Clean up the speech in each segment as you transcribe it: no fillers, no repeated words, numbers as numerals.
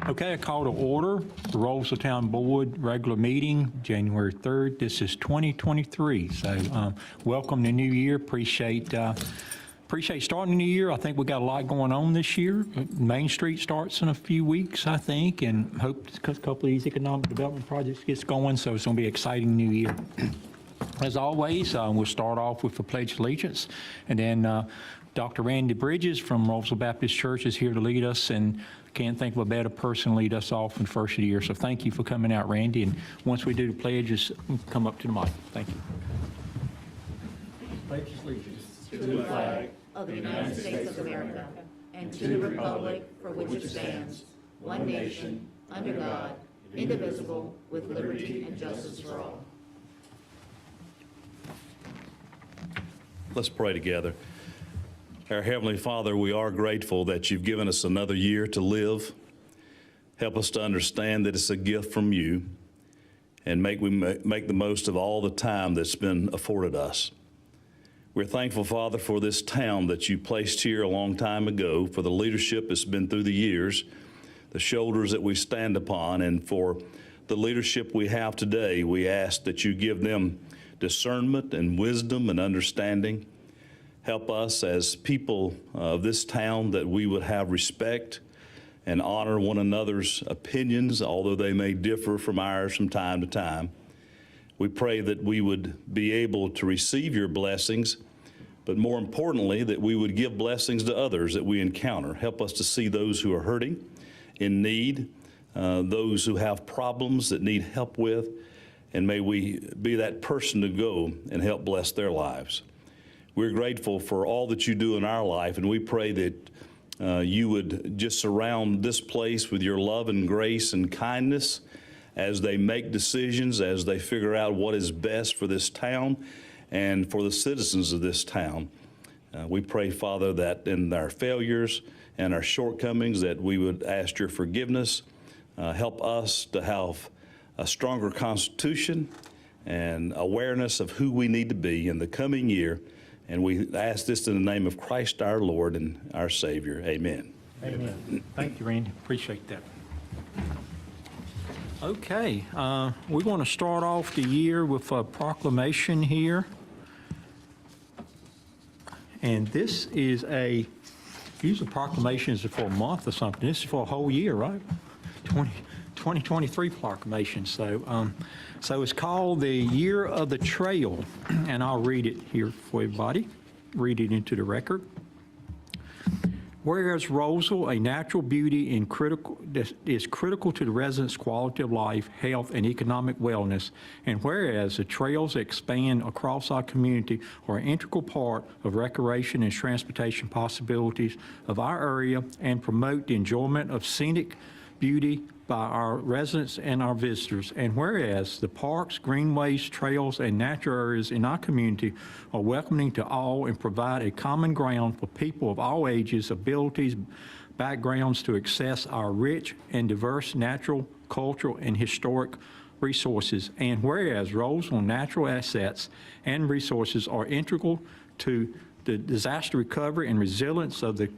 Okay, I call to order the Rolesville Town Board regular meeting, January 3rd. This is 2023. So welcome to New Year. Appreciate starting the new year. I think we got a lot going on this year. Main Street starts in a few weeks, I think, and hope a couple of these economic development projects gets going. So it's going to be an exciting new year. As always, we'll start off with the Pledge of Allegiance, and then Dr. Randy Bridges from Rolesville Baptist Church is here to lead us, and can't think of a better person to lead us off in the first of the year. So thank you for coming out, Randy. And once we do the pledges, come up to the mic. Thank you. Pledge allegiance to the flag of the United States of America and to the republic for which it stands, one nation, under God, indivisible, with liberty and justice for all. Let's pray together. Our Heavenly Father, we are grateful that you've given us another year to live. Help us to understand that it's a gift from you, and make the most of all the time that's been afforded us. We're thankful, Father, for this town that you placed here a long time ago, for the leadership that's been through the years, the shoulders that we stand upon, and for the leadership we have today. We ask that you give them discernment and wisdom and understanding. Help us as people of this town that we would have respect and honor one another's opinions, although they may differ from ours from time to time. We pray that we would be able to receive your blessings, but more importantly, that we would give blessings to others that we encounter. Help us to see those who are hurting, in need, those who have problems that need help with, and may we be that person to go and help bless their lives. We're grateful for all that you do in our life, and we pray that you would just surround this place with your love and grace and kindness as they make decisions, as they figure out what is best for this town and for the citizens of this town. We pray, Father, that in our failures and our shortcomings that we would ask your forgiveness. Help us to have a stronger constitution and awareness of who we need to be in the coming year. And we ask this in the name of Christ our Lord and our Savior. Amen. Amen. Thank you, Randy. Appreciate that. Okay, we're going to start off the year with a proclamation here. And this is usually proclamations are for a month or something. This is for a whole year, right? 2023 proclamation. So it's called the Year of the Trail, and I'll read it here for everybody. Read it into the record. Whereas Rolesville, a natural beauty is critical to the residents' quality of life, health, and economic wellness, and whereas the trails that expand across our community are an integral part of recreation and transportation possibilities of our area and promote the enjoyment of scenic beauty by our residents and our visitors. And whereas the parks, greenways, trails, and natural areas in our community are welcoming to all and provide a common ground for people of all ages, abilities, backgrounds to access our rich and diverse natural, cultural, and historic resources. And whereas Rolesville natural assets and resources are integral to the disaster recovery and resilience of the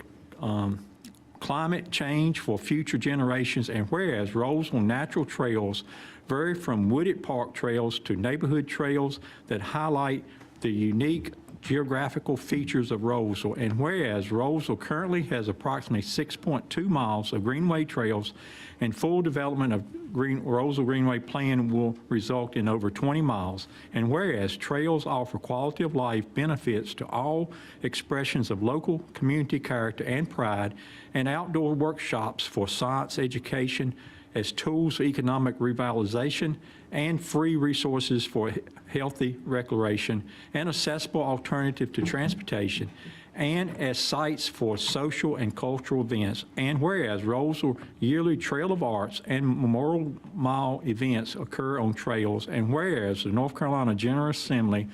climate change for future generations, and whereas Rolesville natural trails vary from wooded park trails to neighborhood trails that highlight the unique geographical features of Rolesville, and whereas Rolesville currently has approximately 6.2 miles of greenway trails, and full development of Rolesville Greenway plan will result in over 20 miles, and whereas trails offer quality of life benefits to all expressions of local community character and pride, and outdoor workshops for science education as tools for economic revitalization, and free resources for healthy recreation, and accessible alternative to transportation, and as sites for social and cultural events. And whereas Rolesville yearly Trail of Arts and Memorial Mile events occur on trails, and whereas the North Carolina General Assembly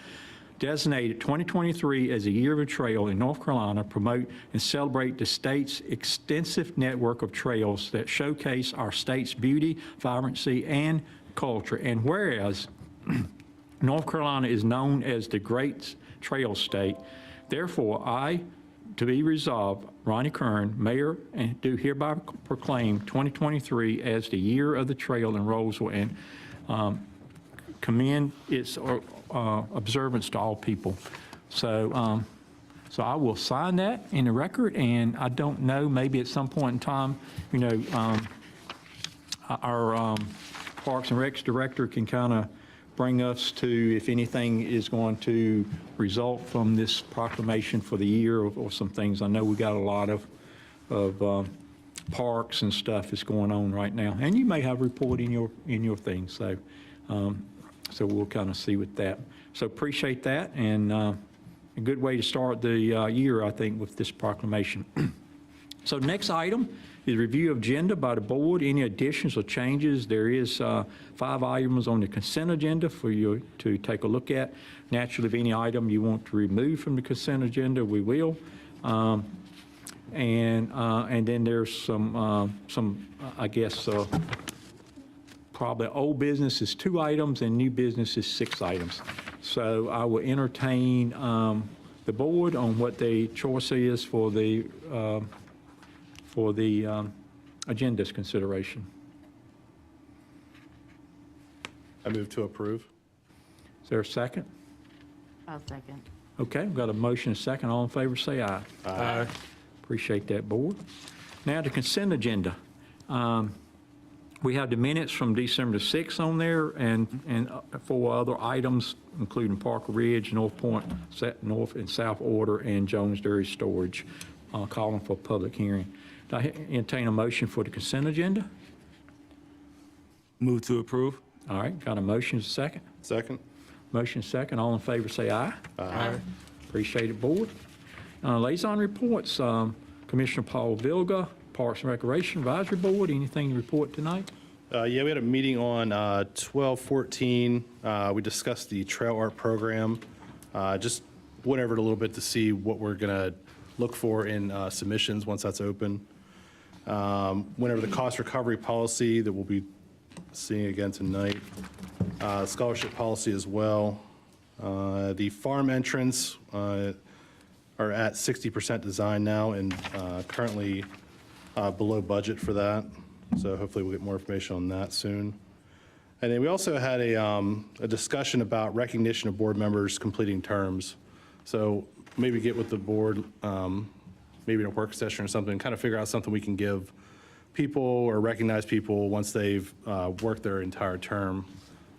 designated 2023 as a year of a trail in North Carolina, promote and celebrate the state's extensive network of trails that showcase our state's beauty, vibrancy, and culture. And whereas North Carolina is known as the Great Trail State, therefore I to be resolved, Ronnie Kern, Mayor, and do hereby proclaim 2023 as the year of the trail in Rolesville and commend its observance to all people. So, so I will sign that in the record, and I don't know, maybe at some point in time, you know, our Parks and Recs Director can kind of bring us to if anything is going to result from this proclamation for the year or some things. I know we got a lot of parks and stuff that's going on right now, and you may have a report in your thing. So, so we'll kind of see with that. So appreciate that, and a good way to start the year, I think, with this proclamation. So next item is review of agenda by the board. Any additions or changes? There is 5 items on the consent agenda for you to take a look at. Naturally, if any item you want to remove from the consent agenda, we will. And then there's some I guess, probably old business is 2 items and new business is 6 items. So I will entertain the board on what the choice is for the agenda's consideration. I move to approve. Is there a second? I'll second. Okay, we've got a motion and a second. All in favor, say aye. Aye. Appreciate that, board. Now, the consent agenda. We have the minutes from December the 6th on there and 4 other items, including Parker Ridge, North Point, North and South Order, and Jones Dairy Storage, calling for a public hearing. Do I entertain a motion for the consent agenda? Move to approve. All right, got a motion, is a second? Second. Motion second. All in favor, say aye. Aye. Appreciate it, board. Liaison reports, Commissioner Paul Vilga, Parks and Recreation Advisory Board. Anything to report tonight? Yeah, we had a meeting on 12/14. We discussed the trail art program. Just went over it a little bit to see what we're going to look for in submissions once that's open. Went over the cost recovery policy that we'll be seeing again tonight. Scholarship policy as well. The farm entrance are at 60% design now and currently below budget for that. So hopefully we'll get more information on that soon. And then we also had a discussion about recognition of board members completing terms. So maybe get with the board, maybe in a work session or something, kind of figure out something we can give people or recognize people once they've worked their entire term.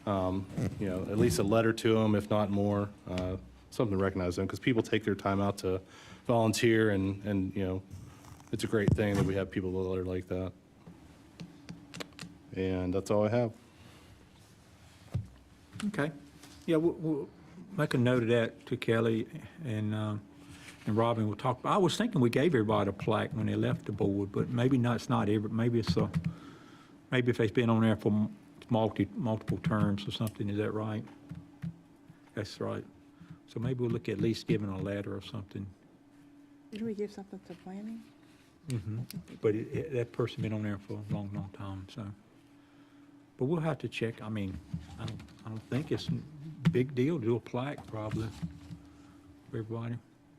You know, at least a letter to them, if not more, something to recognize them, because people take their time out to volunteer, and you know, it's a great thing that we have people that are like that. And that's all I have. Okay. Yeah, we'll make a note of that to Kelly and Robin. We'll talk. I was thinking we gave everybody a plaque when they left the board, but maybe not. It's not every. Maybe it's maybe if they've been on there for multiple terms or something. Is that right? That's right. So maybe we'll look at least giving a letter or something. Didn't we give something to planning? But that person been on there for a long, long time. So, but we'll have to check. I mean, I don't think it's a big deal to do a plaque probably for everybody.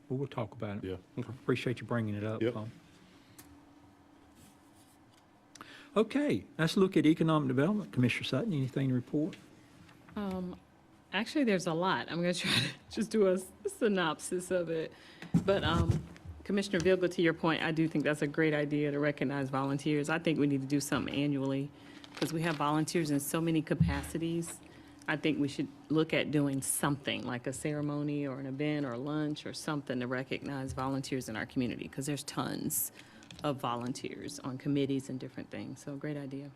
But we'll talk about it. Yeah. Okay. Appreciate you bringing it up. Yep. Okay, let's look at economic development. Commissioner Sutton, anything to report? Actually, there's a lot. I'm going to try to just do a synopsis of it. But Commissioner Vilga, to your point, I do think that's a great idea to recognize volunteers. I think we need to do something annually because we have volunteers in so many capacities. I think we should look at doing something like a ceremony or an event or lunch or something to recognize volunteers in our community because there's tons of volunteers on committees and different things. So great idea.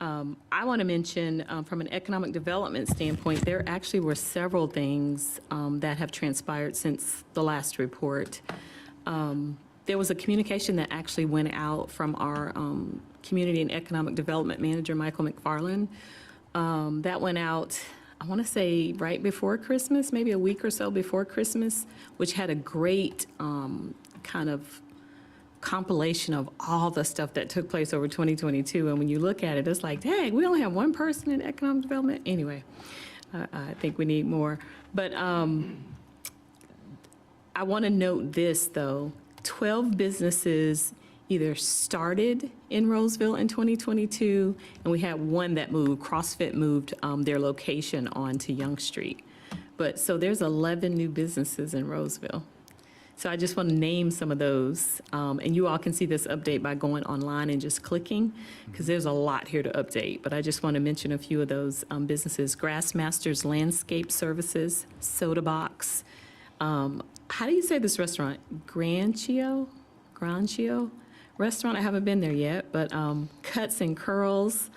I want to mention from an economic development standpoint, there actually were several things that have transpired since the last report. There was a communication that actually went out from our Community and Economic Development Manager, Michael McFarland. That went out, I want to say, right before Christmas, maybe a week or so before Christmas, which had a great kind of compilation of all the stuff that took place over 2022. And when you look at it, it's like, dang, we only have one person in economic development. Anyway, I think we need more. But I I want to note this, though. 12 businesses either started in Rolesville in 2022, and we had one that moved. CrossFit moved their location onto Young Street. But, so there's 11 new businesses in Rolesville. So I just want to name some of those. And you all can see this update by going online and just clicking, because there's a lot here to update. But I just want to mention a few of those businesses. Grassmasters Landscape Services, Soda Box. How do you say this restaurant? Grancio restaurant. I haven't been there yet, but Cuts and Curls.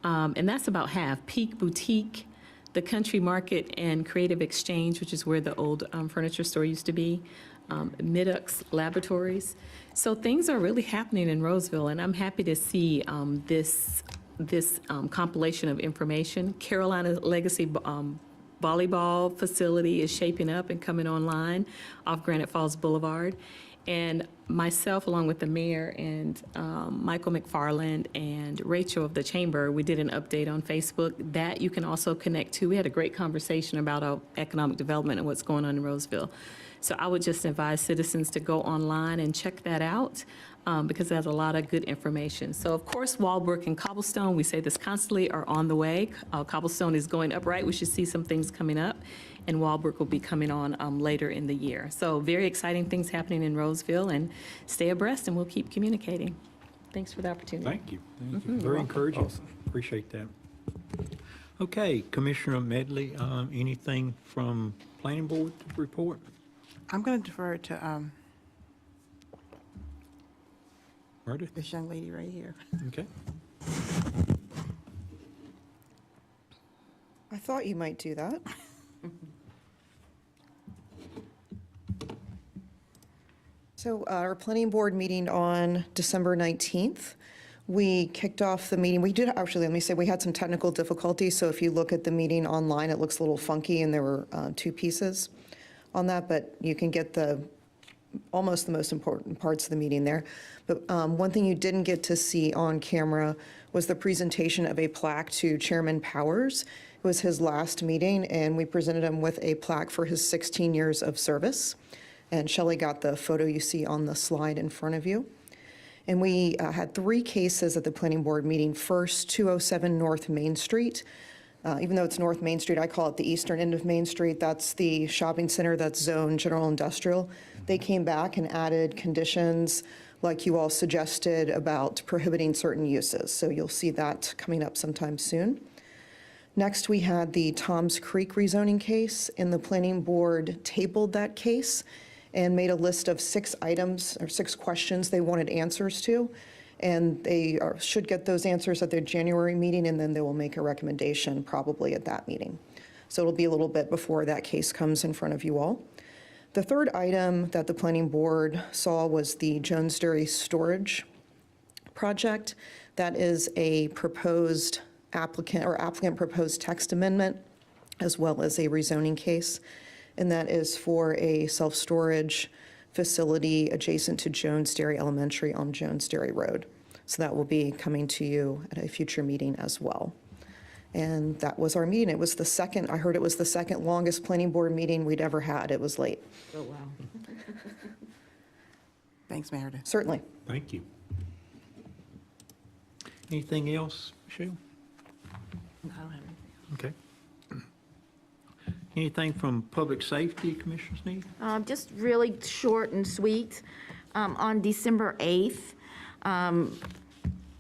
And that's about half. Peak Boutique, the Country Market and Creative Exchange, which is where the old furniture store used to be. Midux Laboratories. So things are really happening in Rolesville, and I'm happy to see this compilation of information. Carolina Legacy volleyball facility is shaping up and coming online off Granite Falls Boulevard. And myself, along with the mayor and Michael McFarland and Rachel of the Chamber, we did an update on Facebook that you can also connect to. We had a great conversation about economic development and what's going on in Rolesville. So I would just advise citizens to go online and check that out because there's a lot of good information. So of course, Walbrook and Cobblestone, we say this constantly, are on the way. Cobblestone is going upright. We should see some things coming up, and Walbrook will be coming on later in the year. So very exciting things happening in Rolesville, and stay abreast and we'll keep communicating. Thanks for the opportunity. Thank you. Very encouraging. Appreciate that. Okay, Commissioner Medley, anything from Planning Board to report? I'm going to defer to Meredith? this young lady right here. Okay. I thought you might do that. So our planning board meeting on December 19th, we kicked off the meeting. We did, actually, let me say, we had some technical difficulties. So if you look at the meeting online, it looks a little funky, and there were two pieces on that, but you can get almost the most important parts of the meeting there. But one thing you didn't get to see on camera was the presentation of a plaque to Chairman Powers. It was his last meeting, and we presented him with a plaque for his 16 years of service. And Shelley got the photo you see on the slide in front of you. And we had 3 cases at the planning board meeting. First, 207 North Main Street. Even though it's North Main Street, I call it the eastern end of Main Street. That's the shopping center that's zoned general industrial. They came back and added conditions like you all suggested about prohibiting certain uses. So you'll see that coming up sometime soon. Next, we had the Toms Creek rezoning case, and the planning board tabled that case and made a list of 6 items or 6 questions they wanted answers to. And they should get those answers at their January meeting, and then they will make a recommendation probably at that meeting. So it'll be a little bit before that case comes in front of you all. The third item that the planning board saw was the Jones Dairy storage project. That is a proposed applicant proposed text amendment, as well as a rezoning case. And that is for a self-storage facility adjacent to Jones Dairy Elementary on Jones Dairy Road. So that will be coming to you at a future meeting as well. And that was our meeting. It was the second, I heard it was the second longest planning board meeting we'd ever had. It was late. Oh, wow. Thanks, Meredith. Certainly. Thank you. Anything else, Michelle? I don't have anything. Okay. Anything from Public Safety, Commissioner Sneed? Just really short and sweet. On December 8th,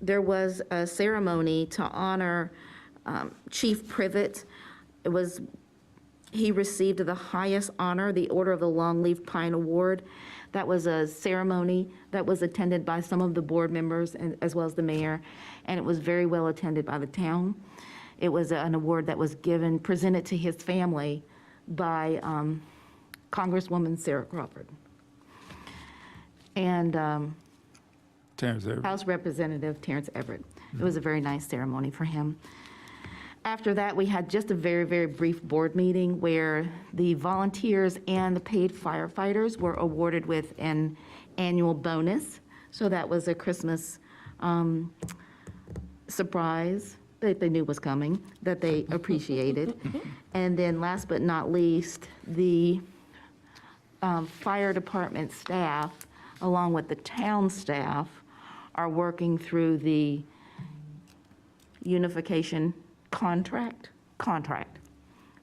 there was a ceremony to honor Chief Privet. He received the highest honor, the Order of the Longleaf Pine Award. That was a ceremony that was attended by some of the board members as well as the mayor, and it was very well attended by the town. It was an award that was presented to his family by Congresswoman Sarah Crawford and House Representative Terrence Everett. It was a very nice ceremony for him. After that, we had just a very, very brief board meeting where the volunteers and the paid firefighters were awarded with an annual bonus. So that was a Christmas surprise that they knew was coming, that they appreciated. And then last but not least, the fire department staff, along with the town staff, are working through the unification contract.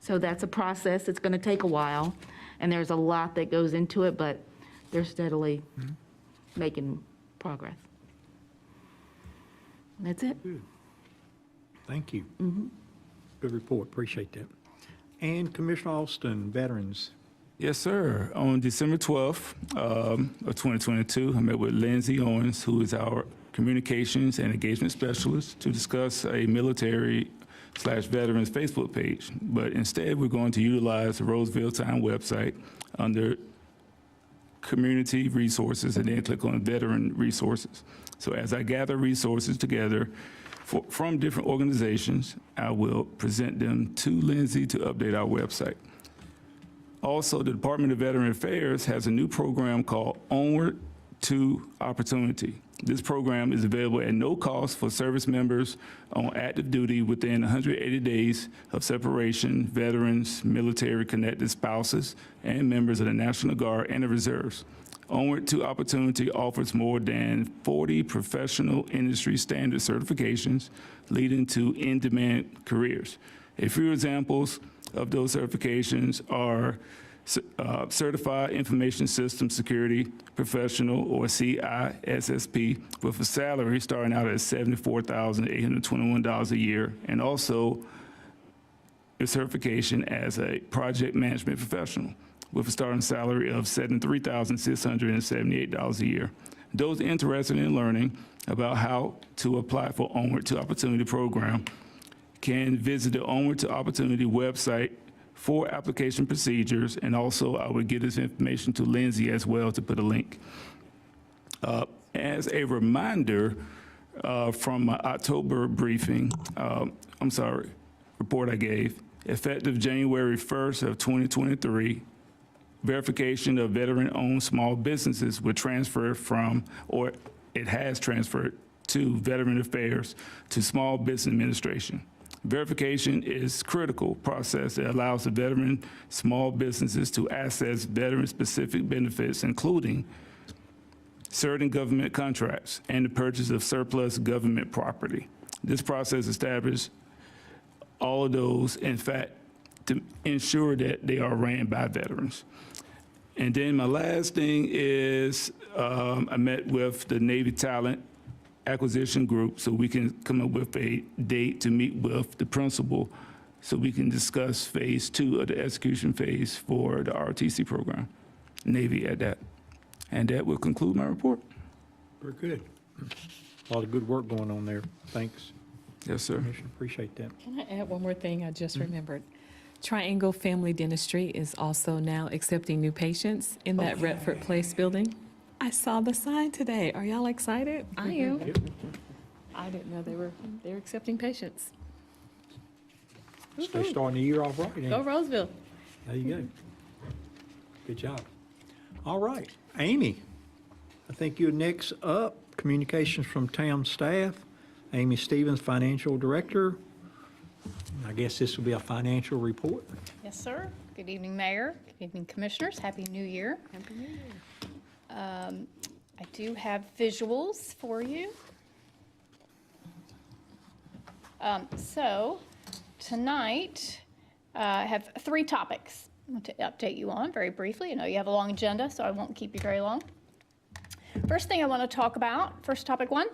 So that's a process. It's going to take a while, and there's a lot that goes into it, but they're steadily making progress. That's it. Thank you. Good report, appreciate that. And Commissioner Austin, Veterans. Yes, sir. On December 12th of 2022, I met with Lindsay Owens, who is our communications and engagement specialist, to discuss a military/veterans Facebook page. But instead, we're going to utilize the Rolesville Town website under community resources and then click on veteran resources. So as I gather resources together from different organizations, I will present them to Lindsay to update our website. Also, the Department of Veteran Affairs has a new program called Onward to Opportunity. This program is available at no cost for service members on active duty within 180 days of separation, veterans, military-connected spouses, and members of the National Guard and the Reserves. Onward to Opportunity offers more than 40 professional industry standard certifications leading to in-demand careers. A few examples of those certifications are Certified Information System Security Professional, or CISSP, with a salary starting out at $74,821 a year, and also a certification as a project management professional with a starting salary of $73,678 a year. Those interested in learning about how to apply for Onward to Opportunity program can visit the Onward to Opportunity website for application procedures, and also I would give this information to Lindsay as well to put a link. As a reminder from my October briefing, report I gave, effective January 1st of 2023, verification of veteran-owned small businesses would transfer from, or it has transferred to Veteran Affairs to Small Business Administration. Verification is a critical process that allows the veteran small businesses to access veteran-specific benefits, including certain government contracts and the purchase of surplus government property. This process establishes all of those, in fact, to ensure that they are ran by veterans. And then my last thing is I met with the Navy Talent Acquisition Group so we can come up with a date to meet with the principal so we can discuss phase 2 of the execution phase for the ROTC program, Navy at that. And that will conclude my report. Very good. A lot of good work going on there. Thanks, Yes, sir. Commissioner, appreciate that. Can I add one more thing I just remembered? Triangle Family Dentistry is also now accepting new patients in that Redford Place building. I saw the sign today. Are y'all excited? I am. I didn't know they were accepting patients. They're starting the year off right. ain't Go they? Roseville. There you go. Good job. All right, Amy, I think you're next up. Communications from town staff. Amy Stevens, Financial Director. I guess this will be a financial report. Yes, sir. Good evening, Mayor. Good evening, Commissioners. Happy New Year. Happy New Year. I do have visuals for you. So tonight, I have 3 topics I want to update you on very briefly. I know you have a long agenda, so I won't keep you very long. First thing I want to talk about, first topic 1,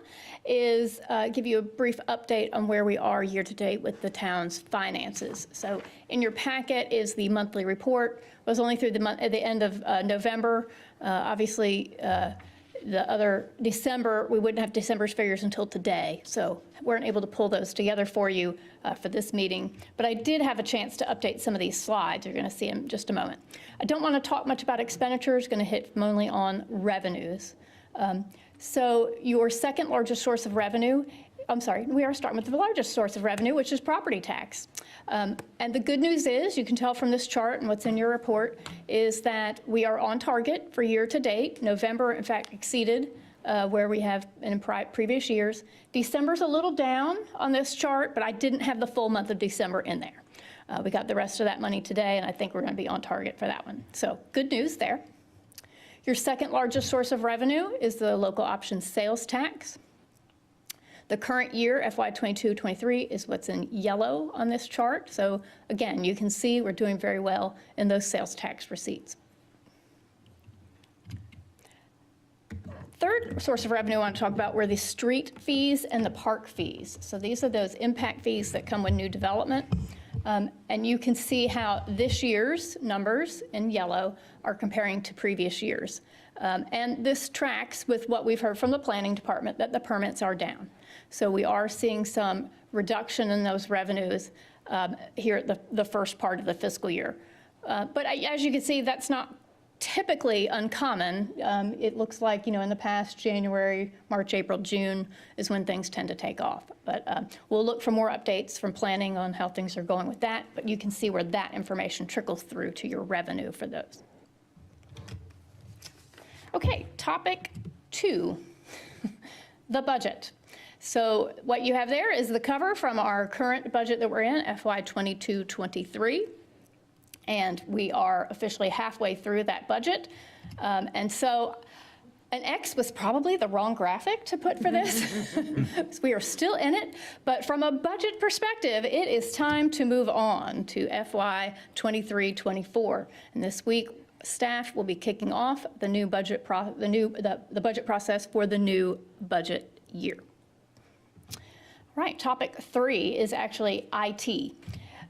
is give you a brief update on where we are year to date with the town's finances. So in your packet is the monthly report. It was only through the month at the end of November. Obviously, the other December, we wouldn't have December's figures until today, so weren't able to pull those together for you for this meeting. But I did have a chance to update some of these slides. You're going to see them in just a moment. I don't want to talk much about expenditures, going to hit mainly on revenues. So your second largest source of revenue, we are starting with the largest source of revenue, which is property tax. And the good news is, you can tell from this chart and what's in your report, is that we are on target for year to date. November, in fact, exceeded where we have in previous years. December's a little down on this chart, but I didn't have the full month of December in there. We got the rest of that money today, and I think we're going to be on target for that one. So good news there. Your second largest source of revenue is the local options sales tax. The current year, FY '22-23, is what's in yellow on this chart. So again, you can see we're doing very well in those sales tax receipts. Third source of revenue I want to talk about were the street fees and the park fees. So these are those impact fees that come with new development. And you can see how this year's numbers in yellow are comparing to previous years. And this tracks with what we've heard from the planning department, that the permits are down. So we are seeing some reduction in those revenues here at the first part of the fiscal year. But as you can see, that's not typically uncommon. It looks like, in the past, January, March, April, June is when things tend to take off. But we'll look for more updates from planning on how things are going with that. But you can see where that information trickles through to your revenue for those. Okay, topic 2, the budget. So what you have there is the cover from our current budget that we're in, FY '22-23. And we are officially halfway through that budget. And so an X was probably the wrong graphic to put for this. We are still in it. But from a budget perspective, it is time to move on to FY '23-24. And this week, staff will be kicking off the new budget the budget process for the new budget year. All right, topic 3 is actually IT.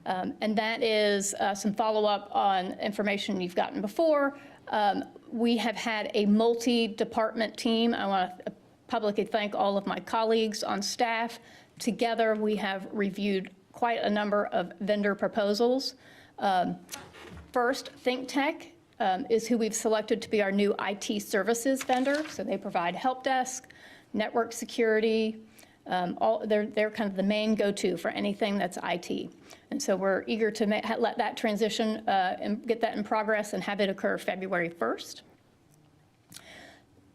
And that is some follow-up on information you've gotten before. We have had a multi-department team. I want to publicly thank all of my colleagues on staff. Together, we have reviewed quite a number of vendor proposals. First, ThinkTech is who we've selected to be our new IT services vendor. So they provide help desk, network security. They're kind of the main go-to for anything that's IT. And so we're eager to let that transition and get that in progress and have it occur February 1st.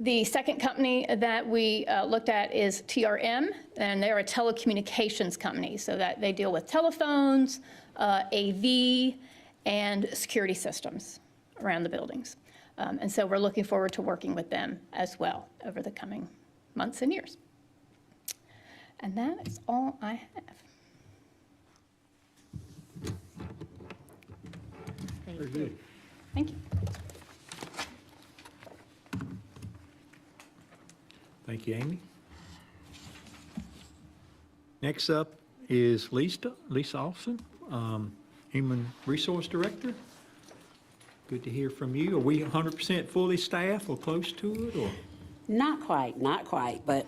The second company that we looked at is TRM, and they're a telecommunications company, so that they deal with telephones, AV, and security systems around the buildings. And so we're looking forward to working with them as well over the coming months and years. And that is all I have. Very good. Thank you. Thank you, Amy. Next up is Lisa Austin, Human Resource Director. Good to hear from you. Are we 100% fully staffed or close to it, or? Not quite, but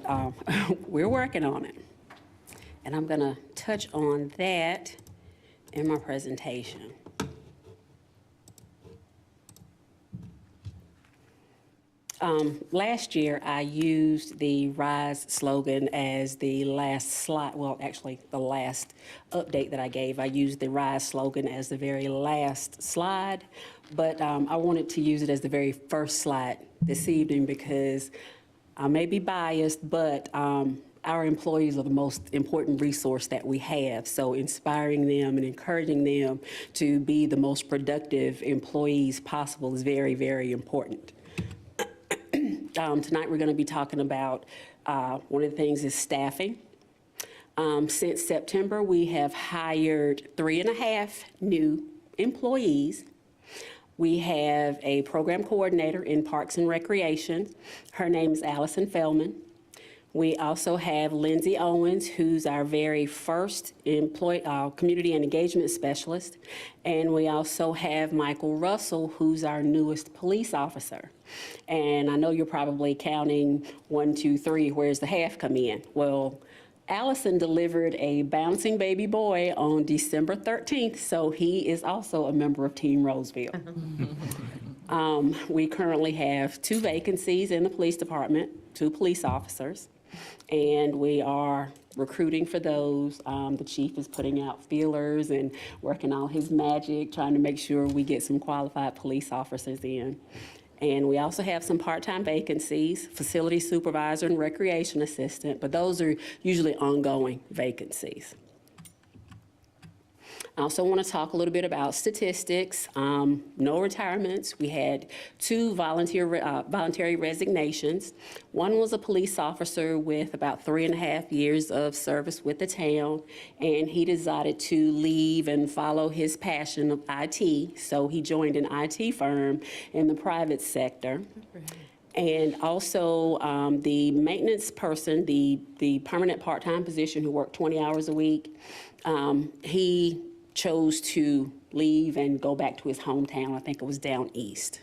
we're working on it. And I'm going to touch on that in my presentation. Last year, I used the RISE slogan as the last slide. Well, actually, the last update that I gave, I used the RISE slogan as the very last slide. But I wanted to use it as the very first slide this evening because I may be biased, but our employees are the most important resource that we have. So inspiring them and encouraging them to be the most productive employees possible is very, very important. Tonight we're going to be talking about one of the things is staffing. Since September, we have hired 3.5 new employees. We have a program coordinator in Parks and Recreation. Her name is Allison Feldman. We also have Lindsay Owens, who's our very first community and engagement specialist. And we also have Michael Russell, who's our newest police officer. And I know you're probably counting 1, 2, 3, where's the half come in? Well, Allison delivered a bouncing baby boy on December 13th, so he is also a member of Team Rolesville. We currently have 2 vacancies in the police department, 2 police officers, and we are recruiting for those. The chief is putting out feelers and working all his magic, trying to make sure we get some qualified police officers in. And we also have some part-time vacancies, facility supervisor and recreation assistant, but those are usually ongoing vacancies. I also want to talk a little bit about statistics. No retirements. We had 2 voluntary resignations. One was a police officer with about 3.5 years of service with the town, and he decided to leave and follow his passion of IT. So he joined an IT firm in the private sector. And also the maintenance person, the permanent part-time position who worked 20 hours a week, he chose to leave and go back to his hometown. I think it was down east.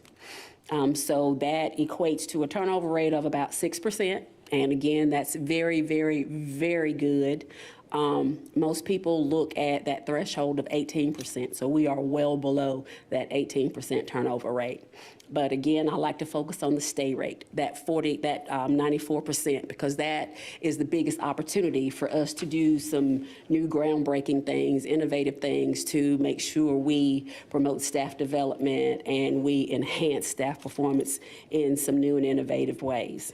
So that equates to a turnover rate of about 6%. And again, that's very, very, very good. Most people look at that threshold of 18%, so we are well below that 18% turnover rate. But again, I like to focus on the stay rate, that 94%, because that is the biggest opportunity for us to do some new groundbreaking things, innovative things to make sure we promote staff development and we enhance staff performance in some new and innovative ways.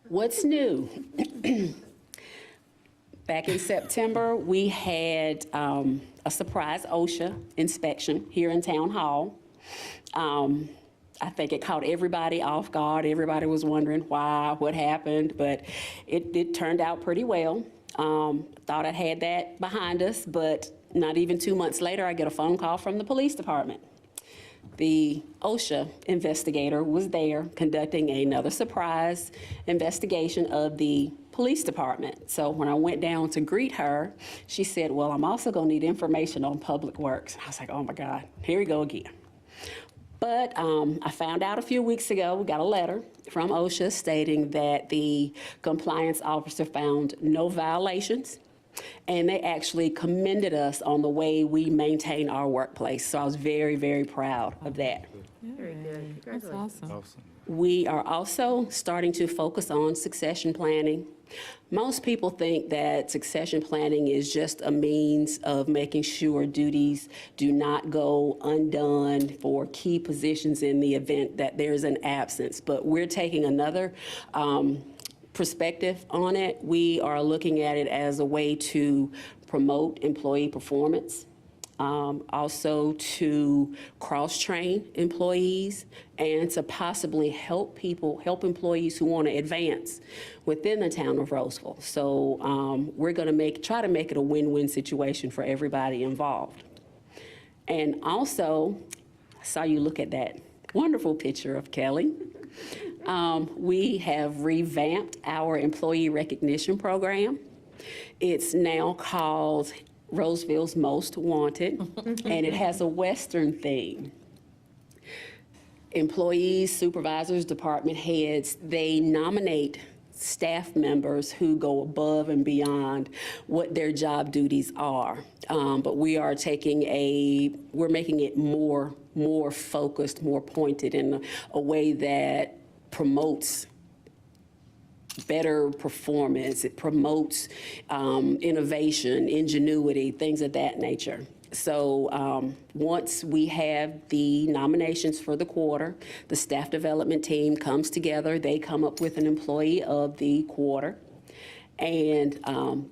What's new? Back in September, we had a surprise OSHA inspection here in Town Hall. I think it caught everybody off guard. Everybody was wondering why, what happened, but it turned out pretty well. Thought I'd had that behind us, but not even 2 months later, I get a phone call from the police department. The OSHA investigator was there conducting another surprise investigation of the police department. So when I went down to greet her, she said, well, I'm also gonna need information on public works. I was like, oh my God, here we go again. But I found out a few weeks ago, we got a letter from OSHA stating that the compliance officer found no violations, and they actually commended us on the way we maintain our workplace. So I was very, very proud of that. Very good. That's Congratulations. awesome. We are also starting to focus on succession planning. Most people think that succession planning is just a means of making sure duties do not go undone for key positions in the event that there's an absence. But we're taking another perspective on it. We are looking at it as a way to promote employee performance. Also to cross-train employees and to possibly help employees who want to advance within the town of Rolesville. So we're going to try to make it a win-win situation for everybody involved. And also, I saw you look at that wonderful picture of Kelly. We have revamped our employee recognition program. It's now called Rolesville's Most Wanted, and it has a Western theme. Employees, supervisors, department heads, they nominate staff members who go above and beyond what their job duties are. But we are we're making it more focused, more pointed in a way that promotes better performance. It promotes innovation, ingenuity, things of that nature. So once we have the nominations for the quarter, the staff development team comes together. They come up with an employee of the quarter. And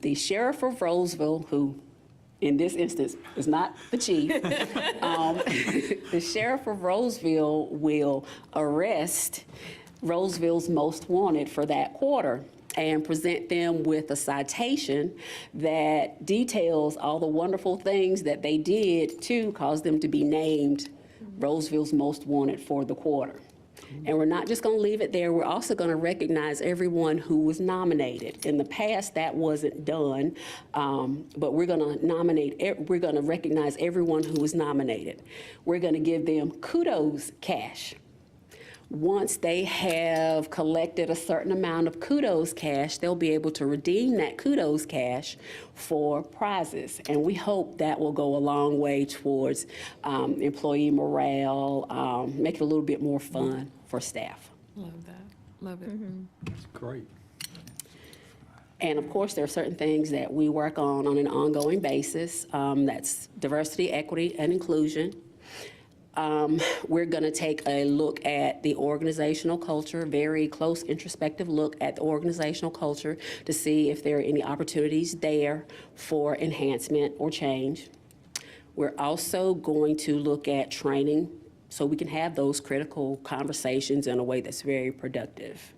the sheriff of Rolesville, who in this instance is not the chief, the sheriff of Rolesville will arrest Rolesville's Most Wanted for that quarter and present them with a citation that details all the wonderful things that they did to cause them to be named Rolesville's Most Wanted for the quarter. And we're not just going to leave it there. We're also going to recognize everyone who was nominated. In the past, that wasn't done, but we're going to recognize everyone who was nominated. We're going to give them kudos cash. Once they have collected a certain amount of kudos cash, they'll be able to redeem that kudos cash for prizes. And we hope that will go a long way towards employee morale, make it a little bit more fun for staff. Love that. Love it. That's great. And of course, there are certain things that we work on an ongoing basis. That's diversity, equity, and inclusion. We're going to take a look at the organizational culture, very close introspective look at the organizational culture to see if there are any opportunities there for enhancement or change. We're also going to look at training so we can have those critical conversations in a way that's very productive.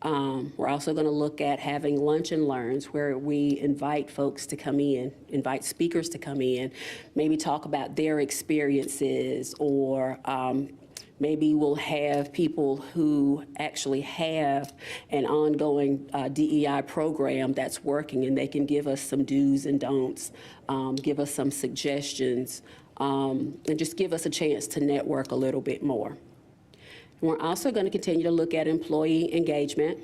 We're also going to look at having lunch and learns where we invite folks to come in, invite speakers to come in, maybe talk about their experiences, or maybe we'll have people who actually have an ongoing DEI program that's working, and they can give us some do's and don'ts, give us some suggestions, and just give us a chance to network a little bit more. We're also going to continue to look at employee engagement,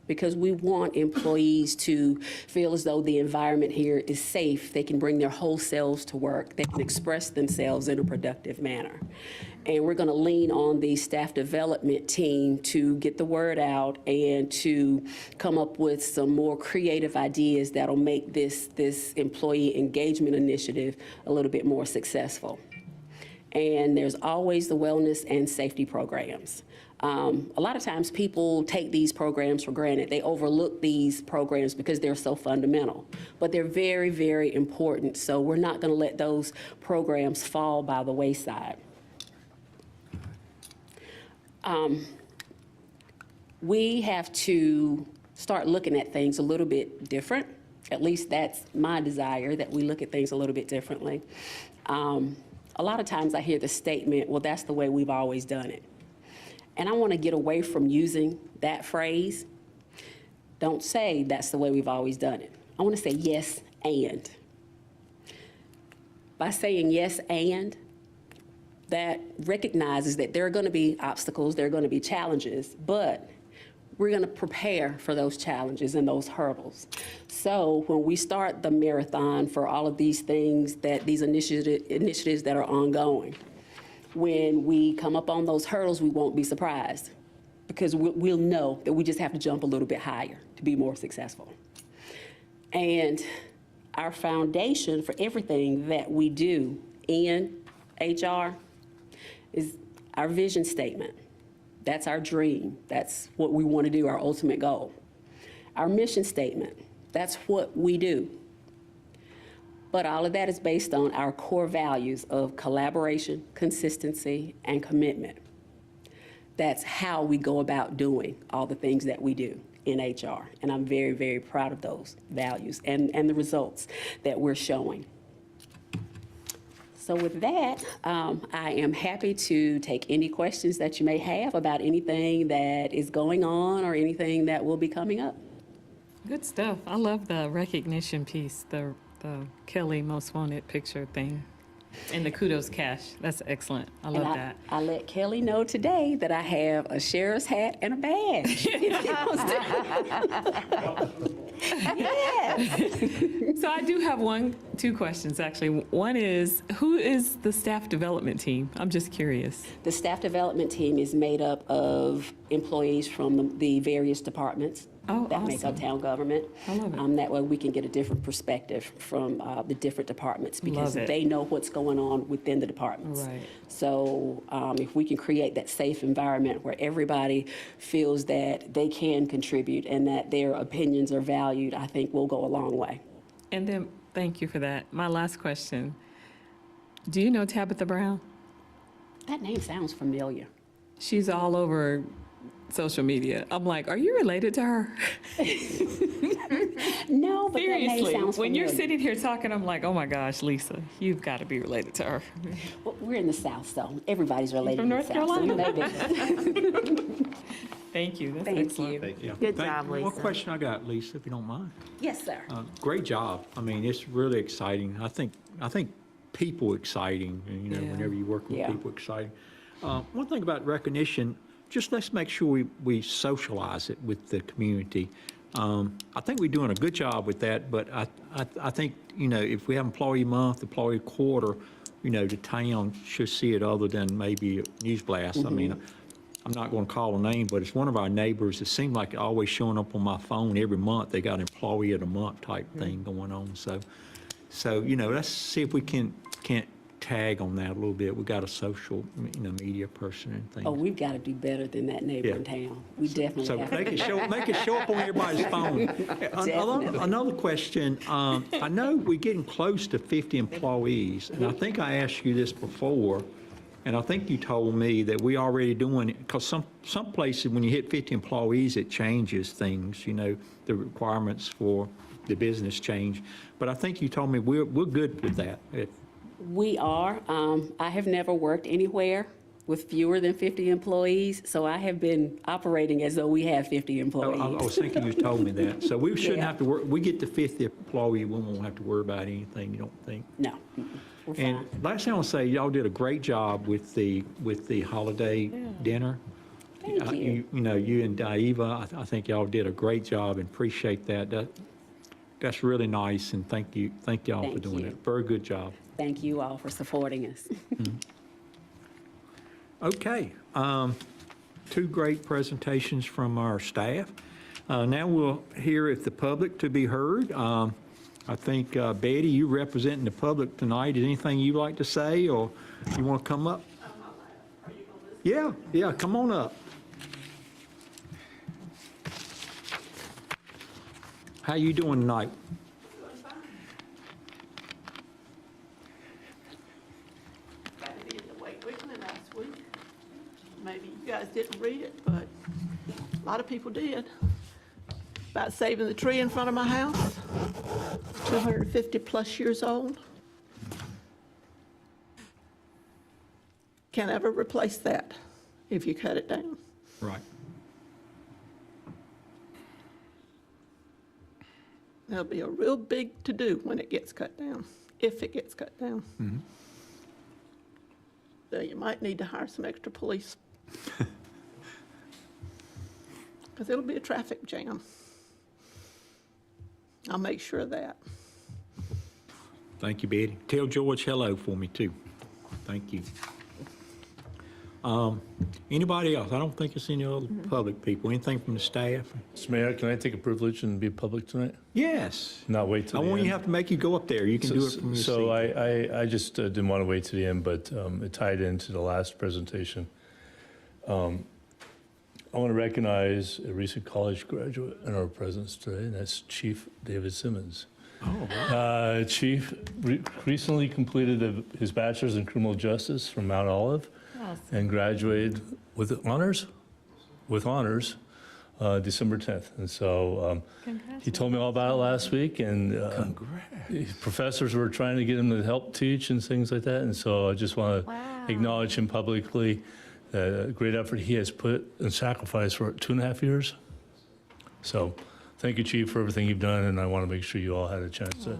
because we want employees to feel as though the environment here is safe. They can bring their whole selves to work. They can express themselves in a productive manner. And we're going to lean on the staff development team to get the word out and to come up with some more creative ideas that'll make this employee engagement initiative a little bit more successful. And there's always the wellness and safety programs. A lot of times people take these programs for granted. They overlook these programs because they're so fundamental, but they're very, very important. So we're not going to let those programs fall by the wayside. We have to start looking at things a little bit different. At least that's my desire, that we look at things a little bit differently. A lot of times I hear the statement, well, that's the way we've always done it. And I want to get away from using that phrase. Don't say that's the way we've always done it. I want to say yes, and. By saying yes, and, that recognizes that there are going to be obstacles, there are going to be challenges, but we're going to prepare for those challenges and those hurdles. So when we start the marathon for all of these things, that these initiatives that are ongoing, when we come up on those hurdles, we won't be surprised, because we'll know that we just have to jump a little bit higher to be more successful. And our foundation for everything that we do in HR is our vision statement. That's our dream. That's what we want to do, our ultimate goal. Our mission statement, that's what we do. But all of that is based on our core values of collaboration, consistency, and commitment. That's how we go about doing all the things that we do in HR. And I'm very, very proud of those values and the results that we're showing. So with that, I am happy to take any questions that you may have about anything that is going on or anything that will be coming up. Good stuff. I love the recognition piece, the Kelly Most Wanted picture thing, and the kudos cash. That's excellent. I love that. I let Kelly know today that I have a sheriff's hat and a badge. Yes. So I do have two questions, actually. One is, who is the staff development team? I'm just curious. The staff development team is made up of employees from the various departments that make up town government. I love it. That way we can get a different perspective from the different departments, because Love it. they know what's going on within the departments. Right. So if we can create that safe environment where everybody feels that they can contribute and that their opinions are valued, I think we'll go a long way. And then, thank you for that. My last question. Do you know Tabitha Brown? That name sounds familiar. She's all over social media. I'm like, are you related to her? No, but that name Seriously, sounds familiar. when you're sitting here talking, I'm like, oh my gosh, Lisa, you've got to be related to her. Well, we're in the South, so everybody's related From in the North South, so we Carolina. may be. Thank you. That's Thank excellent. you. Thank you. Good Thank job, you. One Lisa. question I got, Lisa, if you don't mind. Yes, sir. Great job. I mean, it's really exciting. I think people exciting, and, Yeah. whenever you work with Yeah. people exciting. One thing about recognition, just let's make sure we socialize it with the community. I think we're doing a good job with that, but I think, if we have employee month, employee quarter, the town should see it other than maybe a news blast. I mean, I'm not going to call a name, but it's one of our neighbors. It seemed like always showing up on my phone every month. They got employee of the month type thing going on. So let's see if we can't tag on that a little bit. We got a social, media person and things. Oh, we've got to do better than that neighboring Yeah. town. We definitely So have. make it show up on everybody's phone. Another question, I know we're getting close to 50 employees, and I think I asked you this before, and I think you told me that we already doing it, because some places, when you hit 50 employees, it changes things, the requirements for the business change. But I think you told me we're good with that. We are. I have never worked anywhere with fewer than 50 employees, so I have been operating as though we have 50 I employees. was thinking you told me that. So we shouldn't Yeah. have to worry, we get to 50 employee, we won't have to worry about anything, you don't think? No, we're And fine. last thing I want to say, y'all did a great job with the holiday dinner. Thank you. You and Daiva, I think y'all did a great job and appreciate that. That's really nice, and thank y'all for Thank doing you. it. Very good job. Thank you all for supporting us. Okay, two great presentations from our staff. Now we'll hear if the public to be heard. I think, Betty, you representing the public tonight. Is anything you'd like to say, or you want to come up? Yeah, come on up. How you doing tonight? Got it in the Wake Weekly last week. Maybe you guys didn't read it, but a lot of people did. About saving the tree in front of my house, 250-plus years old. Can't ever replace that if you cut it down. Right. There'll be a real big to-do when it gets cut down, if it gets cut down. So you might need to hire some extra police. Because it'll be a traffic jam. I'll make sure of that. Thank you, Betty. Tell George hello for me, too. Thank you. Anybody else? I don't think it's any other public people. Anything from the staff? Mr. Mayor, can I take a privilege and be public tonight? Yes. Not wait till I the won't even end? have to make you go up there. You can do it from your seat. So I just didn't want to wait to the end, but it tied into the last presentation. I want to recognize a recent college graduate in our presence today, and that's Chief David Simmons. Oh, wow. Chief recently completed his bachelor's in criminal justice from Mount Olive and graduated with honors, December 10th. And so he told me all about it last week, and professors were trying to get him to help teach and things like that. And so I just want to acknowledge him publicly, the great effort he has put and sacrificed for 2.5 years. So thank you, Chief, for everything you've done, and I want to make sure you all had a chance to.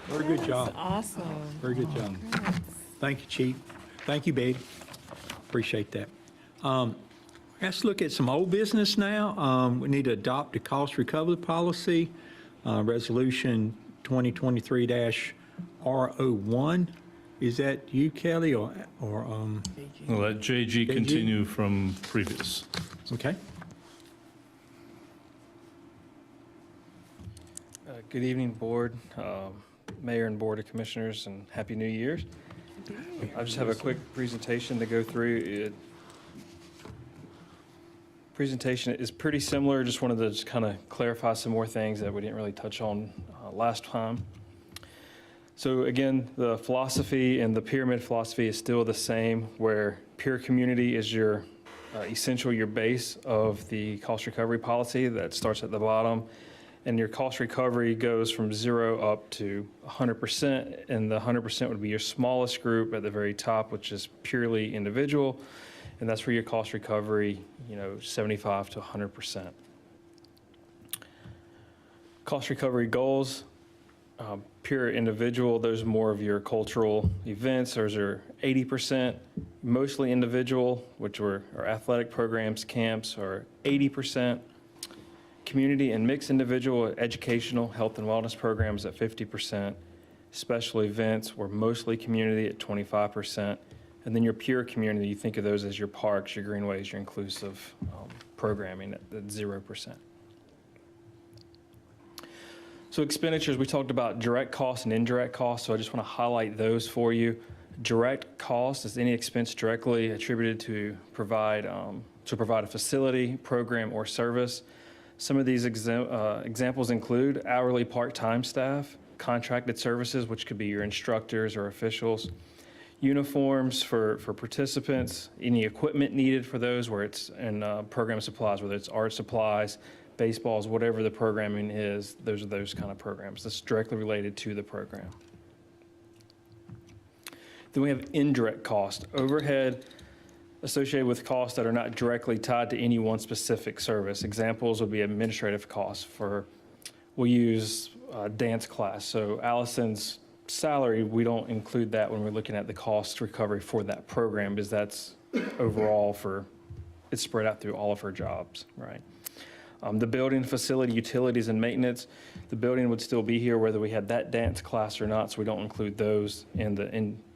Very good job. Awesome. Very good job. Thank you, Chief. Thank you, Betty. Appreciate that. Let's look at some old business now. We need to adopt a cost recovery policy, Resolution 2023-R01. Is that you, Kelly, or We'll let JG continue from previous. okay? Good evening, Board, Mayor and Board of Commissioners, and Happy New Year's. I just have a quick presentation to go through. Presentation is pretty similar, just wanted to just kind of clarify some more things that we didn't really touch on last time. So again, the philosophy and the pyramid philosophy is still the same, where peer community is your essential, your base of the cost recovery policy that starts at the bottom. And your cost recovery goes from 0 up to 100%, and the 100% would be your smallest group at the very top, which is purely individual, and that's where your cost recovery, 75 to 100%. Cost recovery goals, pure individual, those are more of your cultural events. Those are 80%, mostly individual, which are our athletic programs, camps, are 80%. Community and mixed individual, educational, health and wellness programs at 50%. Special events were mostly community at 25%. And then your pure community, you think of those as your parks, your greenways, your inclusive programming at 0%. So expenditures, we talked about direct costs and indirect costs, so I just want to highlight those for you. Direct cost is any expense directly attributed to provide a facility, program, or service. Some of these examples include hourly part-time staff, contracted services, which could be your instructors or officials, uniforms for participants, any equipment needed for those where it's in program supplies, whether it's art supplies, baseballs, whatever the programming is, those are those kind of programs. That's directly related to the program. Then we have indirect cost, overhead associated with costs that are not directly tied to any one specific service. Examples would be administrative costs we'll use dance class. So Allison's salary, we don't include that when we're looking at the cost recovery for that program because that's overall it's spread out through all of her jobs, right? The building, facility, utilities, and maintenance, the building would still be here whether we had that dance class or not, so we don't include those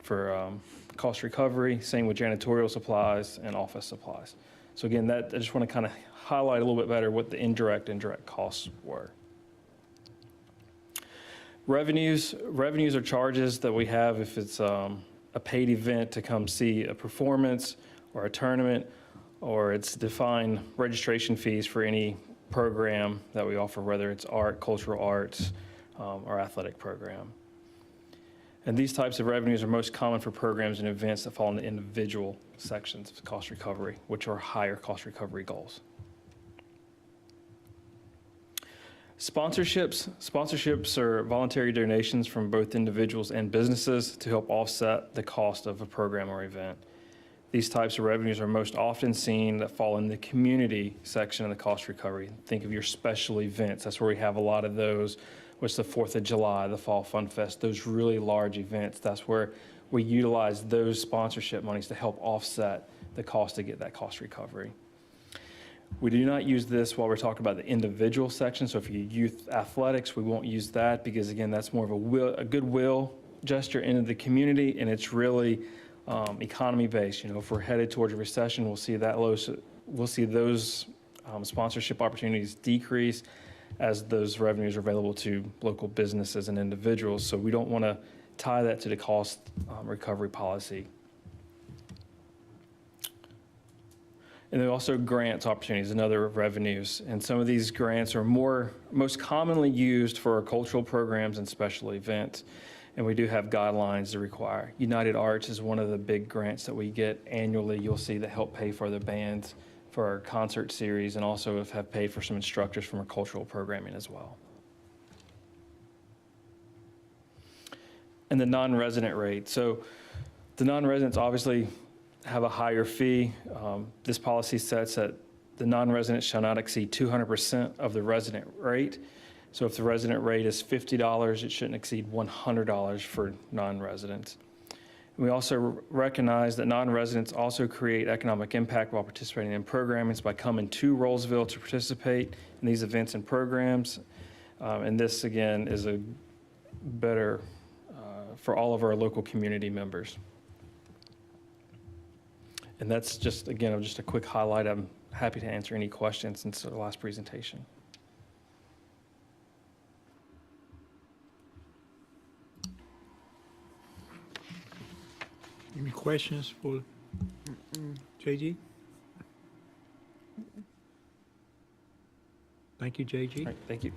for cost recovery. Same with janitorial supplies and office supplies. So again, I just want to kind of highlight a little bit better what the indirect costs were. Revenues are charges that we have if it's a paid event to come see a performance or a tournament, or it's defined registration fees for any program that we offer, whether it's art, cultural arts, or athletic program. And these types of revenues are most common for programs and events that fall in the individual sections of cost recovery, which are higher cost recovery goals. Sponsorships are voluntary donations from both individuals and businesses to help offset the cost of a program or event. These types of revenues are most often seen that fall in the community section of the cost recovery. Think of your special events. That's where we have a lot of those, which the 4th of July, the Fall Fun Fest, those really large events. That's where we utilize those sponsorship monies to help offset the cost to get that cost recovery. We do not use this while we're talking about the individual section. So if you youth athletics, we won't use that because, again, that's more of a goodwill gesture into the community, and it's really economy-based. You know, if we're headed towards a recession, we'll see those sponsorship opportunities decrease as those revenues are available to local businesses and individuals. So we don't want to tie that to the cost recovery policy. And then also grants opportunities and other revenues. And some of these grants are most commonly used for our cultural programs and special events. And we do have guidelines that require. United Arts is one of the big grants that we get annually. You'll see that help pay for the bands for our concert series, and also have paid for some instructors from our cultural programming as well. And the non-resident rate. So the non-residents obviously have a higher fee. This policy sets that the non-residents shall not exceed 200% of the resident rate. So if the resident rate is $50, it shouldn't exceed $100 for non-residents. We also recognize that non-residents also create economic impact while participating in programming by coming to Rolesville to participate in these events and programs. And this, again, is a better for all of our local community members. And that's just, again, just a quick highlight. I'm happy to answer any questions since the last presentation. Any questions for JG? Thank you, JG. All right, thank you.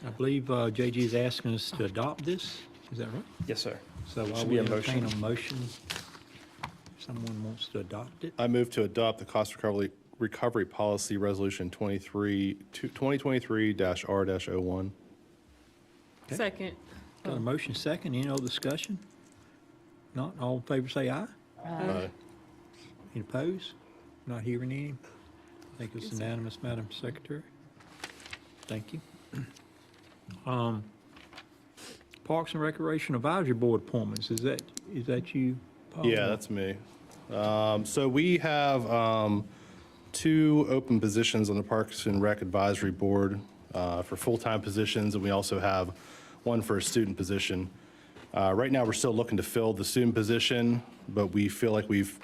I believe JG is asking us to adopt this. Is that right? Yes, sir. So I Should will be a entertain motion. a motion. If someone wants to adopt it. I move to adopt the cost recovery policy resolution 2023-R-01. Okay. Second. Got a motion second. Any other discussion? Not all in favor say aye. Aye. Any opposed? Not hearing any. I think it's unanimous, Madam Secretary. Thank you. Parks and Recreation Advisory Board appointments, is that you, Paul? Yeah, that's me. So we have 2 open positions on the Parks and Rec Advisory Board for full-time positions, and we also have 1 for a student position. Right now, we're still looking to fill the student position, but we feel like we've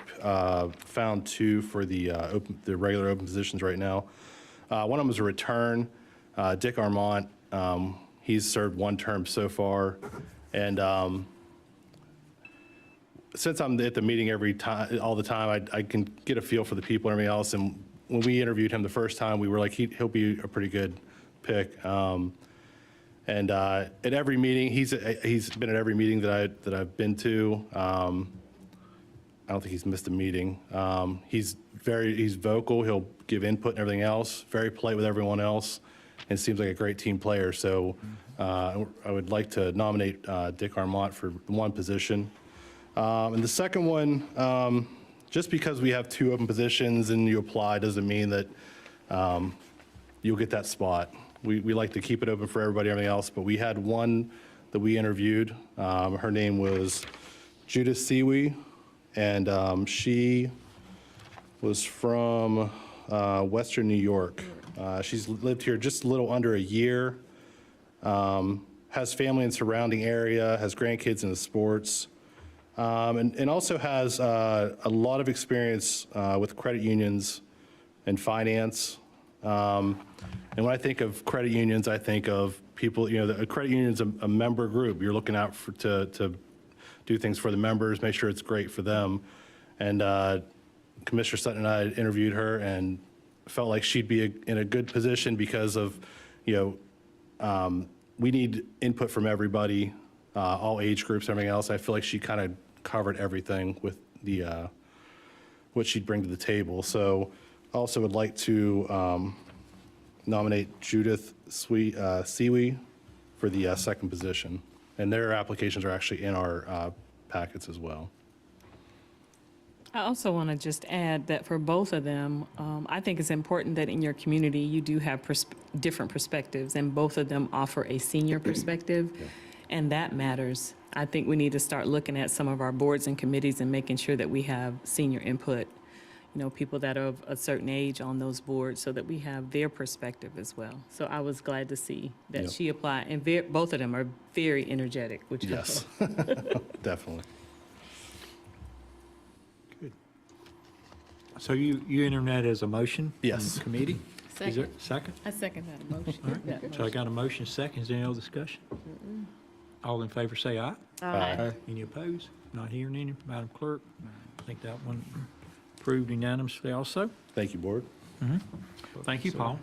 found 2 for the regular open positions right now. One of them is a return. Dick Armont He's served one term so far. And since I'm at the meeting all the time, I can get a feel for the people and everything else. And when we interviewed him the first time, we were like, he'll be a pretty good pick. And at every meeting, he's been at every meeting that I've been to. I don't think he's missed a meeting. He's vocal. He'll give input and everything else. Very polite with everyone else, and seems like a great team player. So I would like to nominate Dick Armont for one position. And the second one, just because we have 2 open positions and you apply doesn't mean that you'll get that spot. We like to keep it open for everybody, everything else, but we had one that we interviewed. Her name was Judith Siwi, and she was from Western New York. She's lived here just a little under a year, has family in surrounding area, has grandkids in the sports, and also has a lot of experience with credit unions and finance. And when I think of credit unions, I think of people, a credit union is a member group. You're looking out to do things for the members, make sure it's great for them. And Commissioner Sutton and I interviewed her and felt like she'd be in a good position because of, we need input from everybody, all age groups, everything else. I feel like she kind of covered everything with what she'd bring to the table. So I also would like to nominate Judith Siwi for the second position. And their applications are actually in our packets as well. I also want to just add that for both of them, I think it's important that in your community, you do have different perspectives, and both of them offer a senior perspective, and that matters. I think we need to start looking at some of our boards and committees and making sure that we have senior input, people that are of a certain age on those boards so that we have their perspective as well. So I was glad to see that she applied, and both of them are very energetic, which Yes, definitely. Good. So you enter that as a motion? Yes. From the committee? Is there Second. a second? I second that motion. that So I motion. got a motion, second. Is there any other discussion? All in favor say aye. Aye. Any opposed? Not hearing any. Madam Clerk, I think that one approved unanimously also. Thank you, Board. Thank you, Paul.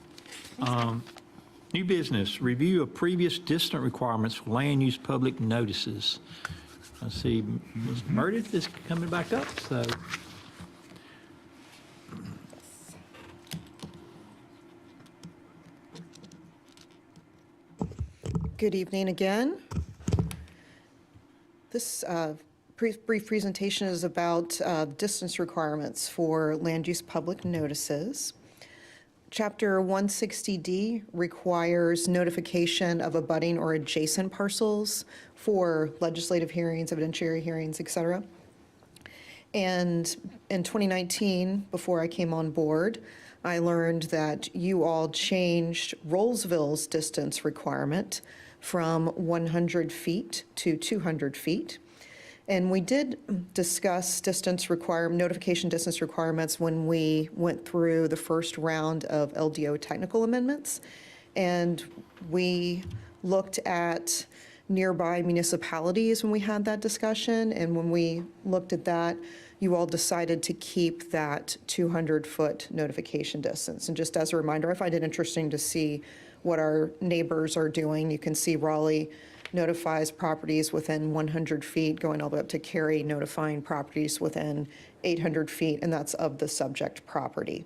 New business, review of previous district requirements for land use public notices. I see Ms. Meredith is coming back up, so. Good evening again. This brief presentation is about distance requirements for land use public notices. Chapter 160D requires notification of abutting or adjacent parcels for legislative hearings, evidentiary hearings, et cetera. And in 2019, before I came on board, I learned that you all changed Rolesville's distance requirement from 100 feet to 200 feet. And we did discuss notification distance requirements when we went through the first round of LDO technical amendments. And we looked at nearby municipalities when we had that discussion. And when we looked at that, you all decided to keep that 200-foot notification distance. And just as a reminder, I find it interesting to see what our neighbors are doing. You can see Raleigh notifies properties within 100 feet, going all the way up to Cary notifying properties within 800 feet, and that's of the subject property.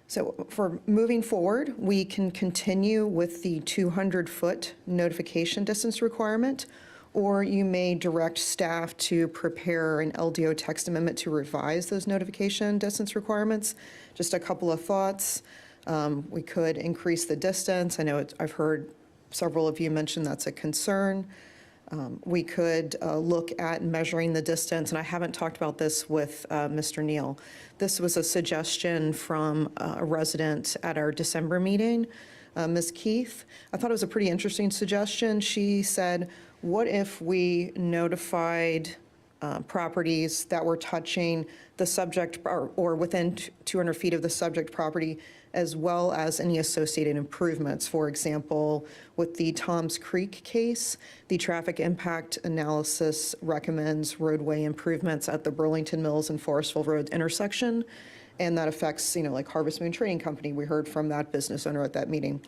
So for moving forward, we can continue with the 200-foot notification distance requirement, or you may direct staff to prepare an LDO text amendment to revise those notification distance requirements. Just a couple of thoughts. We could increase the distance. I know I've heard several of you mention that's a concern. We could look at measuring the distance, and I haven't talked about this with Mr. Neal. This was a suggestion from a resident at our December meeting, Ms. Keith. I thought it was a pretty interesting suggestion. She said, what if we notified properties that were touching the subject or within 200 feet of the subject property, as well as any associated improvements. For example, with the Toms Creek case, the traffic impact analysis recommends roadway improvements at the Burlington Mills and Forestville Road intersection, and that affects, like Harvest Moon Trading Company. We heard from that business owner at that meeting.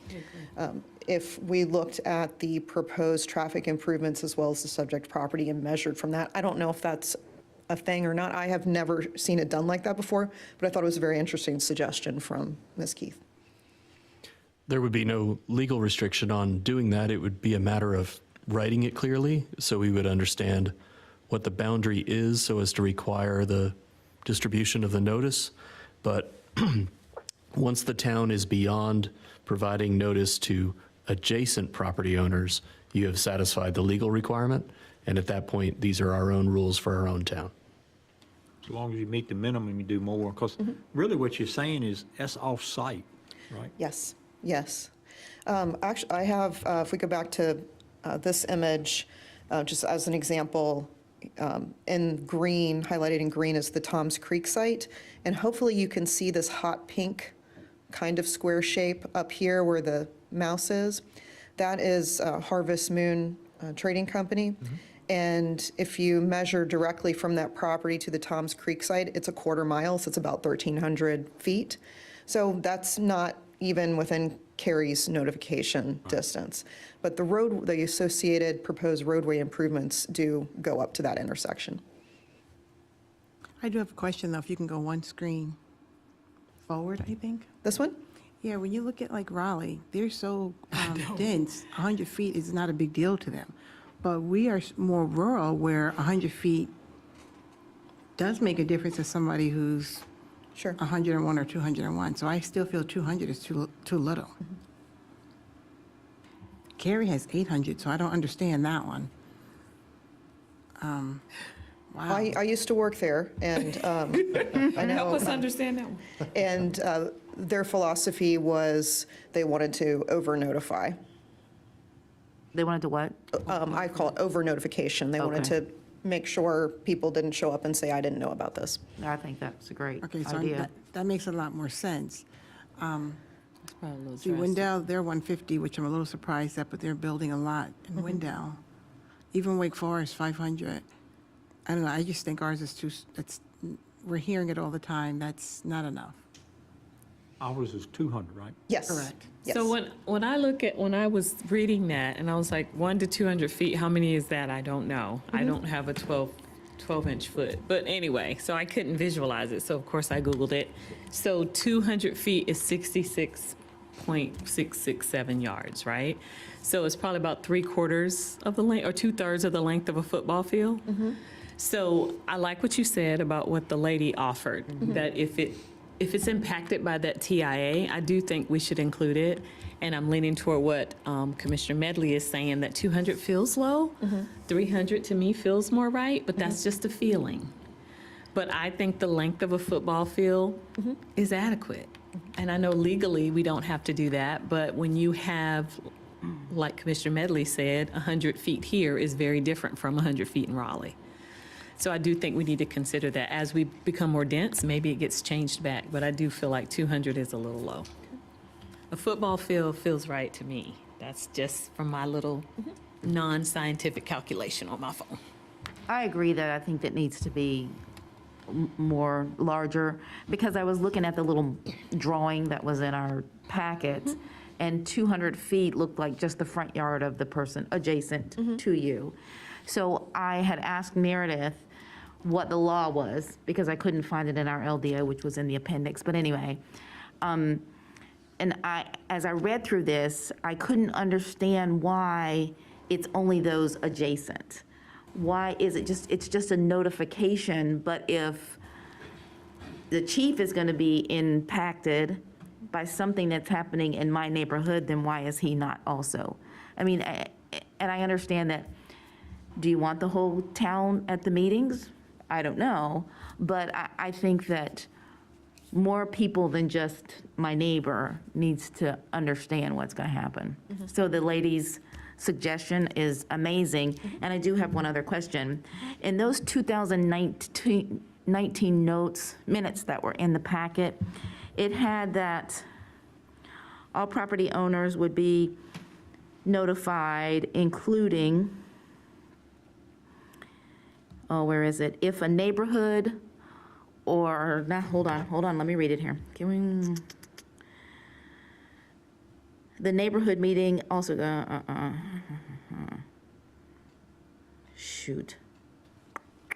If we looked at the proposed traffic improvements as well as the subject property and measured from that, I don't know if that's a thing or not. I have never seen it done like that before, but I thought it was a very interesting suggestion from Ms. Keith. There would be no legal restriction on doing that. It would be a matter of writing it clearly so we would understand what the boundary is so as to require the distribution of the notice. But once the town is beyond providing notice to adjacent property owners, you have satisfied the legal requirement. And at that point, these are our own rules for our own town. As long as you meet the minimum, you do more, because really what you're saying is that's off-site, right? Yes, yes. Actually, I have, if we go back to this image, just as an example, in green, highlighted in green is the Toms Creek site. And hopefully you can see this hot pink kind of square shape up here where the mouse is. That is Harvest Moon Trading Company. And if you measure directly from that property to the Toms Creek site, it's a 1/4 mile, so it's about 1,300 feet. So that's not even within Carrie's notification distance. But the associated proposed roadway improvements do go up to that intersection. I do have a question, though, if you can go one screen forward, I think. This one? Yeah, when you look at like Raleigh, they're so dense, 100 feet is not a big deal to them. But we are more rural where 100 feet does make a difference to somebody who's Sure. 101 or 201. So I still feel 200 is too little. Cary has 800, so I don't understand that one. Wow. I used to work there, and I know. Help us understand that one. And their philosophy was they wanted to over-notify. They wanted to what? I call it over-notification. They wanted Okay. to make sure people didn't show up and say, I didn't know about this. I think that's a great Okay, so idea. that makes a lot more sense. It's probably a little See, drastic. Wendell, they're 150, which I'm a little surprised at, but they're building a lot in Wendell. Even Wake Forest, 500. I don't know, I just think ours is we're hearing it all the time, that's not enough. Ours is 200, right? Yes. Correct. Yes. So when I was reading that, and I was like, 1 to 200 feet, how many is that? I don't know. I don't have a 12-inch foot. But anyway, so I couldn't visualize it, so of course I Googled it. So 200 feet is 66.667 yards, right? So it's probably about 3/4 of the length, or 2/3 of the length of a football field. So I like what you said about what the lady offered, that if it's impacted by that TIA, I do think we should include it. And I'm leaning toward what Commissioner Medley is saying, that 200 feels low. 300 to me feels more right, but that's just a feeling. But I think the length of a football field is adequate. And I know legally we don't have to do that, but when you have, like Commissioner Medley said, 100 feet here is very different from 100 feet in Raleigh. So I do think we need to consider that. As we become more dense, maybe it gets changed back, but I do feel like 200 is a little low. A football field feels right to me. That's just from my little non-scientific calculation on my phone. I agree that I think that needs to be more larger, because I was looking at the little drawing that was in our packet, and 200 feet looked like just the front yard of the person adjacent to you. So I had asked Meredith what the law was, because I couldn't find it in our LDO, which was in the appendix. But anyway, and as I read through this, I couldn't understand why it's only those adjacent. Why is it it's just a notification, but if the chief is going to be impacted by something that's happening in my neighborhood, then why is he not also? I mean, and I understand that, do you want the whole town at the meetings? I don't know, but I think that more people than just my neighbor needs to understand what's going to happen. So the ladies suggestion is amazing. And I do have one other question. In those 2019 minutes that were in the packet, it had that all property owners would be notified, including, oh, where is it? If a neighborhood or, now, hold on, let me read it here. The neighborhood meeting also, shoot.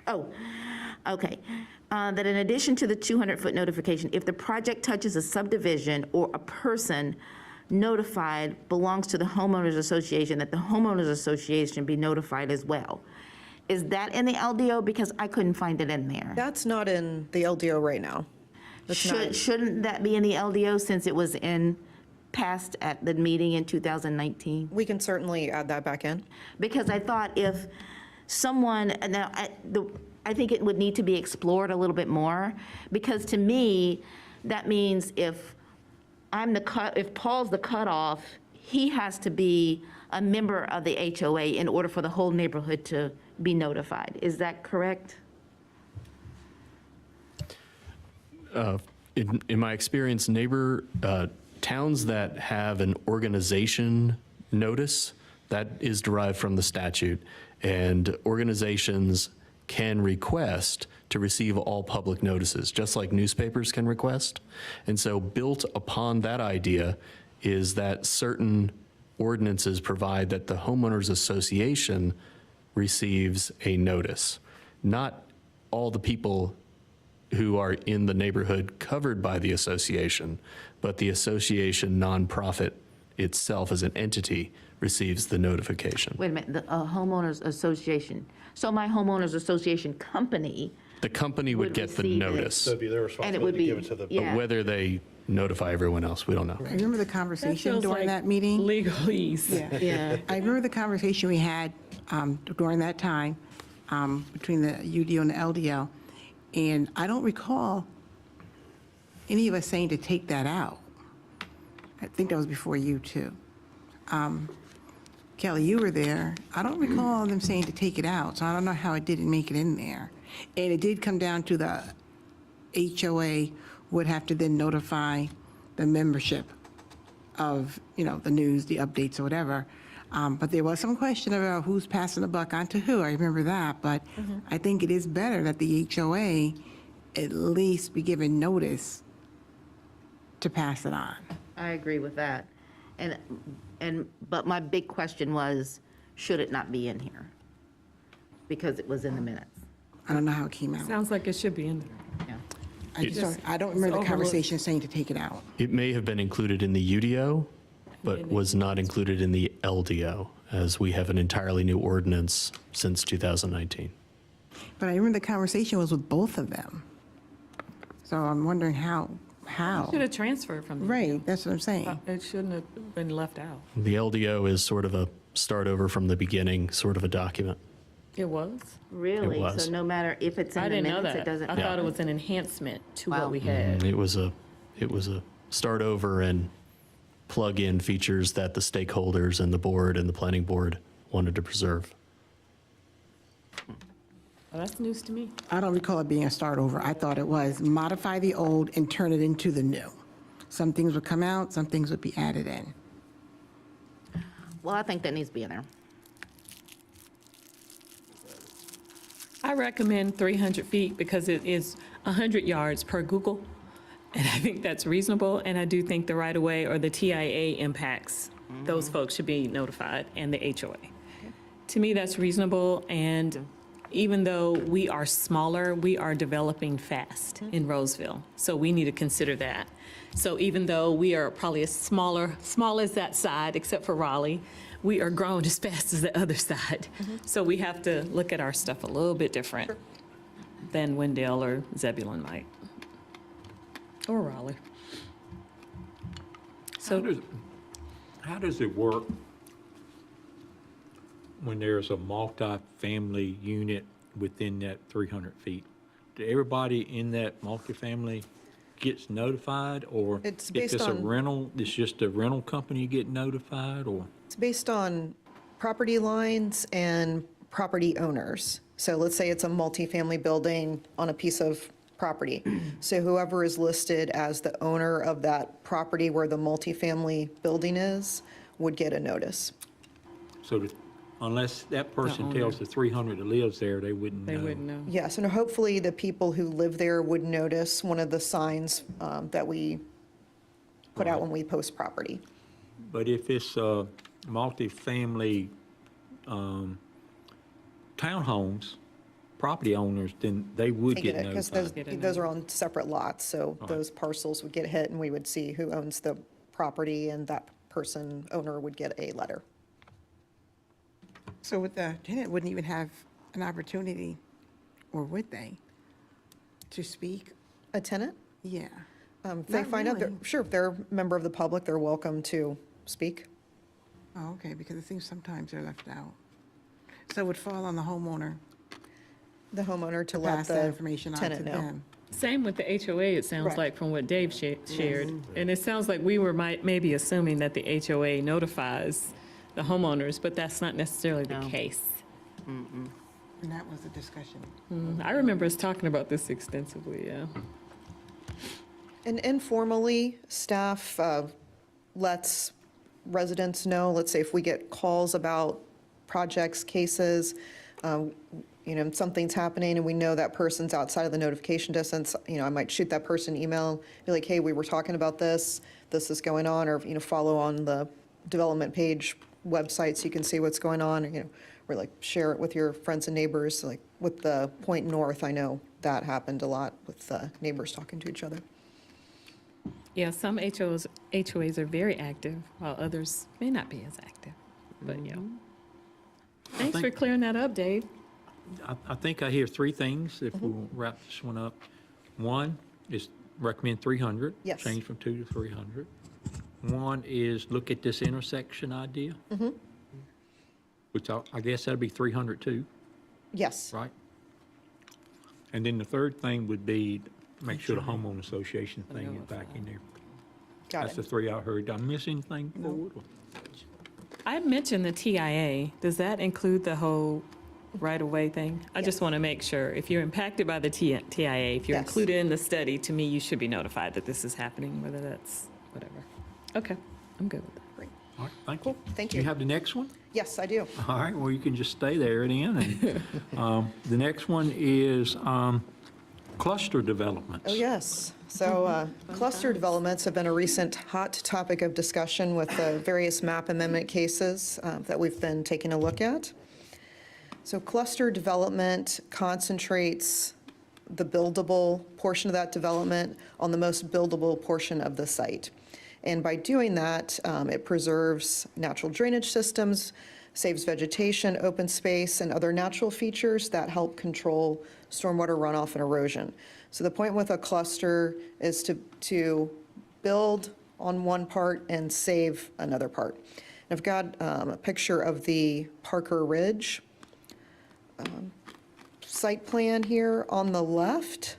Oh, okay. That in addition to the 200-foot notification, if the project touches a subdivision or a person notified belongs to the homeowners association, that the homeowners association be notified as well. Is that in the LDO? Because I couldn't find it in there. That's not in the LDO right now. Shouldn't that be in the LDO since it was passed at the meeting in 2019? We can certainly add that back in. Because I thought if someone, now, I think it would need to be explored a little bit more, because to me, that means if Paul's the cutoff, he has to be a member of the HOA in order for the whole neighborhood to be notified. Is that correct? In my experience, towns that have an organization notice, that is derived from the statute, and organizations can request to receive all public notices, just like newspapers can request. And so built upon that idea is that certain ordinances provide that the homeowners association receives a notice. Not all the people who are in the neighborhood covered by the association, but the association nonprofit itself as an entity receives the notification. Wait a minute, the homeowners association. So my homeowners association company. The company would get the receive it. notice. So it'd be their And it would responsibility to be, give it to the. yeah. But whether they notify everyone else, we don't know. I remember the conversation feels during like that meeting. Legalese. Yeah. I remember the conversation we had during that time between the UDO and the LDO, and I don't recall any of us saying to take that out. I think that was before you, too. Kelly, you were there. I don't recall them saying to take it out, so I don't know how it didn't make it in there. And it did come down to the HOA would have to then notify the membership of, the news, the updates or whatever. But there was some question about who's passing the buck on to who. I remember that. But I think it is better that the HOA at least be given notice to pass it on. I agree with that. But my big question was, should it not be in here? Because it was in the minutes. I don't know how it came out. Sounds like it should be in there. Yeah. I don't remember the conversation saying to take it out. It may have been included in the UDO, but was not included in the LDO, as we have an entirely new ordinance since 2019. But I remember the conversation was with both of them. So I'm wondering how. Should have transferred from the. Right, that's what I'm saying. It shouldn't have been left out. The LDO is sort of a start over from the beginning sort of a document. It was? Really? It was. So no matter if it's I in the didn't know minutes, that. it doesn't? I thought it was an enhancement to what we Wow. had. It was a start over and plug in features that the stakeholders and the board and the planning board wanted to preserve. Well, that's news to me. I don't recall it being a start over. I thought it was modify the old and turn it into the new. Some things would come out, some things would be added in. Well, I think that needs to be in there. I recommend 300 feet because it is 100 yards per Google, and I think that's reasonable, and I do think the right-of-way or the TIA impacts, those folks should be notified, and the HOA. To me, that's reasonable, and even though we are smaller, we are developing fast in Rolesville, so we need to consider that. So even though we are probably small as that side, except for Raleigh, we are growing as fast as the other side. So we have to look at our stuff a little bit different than Wendell or Zebulon might, or Raleigh. So How does it work when there's a multi-family unit within that 300 feet? Do everybody in that multifamily gets notified, or It's if based it's a on- rental, it's just a rental company get notified, or? It's based on property lines and property owners. So let's say it's a multifamily building on a piece of property. So whoever is listed as the owner of that property where the multifamily building is would get a notice. So unless that person tells the 300 that lives there, they wouldn't know. They wouldn't know. Yes, and hopefully the people who live there would notice one of the signs that we put out when we post property. But if it's multifamily townhomes, property owners, then they would They get it, because notified. those are on separate lots, so those parcels would get hit, and we would see who owns the property, and that person, owner, would get a letter. So with the tenant wouldn't even have an opportunity, or would they, to speak? A tenant? Yeah. If they Not find out, really. sure, if they're a member of the public, they're welcome to speak. Oh, okay, because it seems sometimes they're left out. So it would fall on the homeowner The homeowner to to let pass that the information on to tenant know. them. Same with the HOA, it sounds Right. like, from what Dave shared. And it sounds like we were maybe assuming that the HOA notifies the homeowners, but that's not necessarily the case. And that was the discussion. I remember us talking about this extensively, yeah. And informally, staff lets residents know, let's say if we get calls about projects, cases, something's happening and we know that person's outside of the notification distance, I might shoot that person an email, be like, hey, we were talking about this is going on, or, follow on the development page website so you can see what's going on, or like share it with your friends and neighbors, like with the Point North, I know that happened a lot with neighbors talking to each other. Yeah, some HOAs are very active, while others may not be as active, but yeah. Thanks for think- clearing that up, Dave. I think I hear three things, if we'll wrap this one up. One is recommend 300. Yes. Change from 2 to 300. One is look at this intersection idea. Which I guess that'd be 300 too, Yes. right? And then the third thing would be make sure the homeowner association thing is back in there. Got That's the it. three I heard. Did I miss anything forward? I mentioned the TIA. Does that include the whole right-of-way thing? I just want to make sure, if you're impacted by the TIA, if you're Yes. included in the study, to me, you should be notified that this is happening, whether that's whatever. Okay, I'm good with that. All right, thank you. Thank Do you. you have the next one? Yes, I do. All right, well, you can just stay there then. And the next one is cluster developments. Oh, yes. So cluster developments have been a recent hot topic of discussion with the various map amendment cases that we've been taking a look at. So cluster development concentrates the buildable portion of that development on the most buildable portion of the site. And by doing that, it preserves natural drainage systems, saves vegetation, open space, and other natural features that help control stormwater runoff and erosion. So the point with a cluster is to build on one part and save another part. I've got a picture of the Parker Ridge site plan here on the left,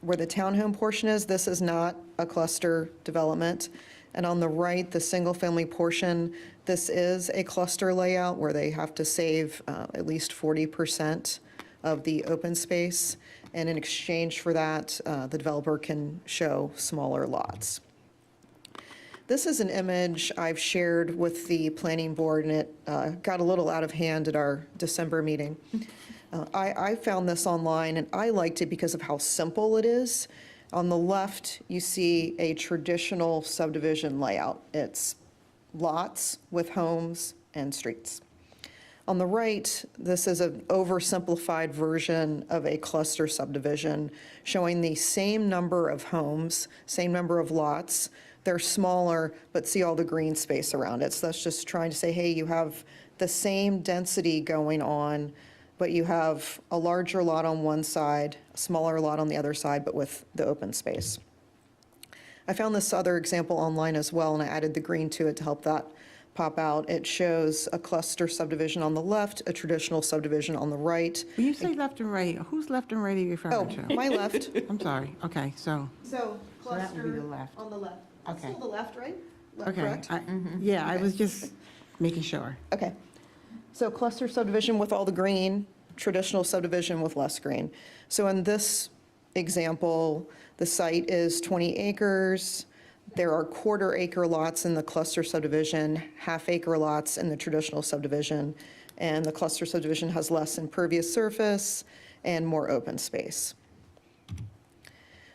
where the townhome portion is. This is not a cluster development. And on the right, the single-family portion, this is a cluster layout where they have to save at least 40% of the open space. And in exchange for that, the developer can show smaller lots. This is an image I've shared with the planning board, and it got a little out of hand at our December meeting. I found this online, and I liked it because of how simple it is. On the left, you see a traditional subdivision layout. It's lots with homes and streets. On the right, this is an oversimplified version of a cluster subdivision showing the same number of homes, same number of lots. They're smaller, but see all the green space around it. So that's just trying to say, hey, you have the same density going on, but you have a larger lot on one side, a smaller lot on the other side, but with the open space. I found this other example online as well, and I added the green to it to help that pop out. It shows a cluster subdivision on the left, a traditional subdivision on the right. When you say left and right, whose left and right are you referring to? My left. I'm sorry, okay, so, So that would be the left. on the left. Okay. Still the left, right? okay. Correct? Yeah, I was just making sure. Okay. So cluster subdivision with all the green, traditional subdivision with less green. So in this example, the site is 20 acres. There are quarter-acre lots in the cluster subdivision, half-acre lots in the traditional subdivision, and the cluster subdivision has less impervious surface and more open space.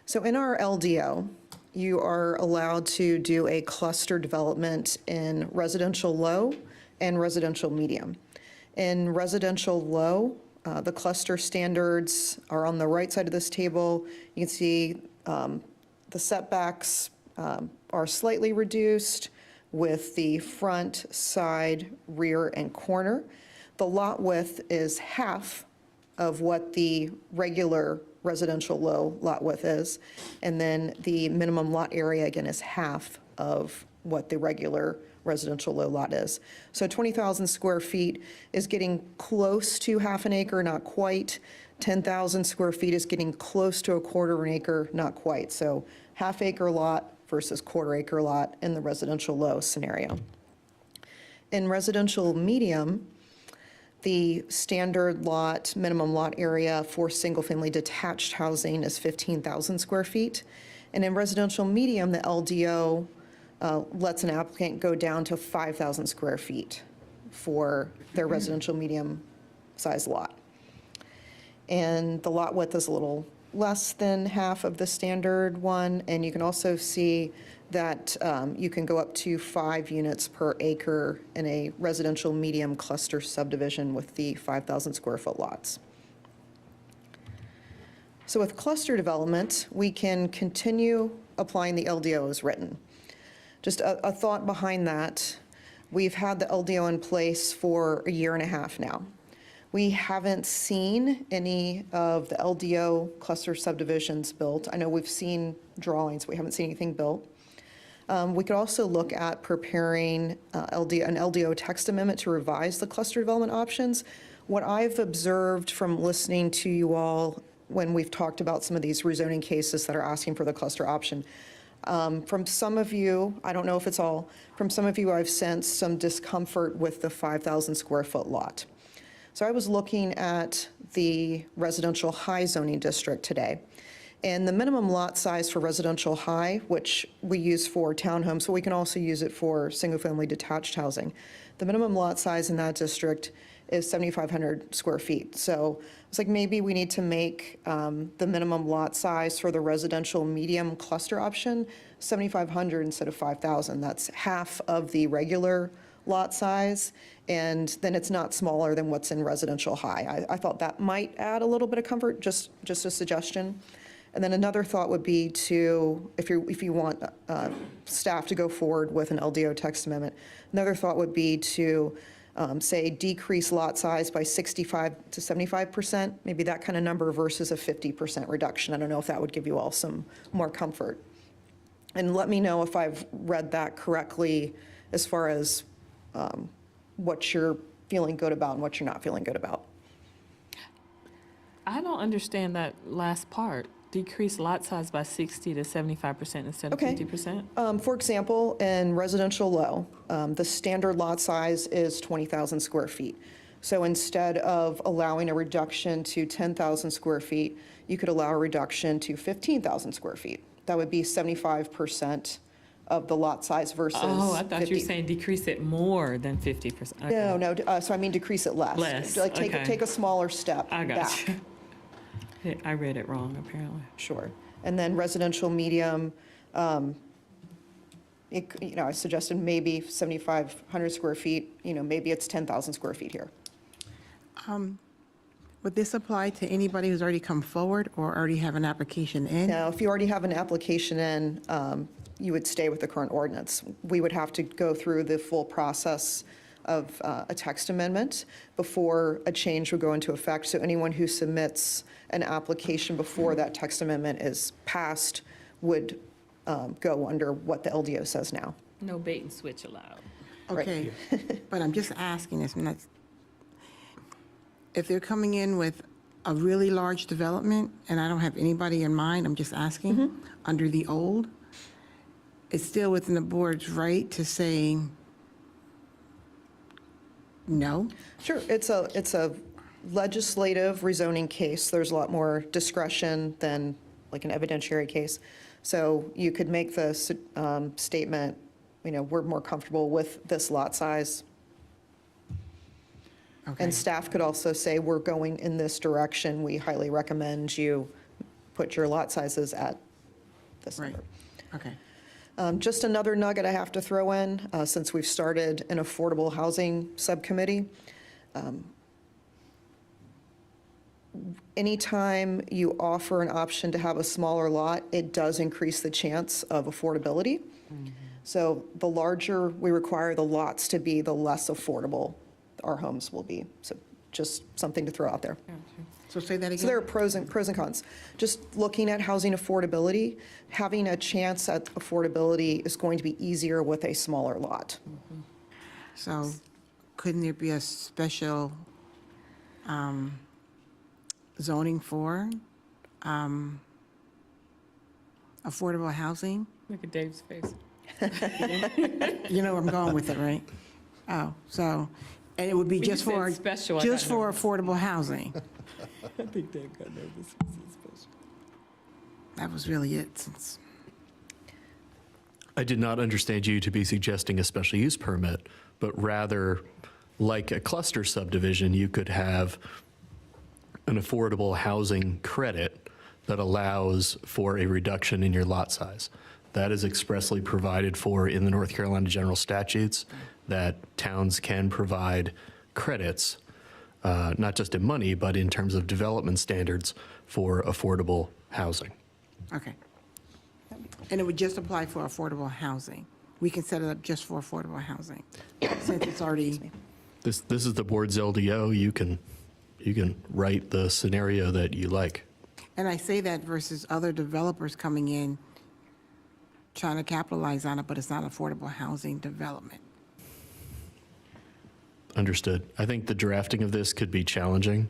So in our LDO, you are allowed to do a cluster development in residential low and residential medium. In residential low, the cluster standards are on the right side of this table. You can see the setbacks are slightly reduced with the front, side, rear, and corner. The lot width is half of what the regular residential low lot width is, and then the minimum lot area, again, is half of what the regular residential low lot is. So 20,000 square feet is getting close to half an acre, not quite. 10,000 square feet is getting close to a quarter an acre, not quite. So half acre lot versus quarter acre lot in the residential low scenario. In residential medium, the standard lot, minimum lot area for single-family detached housing is 15,000 square feet. And in residential medium, the LDO lets an applicant go down to 5,000 square feet for their residential medium size lot. And the lot width is a little less than half of the standard one. And you can also see that you can go up to 5 units per acre in a residential medium cluster subdivision with the 5,000 square foot lots. So with cluster development, we can continue applying the LDO as written. Just a thought behind that, we've had the LDO in place for a year and a half now. We haven't seen any of the LDO cluster subdivisions built. I know we've seen drawings, we haven't seen anything built. We could also look at preparing an LDO text amendment to revise the cluster development options. What I've observed from listening to you all when we've talked about some of these rezoning cases that are asking for the cluster option, from some of you, I don't know if it's all, from some of you I've sensed some discomfort with the 5,000 square foot lot. So I was looking at the residential high zoning district today. And the minimum lot size for residential high, which we use for townhomes, so we can also use it for single-family detached housing. The minimum lot size in that district is 7,500 square feet. So it's like maybe we need to make the minimum lot size for the residential medium cluster option 7,500 instead of 5,000. That's half of the regular lot size, and then it's not smaller than what's in residential high. I thought that might add a little bit of comfort, just a suggestion. And then another thought would be to, if you want staff to go forward with an LDO text amendment, another thought would be to say decrease lot size by 65 to 75%, maybe that kind of number versus a 50% reduction. I don't know if that would give you all some more comfort. And let me know if I've read that correctly as far as what you're feeling good about and what you're not feeling good about. I don't understand that last part. Decrease lot size by 60 to 75% instead of 50%? For example, in residential low, the standard lot size is 20,000 square feet. So instead of allowing a reduction to 10,000 square feet, you could allow a reduction to 15,000 square feet. That would be 75% of the lot size versus Oh, I thought you were 50. saying decrease it more than 50%. Okay. No, so I mean decrease it less. Less, Like okay. take a smaller step I got back. you. I read it wrong, apparently. Sure. And then residential medium, I suggested maybe 7,500 square feet, maybe it's 10,000 square feet here. Would this apply to anybody who's already come forward or already have an application in? Now, if you already have an application in, you would stay with the current ordinance. We would have to go through the full process of a text amendment before a change would go into effect. So anyone who submits an application before that text amendment is passed would go under what the LDO says now. No bait and switch allowed. Okay, but I'm just asking this, if they're coming in with a really large development, and I don't have anybody in mind, I'm just asking, under the old, it's still within the board's right to say, No? Sure, it's a legislative rezoning case. There's a lot more discretion than like an evidentiary case. So you could make the statement, we're more comfortable with this lot size. Okay. And staff could also say, we're going in this direction. We highly recommend you put your lot sizes at this Right. number. Okay. Just another nugget I have to throw in, since we've started an affordable housing subcommittee. Anytime you offer an option to have a smaller lot, it does increase the chance of affordability. So the larger we require the lots to be, the less affordable our homes will be. So just something to throw out there. So say that again? So there are pros and cons. Just looking at housing affordability, having a chance at affordability is going to be easier with a smaller lot. So couldn't there be a special zoning for affordable housing? Look at Dave's face. You know where I'm going with it, right? Oh, so, and it would be When you just for, said special, I just got for nervous. affordable housing. I think Dave got nervous. He said special. That was really it, since, I did not understand you to be suggesting a special use permit, but rather, like a cluster subdivision, you could have an affordable housing credit that allows for a reduction in your lot size. That is expressly provided for in the North Carolina general statutes, that towns can provide credits, not just in money, but in terms of development standards for affordable housing. okay. And it would just apply for affordable housing. We can set it up just for affordable housing, since it's already, This is the board's LDO. You can write the scenario that you like. and I say that versus other developers coming in, trying to capitalize on it, but it's not affordable housing development. Understood. I think the drafting of this could be challenging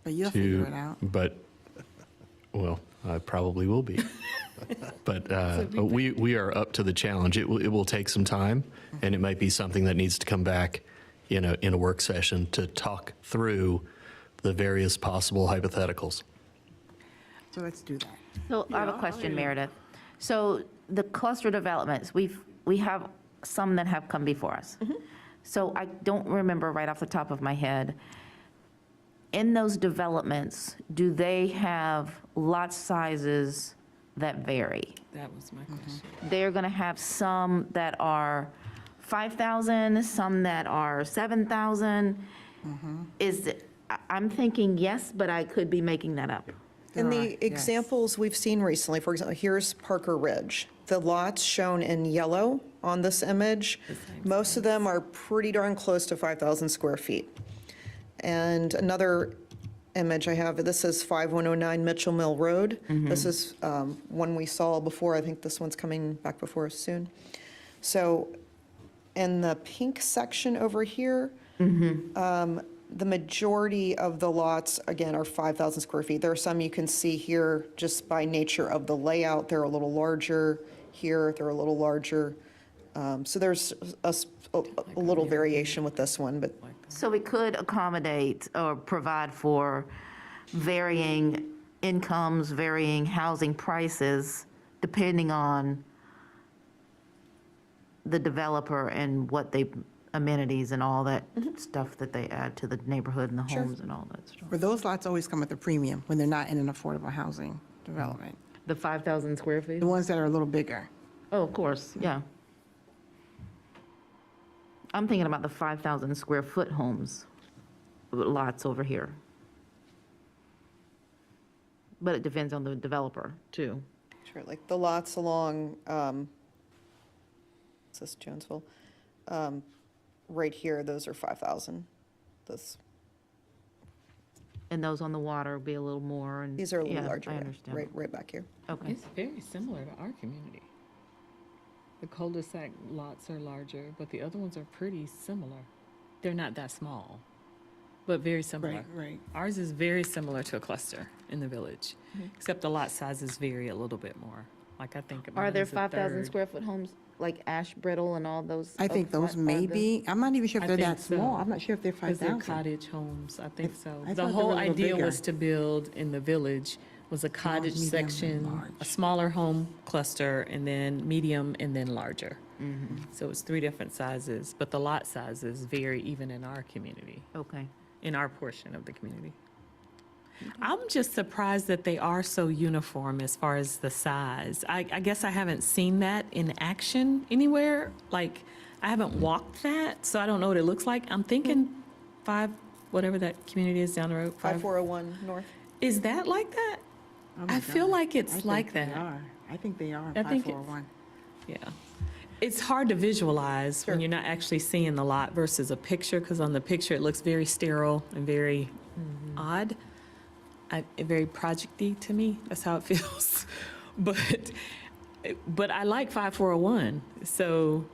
But you'll figure to, it out. but, well, I probably will be. But we are up to the challenge. It will take some time, and it might be something that needs to come back in a work session to talk through the various possible hypotheticals. So let's do that. So I have a question, Meredith. So the cluster developments, we have some that have come before us. So I don't remember right off the top of my head, in those developments, do they have lot sizes that vary? That was my question. They're going to have some that are 5,000, some that are 7,000. I'm thinking yes, but I could be making that up. In There are, the yes. examples we've seen recently, for example, here's Parker Ridge. The lots shown in yellow on this image, most of them are pretty darn close to 5,000 square feet. And another image I have, this is 5109 Mitchell Mill Road. This is one we saw before. I think this one's coming back before us soon. So in the pink section over here, the majority of the lots, again, are 5,000 square feet. There are some you can see here just by nature of the layout. They're a little larger. Here, they're a little larger. So there's a little variation with this one, but So we could accommodate or provide for varying incomes, varying housing prices, depending on the developer and what they, amenities and all that stuff that they add to the neighborhood and the homes and all that stuff. But those lots always come at the premium when they're not in an affordable housing development. The 5,000 square feet? The ones that are a little bigger. Oh, of course, yeah. I'm thinking about the 5,000 square foot homes, lots over here. But it depends on the developer, too. sure, like the lots along, is this Jonesville? Right here, those are 5,000. This, And those on the water will be a little more, and. these are a little yeah, larger, I yeah, understand. right back here. Okay. It's very similar to our community. The cul-de-sac lots are larger, but the other ones are pretty similar. They're not that small, but very similar. Right. Ours is very similar to a cluster in the village, except the lot sizes vary a little bit more. Like, I think Are there mine's a 5,000 third. square foot homes like Ash Brittle and all those? I think those may be, I'm not even sure if I they're think that small. so. I'm not sure if they're Because they're 5,000. cottage homes, I think so. I The thought they whole were a little idea bigger. was to build in the village was a cottage medium, and section, large. a smaller home cluster, and then medium, and then larger. So it's 3 different sizes, but the lot sizes vary even in our community, Okay. in our portion of the community. I'm just surprised that they are so uniform as far as the size. I guess I haven't seen that in action anywhere. Like, I haven't walked that, so I don't know what it looks like. I'm thinking 5, whatever that community is down the road. 5401 North. Is that like that? Oh my I feel God. like it's I think like they that. are. I think they are, I think 5401. Yeah. It's hard to visualize when you're not actually seeing the lot versus a picture, because on the picture it looks very sterile and very odd. Very project-y to me. That's how it feels. But I like 5401. So,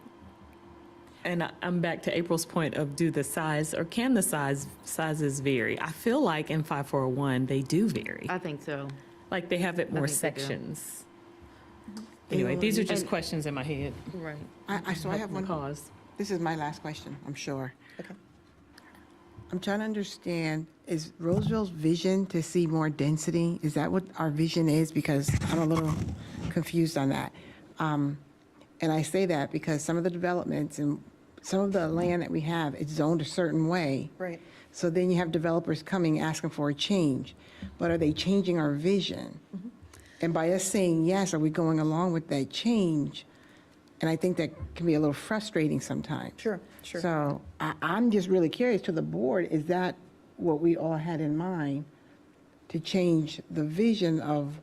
and I'm back to April's point of do the size, or can the sizes vary? I feel like in 5401 they do vary. I think so. Like they have it more think they do. sections. Anyway, these are just And- questions in my head. Right. So I have one. Pause. This is my last question, I'm sure. Okay. I'm trying to understand, is Rolesville's vision to see more density? Is that what our vision is? Because I'm a little confused on that. And I say that because some of the developments and some of the land that we have, it's zoned a certain way. Right. So then you have developers coming asking for a change. But are they changing our vision? And by us saying yes, are we going along with that change? And I think that can be a little frustrating sometimes. Sure, sure. So I'm just really curious to the board, is that what we all had in mind to change the vision of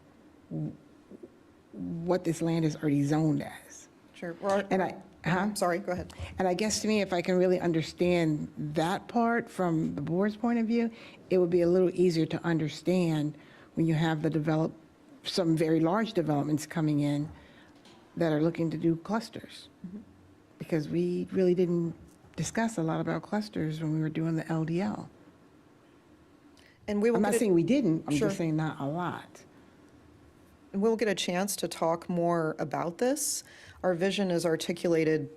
what this land is already zoned as? Sure. Sorry, go ahead. And I guess to me, if I can really understand that part from the board's point of view, it would be a little easier to understand when you have some very large developments coming in that are looking to do clusters. Because we really didn't discuss a lot about clusters when we were doing the LDL. And we will I'm not get a- saying we didn't, I'm Sure. just saying not a lot. And we'll get a chance to talk more about this. Our vision is articulated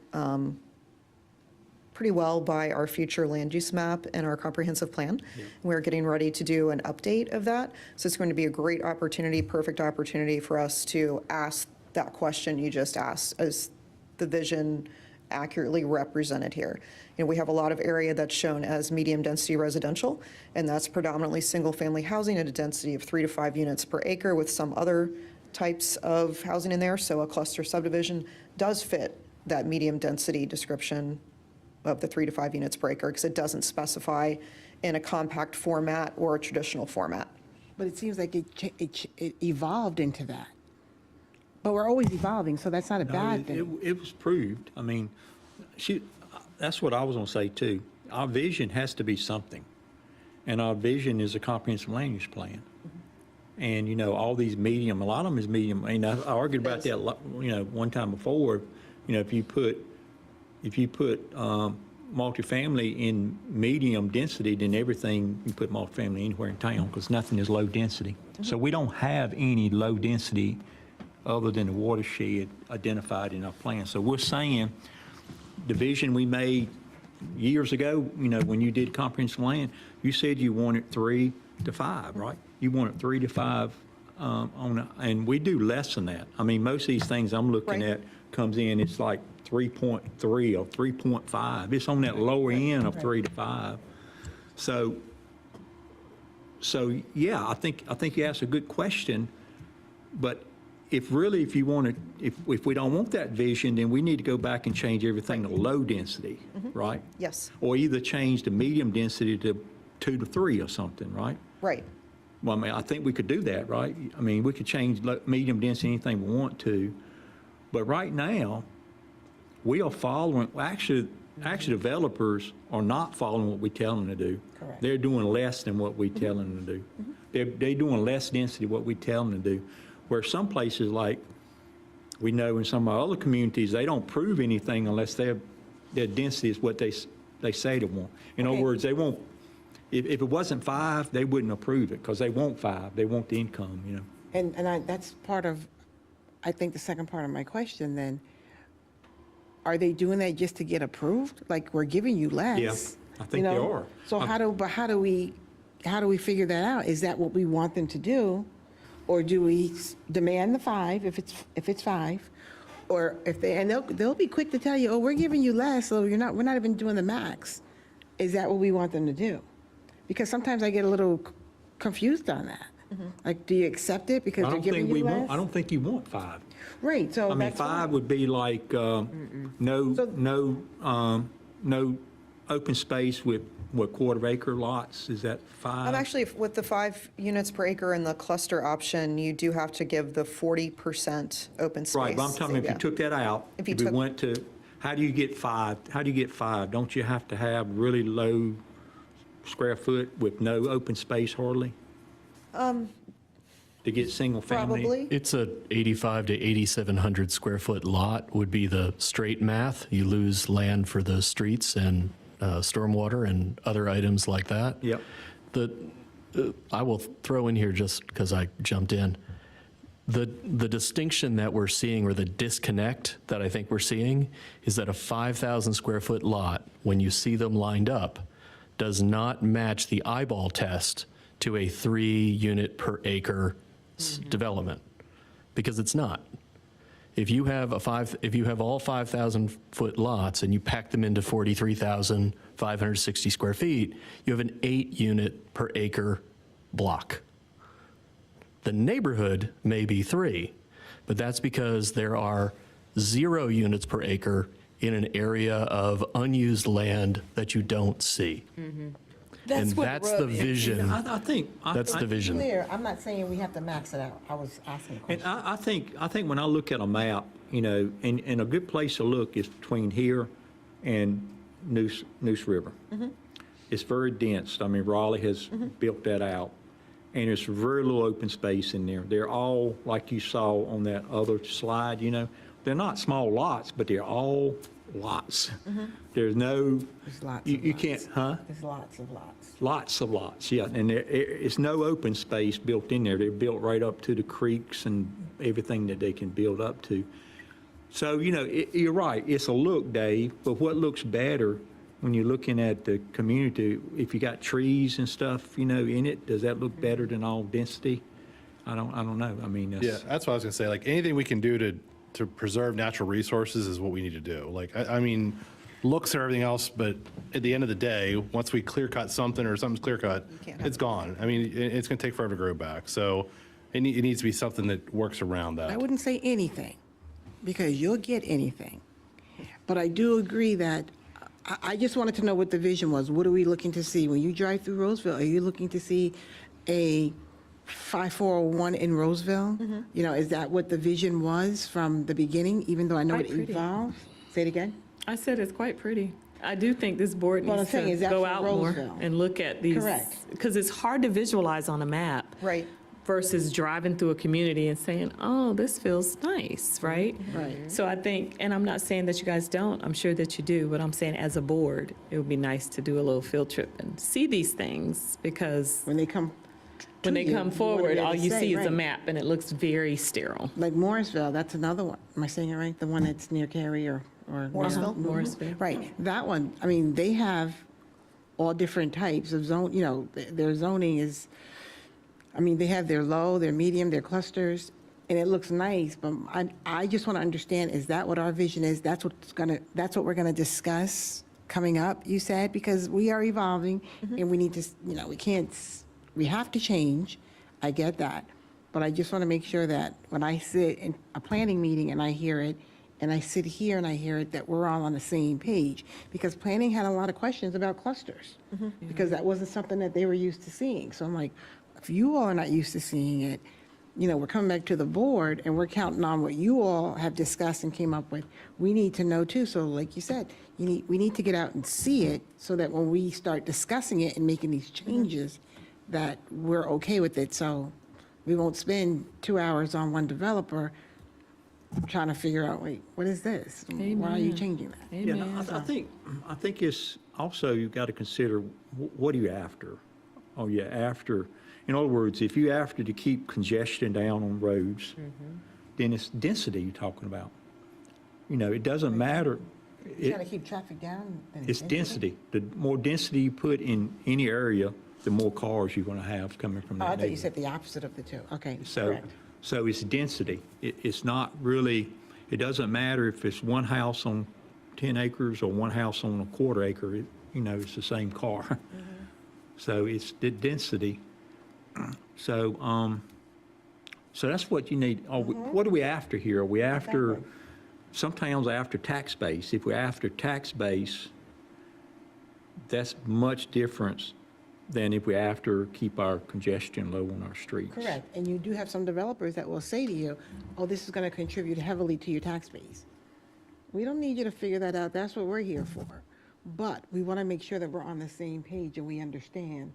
pretty well by our future land use map and our comprehensive plan. We're getting ready to do an update of that. So it's going to be a great opportunity, perfect opportunity for us to ask that question you just asked. Is the vision accurately represented here? You know, we have a lot of area that's shown as medium-density residential, and that's predominantly single-family housing at a density of 3 to 5 units per acre with some other types of housing in there. So a cluster subdivision does fit that medium-density description of the 3 to 5 units per acre because it doesn't specify in a compact format or a traditional format. But it seems like it evolved into that. But we're always evolving, so that's not a bad thing. It was proved. I mean, that's what I was going to say too. Our vision has to be something. And our vision is a comprehensive land use plan. And, you know, all these medium, a lot of them is medium. I mean, I argued about that, you know, one time before. You know, if you put multifamily in medium density, then everything, you put multifamily anywhere in town because nothing is low density. So we don't have any low density other than the watershed identified in our plan. So we're saying the vision we made years ago, you know, when you did comprehensive land, you said you wanted 3 to 5, right? You wanted 3 to 5 and we do less than that. I mean, most of these things I'm looking Right. at comes in, it's like 3.3 or 3.5. It's on that lower end of 3 to 5. So yeah, I think you asked a good question, but if you want to, if we don't want that vision, then we need to go back and change everything to low density, right? Yes, Or either change the medium density to 2 to 3 or something, right? right. Well, I mean, I think we could do that, right? I mean, we could change medium density anything we want to, but right now, we are following, actually developers are not following what we tell them to do. Correct. They're doing less than what we tell them to do. They're doing less density what we tell them to do. Where some places, like we know in some of our other communities, they don't prove anything unless their density is what they say they want. In other words, they won't, if it wasn't 5, they wouldn't approve it because they want 5. They want the income, you know. And that's part of I think the second part of my question then, are they doing that just to get approved? Like, we're giving you less. Yeah, I think you they know? are. So how do we figure that out? Is that what we want them to do? Or do we demand the 5 if it's 5? Or if and they'll be quick to tell you, oh, we're giving you less, so we're not even doing the max. Is that what we want them to do? Because sometimes I get a little confused on that. Like, do you accept it because they're giving you less? I don't think you want 5. Right, so I mean, that's 5 would be like, no open space with, quarter acre lots, is that 5? Actually, with the 5 units per acre and the cluster option, you do have to give the 40% open space. Right, but I'm talking, if Yeah. you took that out, If if you we took- went to, how do you get 5? How do you get 5? Don't you have to have really low square foot with no open space hardly? To get single family? Probably. It's a 85 to 8,700 square foot lot would be the straight math. You lose land for the streets and stormwater and other items like that. Yep. I will throw in here just because I jumped in. The distinction that we're seeing, or the disconnect that I think we're seeing, is that a 5,000 square foot lot, when you see them lined up, does not match the eyeball test to a 3 unit per acre development, because it's not. If you have all 5,000 foot lots and you pack them into 43,560 square feet, you have an 8 unit per acre block. The neighborhood may be 3, but that's because there are 0 units per acre in an area of unused land that you don't see. And that's the vision. I think. That's the vision. Clear, I'm not saying we have to max it out. I was asking a And question. I think when I look at a map, and a good place to look is between here and Neuse River. It's very dense. I mean, Raleigh has built that out. And there's very little open space in there. They're all, like you saw on that other slide, they're not small lots, but they're all lots. There's no, There's lots you of can't, lots. There's lots of lots. Lots of lots, yeah, and it's no open space built in there. They're built right up to the creeks and everything that they can build up to. So, you're right, it's a look, Dave, but what looks better when you're looking at the community, if you got trees and stuff, in it, does that look better than all density? I don't know, I mean, Yeah, that's what I was gonna say. Like, anything we can do to preserve natural resources is what we need to do. Like, I mean, looks are everything else, but at the end of the day, once we clear cut something or something's clear cut, it's gone. I mean, it's gonna take forever to grow back. So it needs to be something that works around I that. wouldn't say anything, because you'll get anything. But I do agree that, I just wanted to know what the vision was. What are we looking to see? When you drive through Rolesville, are you looking to see a 5401 in Rolesville? Is that what the vision was from the beginning, even though I know it Quite pretty. evolved? Say it again? I said it's quite pretty. I do think this board Well, I'm needs saying, to is that go for out more Rolesville? and look at these. Correct. Because it's hard to visualize on a map. Right. Versus driving through a community and saying, oh, this feels nice, right? Right. So I think, and I'm not saying that you guys don't, I'm sure that you do, but I'm saying as a board, it would be nice to do a little field trip and see these things, because When they come when to they you, come you wanna forward, be able all to you say, see is a right. map and it looks very sterile. Like Morrisville, that's another one. Am I saying it right? The one that's near Cary or? Morrisville? Morrisville. Right, that one, I mean, they have all different types of zone, their zoning is, I mean, they have their low, their medium, their clusters, and it looks nice, but I just want to understand, is that what our vision is? That's what we're gonna discuss coming up, you said? Because we are evolving, and we need to, we have to change, I get that. But I just want to make sure that when I sit in a planning meeting and I hear it, and I sit here and I hear it, that we're all on the same page. Because planning had a lot of questions about clusters, because that wasn't something that they were used to seeing. So I'm like, if you all are not used to seeing it, we're coming back to the board and we're counting on what you all have discussed and came up with. We need to know too. So like you said, we need to get out and see it so that when we start discussing it and making these changes, that we're okay with it. So we won't spend 2 hours on one developer trying to figure out, wait, what is this? Why are you Amen. changing that? Yeah, no, I think it's also, you've got to consider, what are you after? Are you after, in other words, if you're after to keep congestion down on roads, then it's density you're talking about. You know, it doesn't matter. Trying to keep traffic down. and It's density. The more density you put in any area, the more cars you're going to have coming from Oh, that I thought you neighborhood. said the opposite of the two. Okay, So, correct. so it's density. It's not really, it doesn't matter if it's one house on 10 acres or one house on a quarter acre, you know, it's the same car. So it's the density. So, so that's what you need. What are we after here? Are we after, some towns are after tax base. If we're after tax base, that's much different than if we after keep our congestion low on our streets. Correct. And you do have some developers that will say to you, oh, this is going to contribute heavily to your tax base. We don't need you to figure that out. That's what we're here for. But we want to make sure that we're on the same page and we understand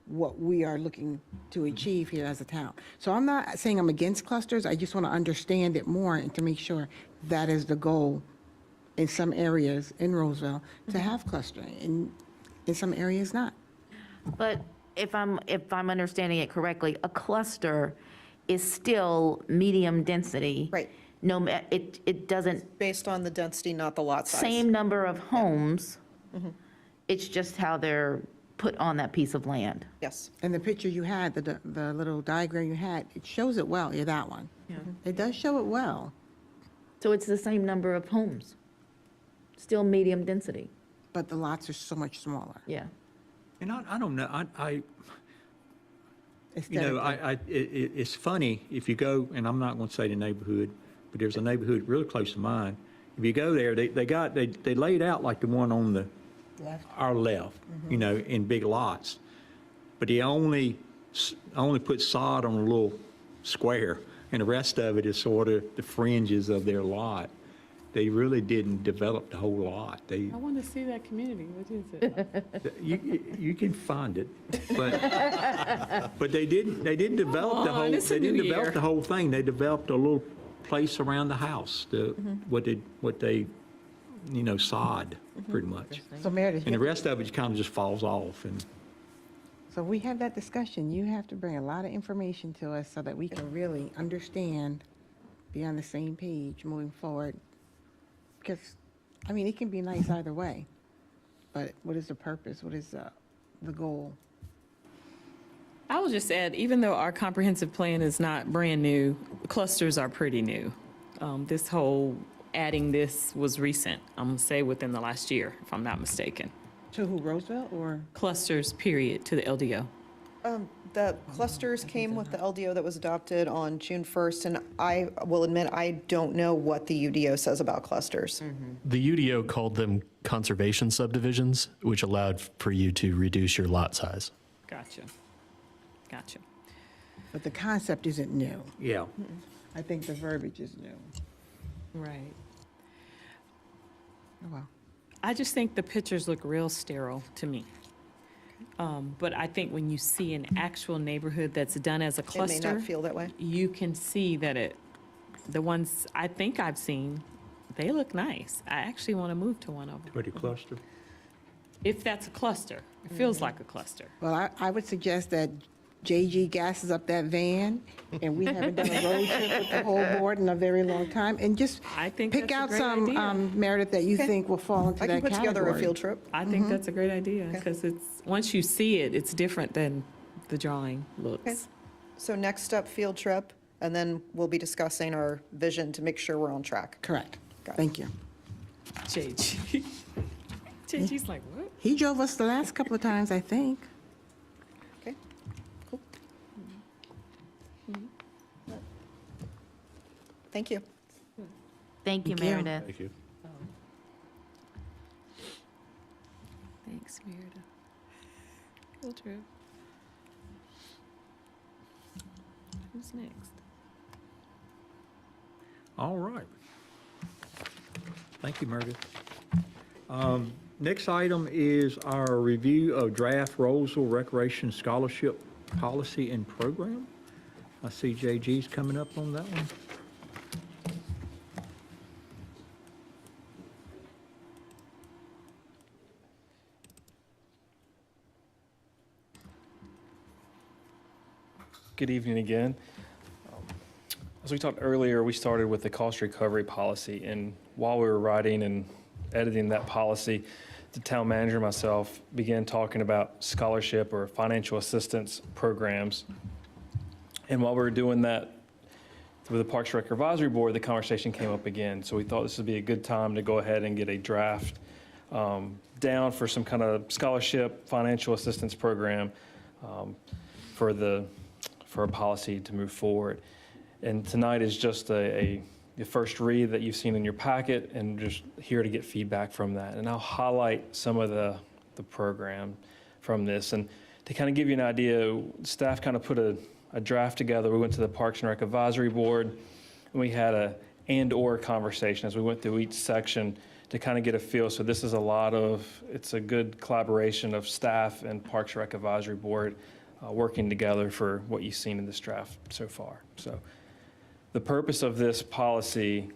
what we are looking to achieve here as a town. So I'm not saying I'm against clusters. I just want to understand it more and to make sure that is the goal in some areas in Rolesville to have clustering, and in some areas not. But if I'm understanding it correctly, a cluster is still medium density. Right. No, it doesn't, Based on the density, not the lot size. same number of homes. It's just how they're put on that piece of land. Yes. And the picture you had, the little diagram you had, it shows it well, yeah, that one. It does show it well, So it's the same number of homes, still medium density. but the lots are so much smaller. Yeah. And I don't know, you know, Aesthetically. it's funny, if you go, and I'm not going to say the neighborhood, but there's a neighborhood really close to mine. If you go there, they laid out like the one on our left, you know, in big lots. But they only put sod on a little square, and the rest of it is sort of the fringes of their lot. They really didn't develop the whole lot. I want to see that community. What is it? You can find it, but they didn't develop the Come on, whole, it's a they didn't new develop year. the whole thing. They developed a little place around the house, what they, you know, sod, pretty much. So Meredith, And the rest of it kind of just falls off, and so we had that discussion. You have to bring a lot of information to us so that we can really understand, be on the same page moving forward. Because, I mean, it can be nice either way, but what is the purpose? What is the goal? I will just add, even though our comprehensive plan is not brand new, clusters are pretty new. This whole adding this was recent, I'm going to say within the last year, if I'm not mistaken. To who, Roseville or? Clusters, period, to the LDO. The clusters came with the LDO that was adopted on June 1st, and I will admit, I don't know what the UDO says about clusters. The UDO called them conservation subdivisions, which allowed for you to reduce your lot size. Gotcha. Gotcha. But the concept isn't new. yeah. I think the verbiage is new. Right. Oh, well. I just think the pictures look real sterile to me. But I think when you see an actual neighborhood that's done as a It may cluster, not feel that way. you can see that the ones I think I've seen, they look nice. I actually want to move to one of them. Pretty cluster. If that's a cluster, it feels like a cluster. Well, I would suggest that JG gasses up that van, and we haven't done a road trip with the whole board in a very long time, and just I think pick that's a out great some, idea. Meredith, that you Okay. think will fall into I that can category. put together a field trip. I think that's a great idea because it's, once you see it, it's different than the drawing looks. So next up, field trip, and then we'll be discussing our vision to make sure we're on track. Correct. Got it. Thank you. JG. JG's like, what? He drove us the last couple of times, I think. Okay, cool. Thank you. Thank you, Thank you. Meredith. Thank you. Thanks, Meredith. Field trip. Who's next? All right. Thank you, Meredith. Next item is our review of draft Rolesville Recreation Scholarship Policy and Program. I see JG's coming up on that one. Good evening again. As we talked earlier, we started with the cost recovery policy, and while we were writing and editing that policy, the town manager and myself began talking about scholarship or financial assistance programs. And while we were doing that with the Parks Rec Advisory Board, the conversation came up again. So we thought this would be a good time to go ahead and get a draft down for some kind of scholarship financial assistance program for a policy to move forward. And tonight is just the first read that you've seen in your packet, and just here to get feedback from that. And I'll highlight some of the program from this. And to kind of give you an idea, staff kind of put a draft together. We went to the Parks and Rec Advisory Board, and we had a and/or conversation as we went through each section to kind of get a feel. So this is it's a good collaboration of staff and Parks and Rec Advisory Board working together for what you've seen in this draft so far. So the purpose of this policy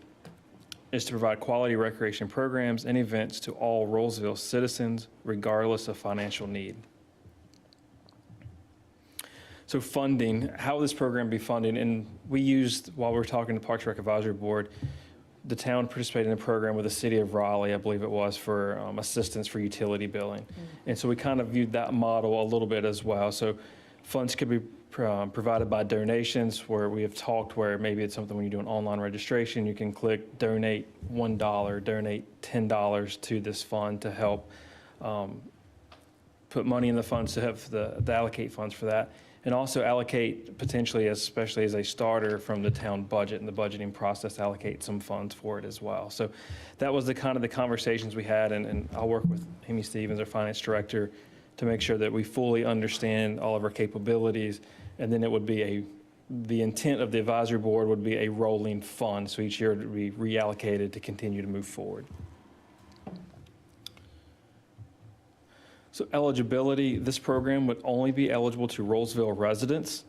is to provide quality recreation programs and events to all Rolesville citizens, regardless of financial need. So funding, how will this program be funded? And we used, while we were talking to Parks and Rec Advisory Board, the town participated in a program with the city of Raleigh, I believe it was, for assistance for utility billing. And so we kind of viewed that model a little bit as well. So funds could be provided by donations, where we have talked where maybe it's something when you do an online registration, you can click donate $1, donate $10 to this fund to help put money in the funds to have the allocate funds for that. And also allocate potentially, especially as a starter from the town budget and the budgeting process, allocate some funds for it as well. So that was the kind of the conversations we had, and I'll work with Amy Stevens, our finance director, to make sure that we fully understand all of our capabilities. And then it would be the intent of the advisory board would be a rolling fund. So each year it would be reallocated to continue to move forward. So eligibility, this program would only be eligible to Rolesville residents.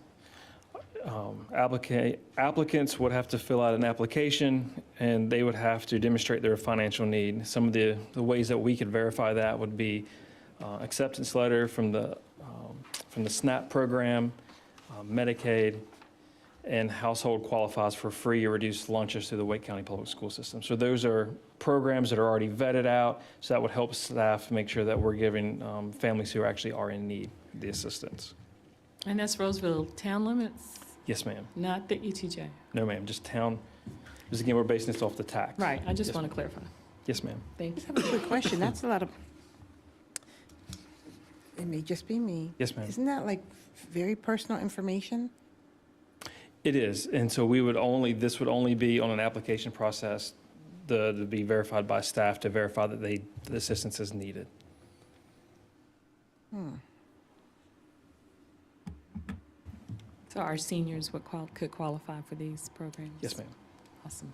Applicants would have to fill out an application, and they would have to demonstrate their financial need. Some of the ways that we could verify that would be acceptance letter from the SNAP program, Medicaid, and household qualifies for free or reduced lunches through the Wake County Public School System. So those are programs that are already vetted out, so that would help staff make sure that we're giving families who actually are in need the assistance. And that's Roseville town limits, Yes, ma'am. not the ETJ? No, ma'am, just town. Because again, we're basing this off the tax. Right, I just Yes, want ma'am. to clarify. Yes, ma'am. Thank you. I have a quick question. That's a lot of, it may just be me. Yes, ma'am. Isn't that like very personal information? It is, and so this would only be on an application process to be verified by staff to verify that the assistance is needed. So our seniors could qualify for these programs? Yes, ma'am. Awesome.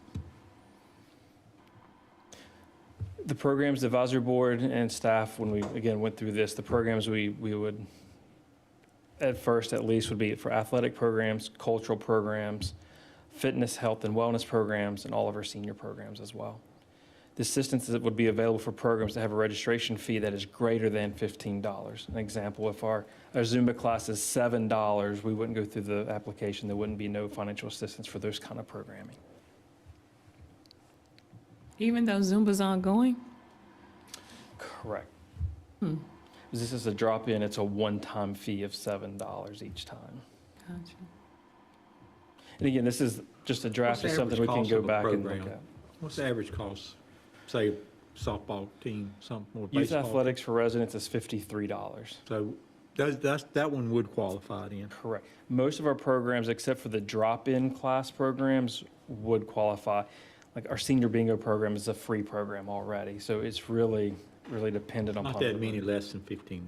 The programs, the advisory board and staff, when we, again, went through this, the programs we would, at first at least, would be for athletic programs, cultural programs, fitness, health, and wellness programs, and all of our senior programs as well. The assistance that would be available for programs that have a registration fee that is greater than $15. An example, if our Zumba class is $7, we wouldn't go through the application. There wouldn't be no financial assistance for those kind of programming. Even though Zumba's ongoing? Correct. This is a drop-in, it's a one-time fee of $7 each time. Gotcha. And again, this is just a draft, What's of the something we average can cost go of a back and look program? at. What's the average cost? Say softball team, something more Youth baseball. athletics for residents is $53. So that one would qualify then. Correct. Most of our programs, except for the drop-in class programs, would qualify. Like our senior bingo program is a free program already, so it's really dependent upon. Not that many less than $15.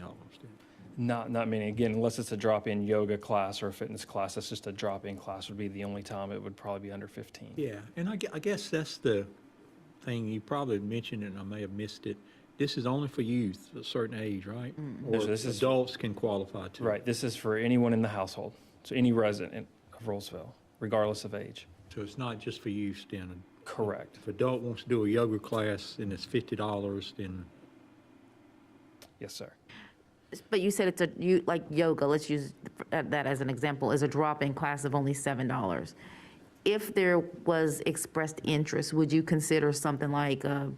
Not many. Again, unless it's a drop-in yoga class or a fitness class, that's just a drop-in class would be the only time it would probably be under 15. Yeah, and I guess that's the thing, you probably mentioned it and I may have missed it. This is only for youth, a certain age, right? No, Or sir, this is- adults can qualify too. Right. This is for anyone in the household, so any resident of Rolesville, regardless of age. So it's not just for youth then. Correct. If an adult wants to do a yoga class and it's $50, then Yes, sir. But you said like yoga, let's use that as an example, is a drop-in class of only $7. if there was expressed interest, would you consider something like a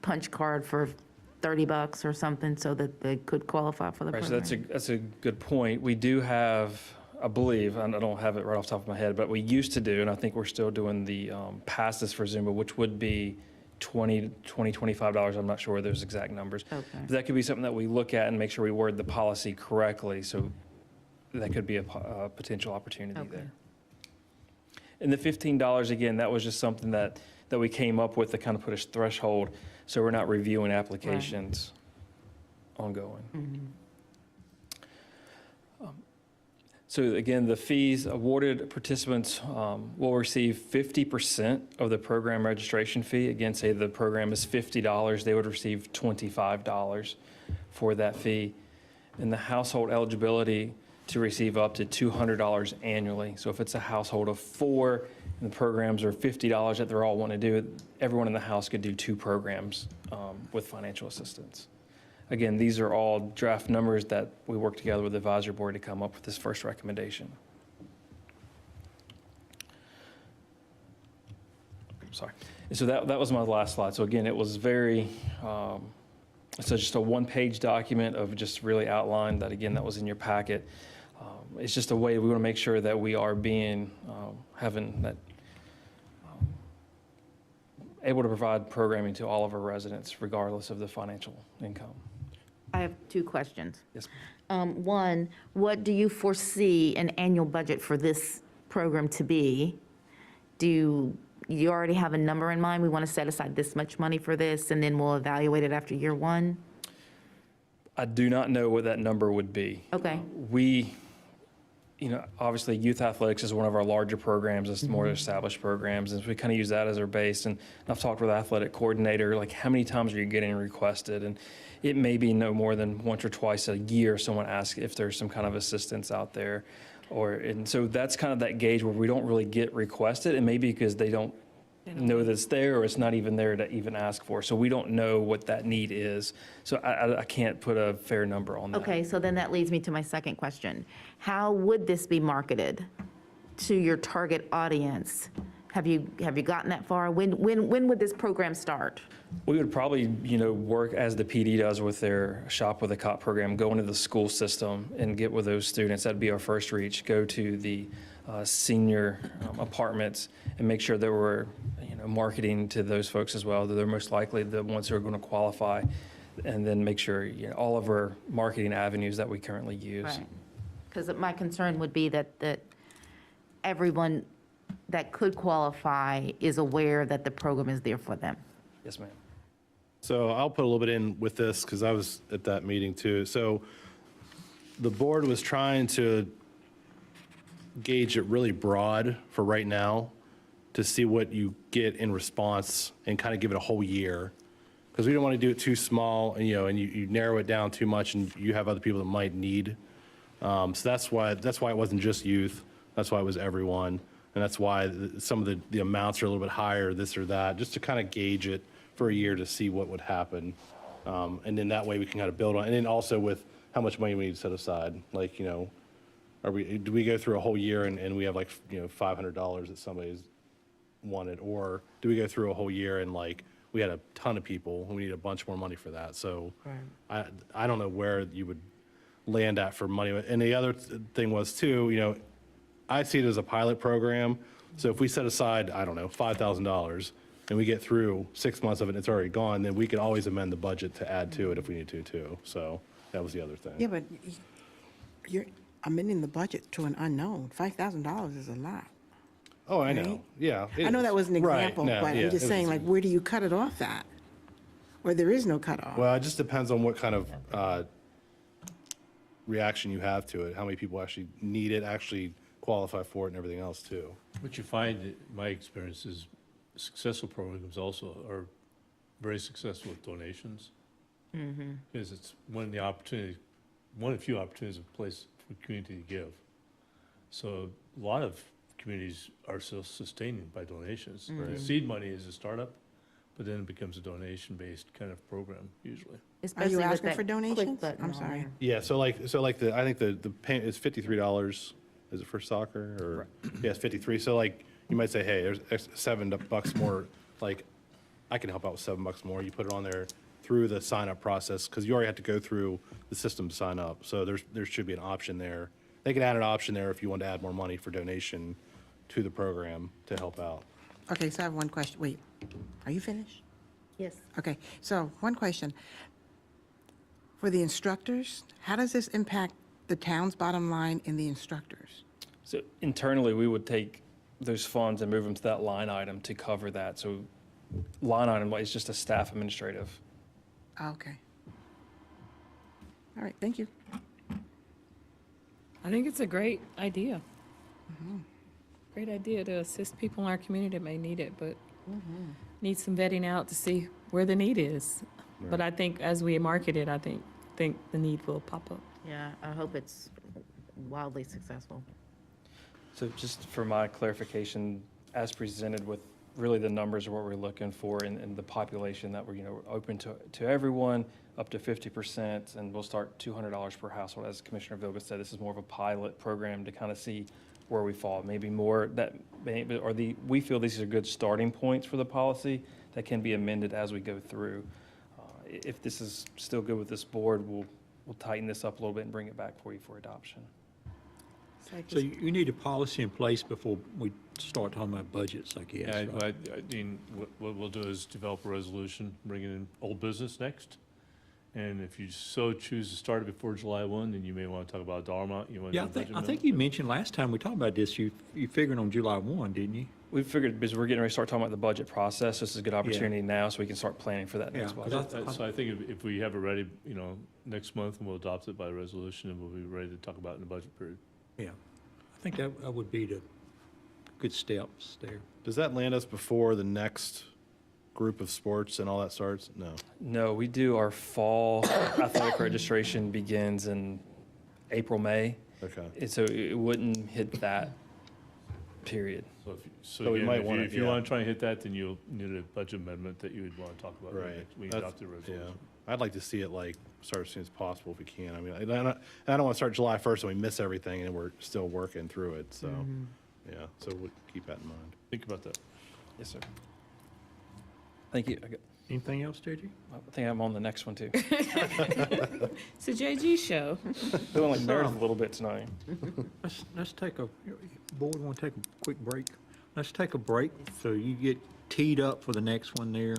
punch card for $30 or something so that they could qualify for the Right, so program? that's a good point. We do have, I believe, and I don't have it right off the top of my head, but we used to do, and I think we're still doing the passes for Zumba, which would be $25. I'm not sure of those exact numbers. Okay. But that could be something that we look at and make sure we word the policy correctly, so that could be a potential opportunity Okay. there. And the $15, again, that was just something that we came up with to kind of put a threshold, so we're not reviewing applications ongoing. So again, the fees awarded participants will receive 50% of the program registration fee. Again, say the program is $50, they would receive $25 for that fee. And the household eligibility to receive up to $200 annually. So if it's a household of 4 and the programs are $50 that they're all want to do, everyone in the house could do 2 programs with financial assistance. Again, these are all draft numbers that we worked together with the advisory board to come up with this first recommendation. Sorry. And so that was my last slide. So again, it was very, so just a one-page document of just really outlined that, again, that was in your packet. It's just a way we want to make sure that we are being, having that, able to provide programming to all of our residents regardless of the financial income. I have 2 questions. Yes, One, what do you foresee an annual budget for this program to be? Do you already have a number in mind? We want to set aside this much money for this, and then we'll evaluate it after year 1? I do not know what that number would be. Okay. We, obviously youth athletics is one of our larger programs. It's more established programs. And we kind of use that as our base. And I've talked with the athletic coordinator, like how many times are you getting requested? And it may be no more than once or twice a year someone asks if there's some kind of assistance out there. And so that's kind of that gauge where we don't really get requested. And maybe because they don't know that it's there, or it's not even there to even ask for. So we don't know what that need is. So I can't put a fair number on that. Okay, so then that leads me to my second question. How would this be marketed to your target audience? Have you gotten that far? When would this program start? We would probably, work as the PD does with their Shop with a Cop program, go into the school system and get with those students. That'd be our first reach. Go to the senior apartments and make sure that we're, marketing to those folks as well. That they're most likely the ones who are going to qualify, and then make sure all of our marketing avenues that we currently use. Right. Because my concern would be that everyone that could qualify is aware that the program is there for them. Yes, ma'am. So I'll put a little bit in with this because I was at that meeting too. So the board was trying to gauge it really broad for right now to see what you get in response and kind of give it a whole year. Because we don't want to do it too small and, and you narrow it down too much and you have other people that might need. So that's why it wasn't just youth. That's why it was everyone. And that's why some of the amounts are a little bit higher, this or that, just to kind of gauge it for a year to see what would happen. And then that way we can kind of build on, and then also with how much money we need to set aside. Like, do we go through a whole year and we have like, $500 that somebody's wanted? Or do we go through a whole year and like, we had a ton of people and we need a bunch more money for that? So I don't know where you would land at for money. And the other thing was too, I see it as a pilot program. So if we set aside, I don't know, $5,000 and we get through 6 months of it and it's already gone, then we can always amend the budget to add to it if we need to too. So that was the other thing. Yeah, but you're amending the budget to an unknown. $5,000 is a lot. Oh, I know. Right? Yeah. it I know is. that was an Right. example, No, but yeah, I'm just it saying, was- like, where do you cut it off at? Where there is no cutoff? Well, it just depends on what kind of reaction you have to it, how many people actually need it, actually qualify for it and everything else too. What you find, in my experience, is successful programs also are very successful with donations. Because it's one of the few opportunities of place for community to give. So a lot of communities are self-sustaining by donations. The seed money is a startup, but then it becomes a donation-based kind of program usually. Are Especially you with asking that for click donations? button I'm on sorry. there. Yeah, so I think the payment is $53. Is it for soccer or? Yeah, it's 53. So like you might say, hey, there's $7 more, like, I can help out with $7 more. You put it on there through the sign-up process, because you already have to go through the system to sign up. So there should be an option there. They can add an option there if you want to add more money for donation to the program to help out. Okay, so I have one question. Wait, are you finished? Yes. Okay, so one question. For the instructors, how does this impact the town's bottom line and the instructors? So internally, we would take those funds and move them to that line item to cover that. So line item is just a staff administrative. Okay. All right, thank you. I think it's a great idea. Great idea to assist people in our community that may need it, but need some vetting out to see where the need is. But I think as we market it, I think the need will pop up. Yeah, I hope it's wildly successful. So just for my clarification, as presented with really the numbers of what we're looking for and the population that we're, open to everyone, up to 50%, and we'll start $200 per household. As Commissioner Vilga said, this is more of a pilot program to kind of see where we fall. Maybe more that, we feel these are good starting points for the policy that can be amended as we go through. If this is still good with this board, we'll tighten this up a little bit and bring it back for you for adoption. So you need a policy in place before we start talking about budgets, I guess. Yeah, right? I mean, what we'll do is develop a resolution, bring it in old business next. And if you so choose to start it before July 1, then you may want to talk about a dollar amount. You want to Yeah, do a budget I amendment. think you mentioned last time we talked about this, you figured on July 1, didn't you? We figured because we're getting ready to start talking about the budget process, this is a good opportunity now so we can start planning for that next Yeah, 'cause budget. So I think if we have it ready, next month, and we'll adopt it by resolution, and we'll be ready to talk about it in the budget period. Yeah. I think that would be the good steps there. Does that land us before the next group of sports and all that starts? No. No, we do our fall athletic registration begins in April, May. Okay. And so it wouldn't hit that period. So we Again, might wanna- if you yeah. want to try and hit that, then you'll need a budget amendment that you would want to talk about Right. when you That's- adopt the resolution. Yeah. I'd like to see it start as soon as possible if we can. I mean, I don't want to start July 1st and we miss everything and we're still working through it. So, yeah, so we'll keep that in mind. Think about that. Yes, sir. Thank you. Anything else, JG? I think I'm on the next one too. It's a JG show. Feeling like Meredith a little bit tonight. Let's take board want to take a quick break? Let's take a break so you get teed up for the next one there,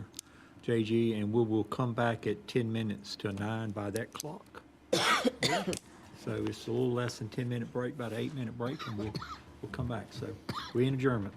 JG, and we'll come back at 10 minutes to 9 by that clock. Yeah. So it's a little less than 10-minute break, about an 8-minute break, and we'll come back. So we're in adjournment.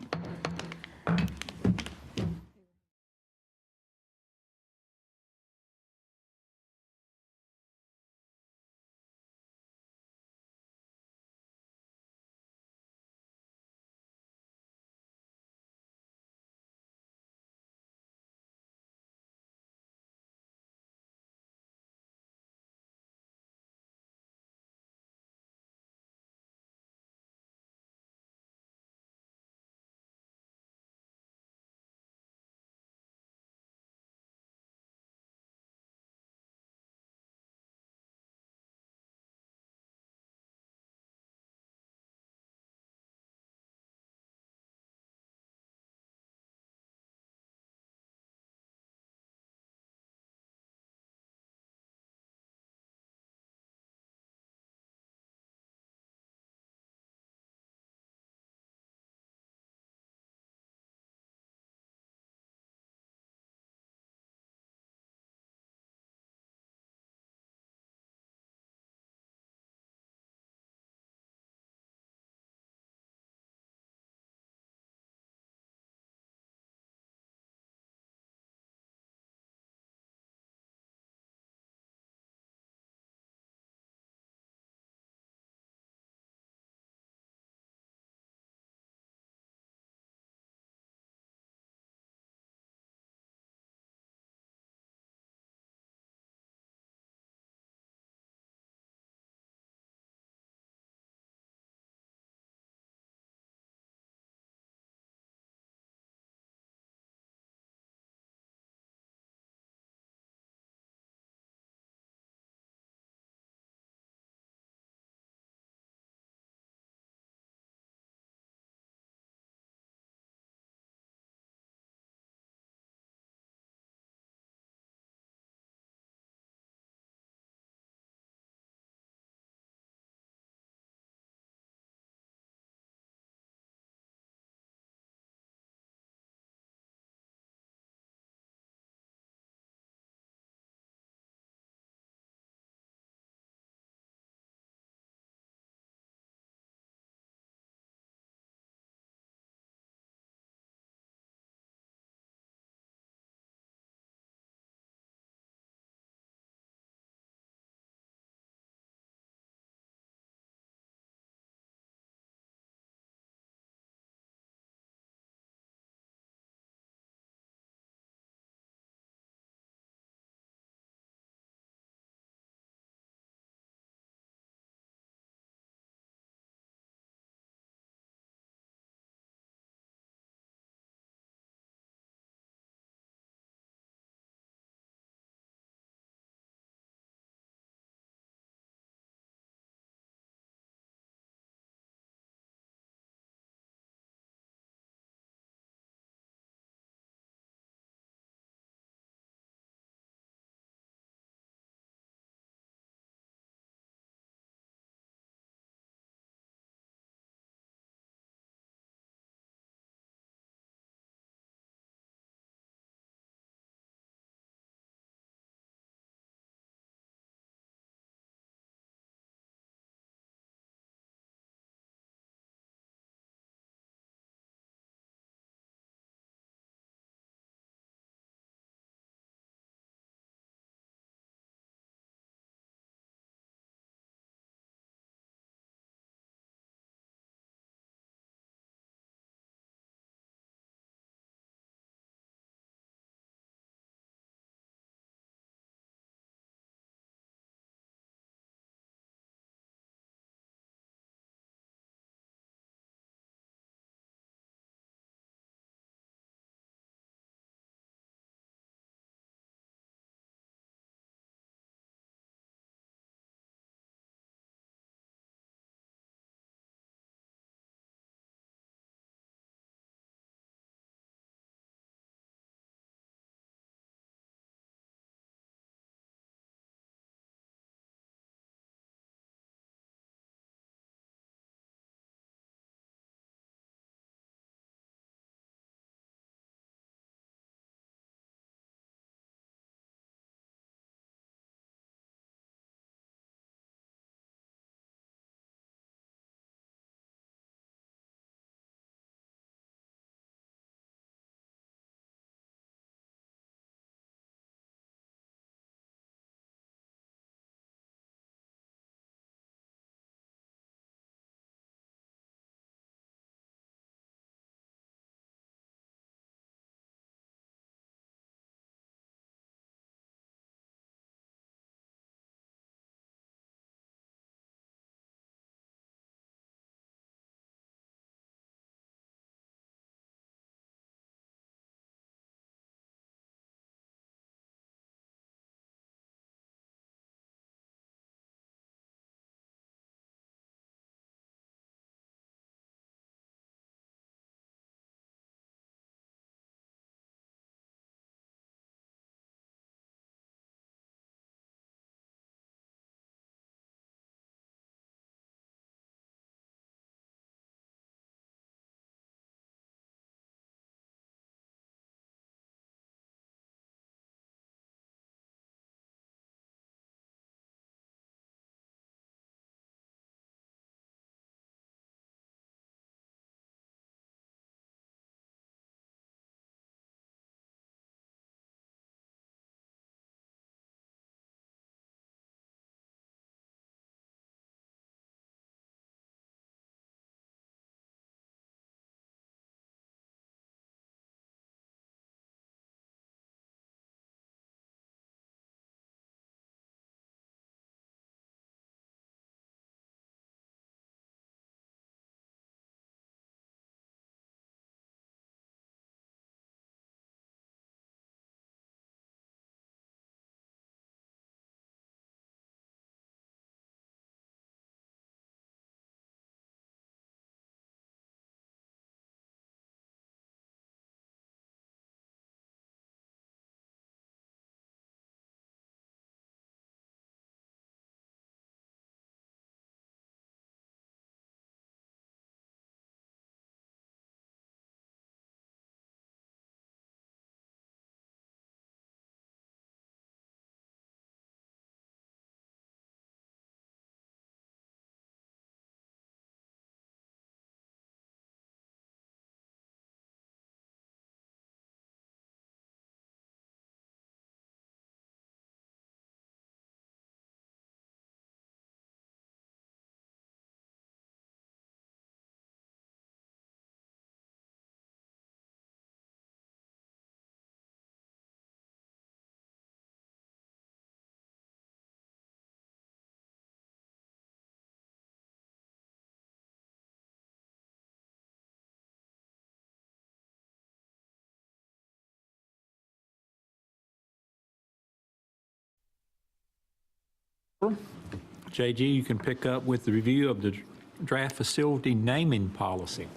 JG, you can pick up with the review of the draft facility naming policy.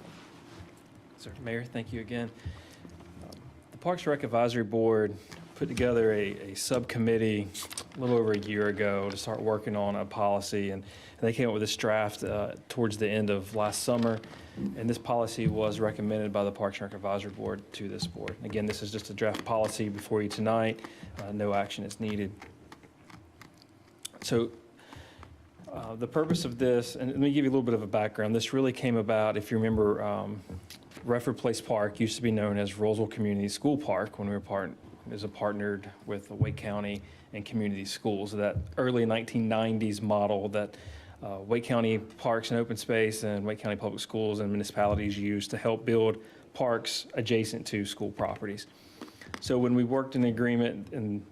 Sir, Mayor, thank you again. The Parks and Rec Advisory Board put together a subcommittee a little over a year ago to start working on a policy, and they came up with this draft towards the end of last summer, and this policy was recommended by the Parks and Rec Advisory Board to this board. Again, this is just a draft policy before you tonight. No action is needed. So the purpose of this, and let me give you a little bit of a background. This really came about, if you remember, Redford Place Park used to be known as Rolesville Community School Park when we were partnered with Wake County and community schools. That early 1990s model that Wake County Parks and Open Space and Wake County Public Schools and municipalities used to help build parks adjacent to school properties. So when we worked in the agreement and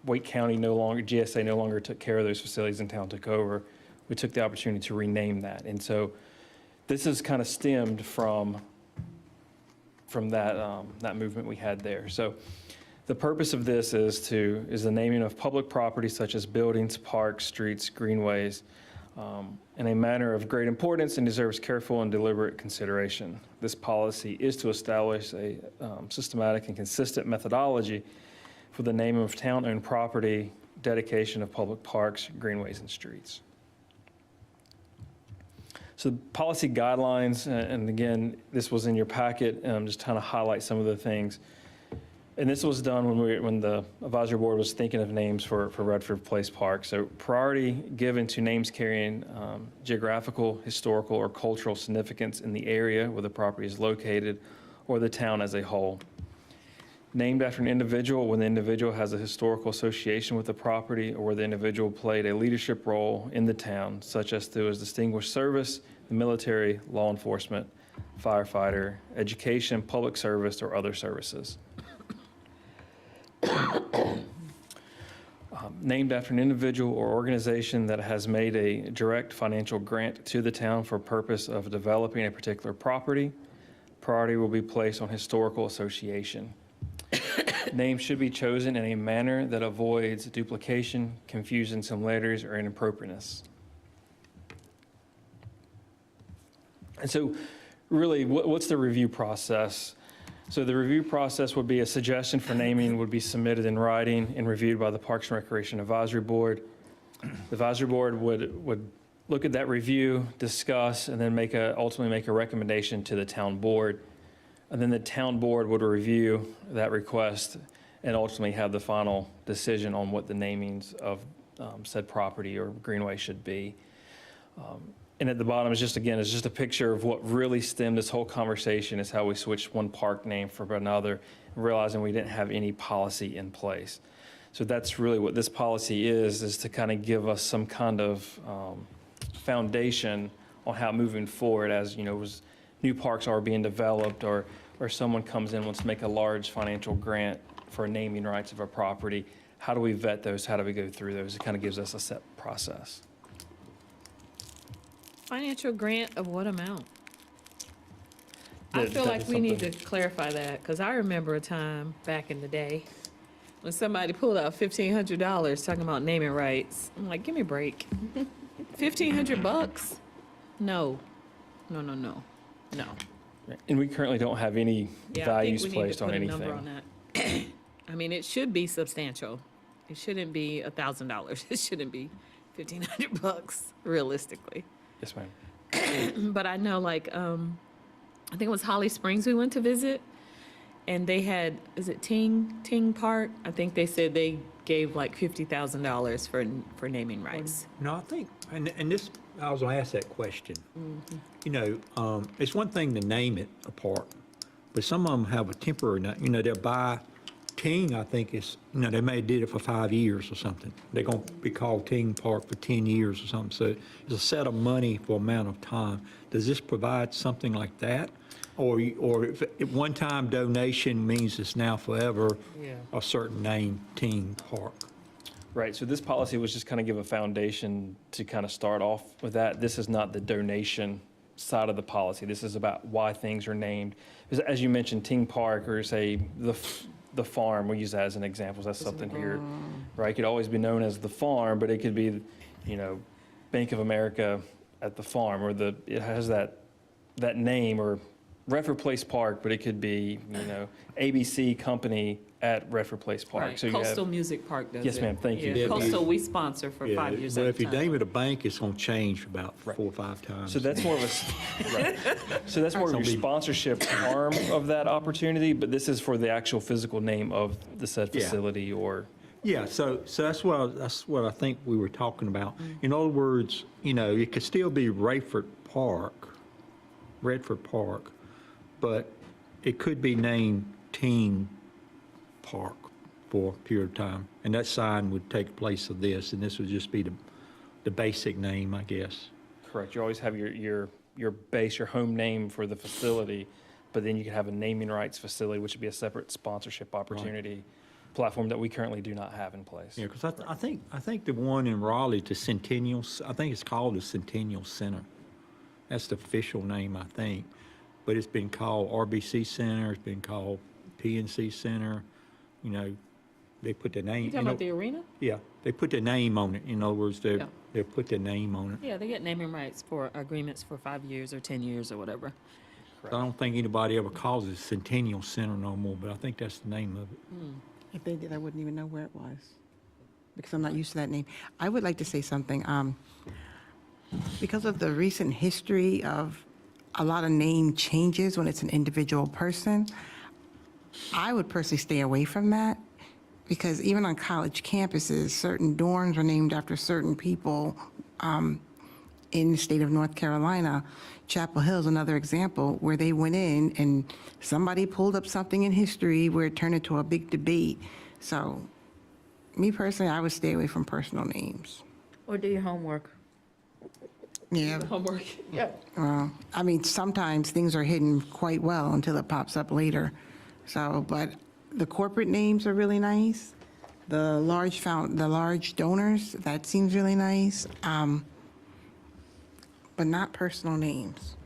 Wake County GSA no longer took care of those facilities and town took over, we took the opportunity to rename that. And so this has kind of stemmed from that movement we had there. So the purpose of this is the naming of public property such as buildings, parks, streets, greenways, in a manner of great importance and deserves careful and deliberate consideration. This policy is to establish a systematic and consistent methodology for the naming of town-owned property, dedication of public parks, greenways, and streets. So the policy guidelines, and again, this was in your packet, just trying to highlight some of the things. And this was done when the advisory board was thinking of names for Redford Place Park. So priority given to names carrying geographical, historical, or cultural significance in the area where the property is located or the town as a whole. Named after an individual when the individual has a historical association with the property or where the individual played a leadership role in the town, such as through his distinguished service, the military, law enforcement, firefighter, education, public service, or other services. Named after an individual or organization that has made a direct financial grant to the town for purpose of developing a particular property. Priority will be placed on historical association. Names should be chosen in a manner that avoids duplication, confusion, similarities, or inappropriateness. And so really, what's the review process? So the review process would be a suggestion for naming would be submitted in writing and reviewed by the Parks and Recreation Advisory Board. The Advisory Board would look at that review, discuss, and then ultimately make a recommendation to the town board. And then the town board would review that request and ultimately have the final decision on what the namings of said property or greenway should be. And at the bottom is just a picture of what really stemmed this whole conversation is how we switched one park name for another, realizing we didn't have any policy in place. So that's really what this policy is to kind of give us some kind of foundation on how moving forward as, as new parks are being developed or someone comes in, wants to make a large financial grant for naming rights of a property. How do we vet those? How do we go through those? It kind of gives us a set process. Financial grant of what amount? I feel like we need to clarify that, because I remember a time back in the day when somebody pulled out $1,500 talking about naming rights. I'm like, give me a break. $1,500? No. And we currently don't have any Yeah, values I think we need placed to on put a anything. number on that. I mean, it should be substantial. It shouldn't be $1,000. It shouldn't be $1,500 realistically. Yes, ma'am. But I know, I think it was Holly Springs we went to visit, and they had, is it Ting Park? I think they said they gave like $50,000 for naming rights. No, I think, and this, I was going to ask that question. It's one thing to name it a park, but some of them have a temporary, they'll buy Ting, I think it's, they may have did it for 5 years or something. They're going to be called Ting Park for 10 years or something. So it's a set of money for amount of time. Does this provide something like that? Or if one-time donation means it's now forever a certain name, Ting Park? Right, so this policy was just kind of give a foundation to kind of start off with that. This is not the donation side of the policy. This is about why things are named. Because as you mentioned, Ting Park, or say the farm, we use that as an example. That's something here right? It could always be known as the farm, but it could be, Bank of America at the farm, or it has that name, or Redford Place Park, but it could be, ABC Company at Redford Place Park. Right, So you have- Coastal Music Park does it. Yes, ma'am, thank you. Yeah, Coastal, we sponsor for 5 years Well, at a if you time. name it a bank, it's going to change about 4 or 5 times. So that's more of right. So that's more of your sponsorship arm of that opportunity, but this is for the actual physical name of the said Yeah. facility or. Yeah, so that's what I think we were talking about. In other words, it could still be Redford Park, but it could be named Teen Park for a period of time. And that sign would take place of this, and this would just be the basic name, I guess. Correct. You always have your base, your home name for the facility, but then you could have a naming rights facility, which would be a separate sponsorship opportunity platform that we currently do not have in place. Yeah, because I think the one in Raleigh, the Centennial, I think it's called the Centennial Center. That's the official name, I think. But it's been called RBC Center, it's been called PNC Center, they put the name. You talking about the arena? Yeah, they put their name on it. In other words, they put their name on it. Yeah, they get naming rights for agreements for 5 years or 10 years or whatever. I don't think anybody ever calls it Centennial Center no more, but I think that's the name of it. If they did, I wouldn't even know where it was, because I'm not used to that name. I would like to say something. Because of the recent history of a lot of name changes when it's an individual person, I would personally stay away from that, because even on college campuses, certain dorms are named after certain people in the state of North Carolina. Chapel Hill is another example where they went in and somebody pulled up something in history where it turned into a big debate. So, me personally, I would stay away from personal names. Or do your homework. Yeah. Homework. Yeah. I mean, sometimes things are hidden quite well until it pops up later. So, but the corporate names are really nice. The large donors, that seems really nice. But not personal names.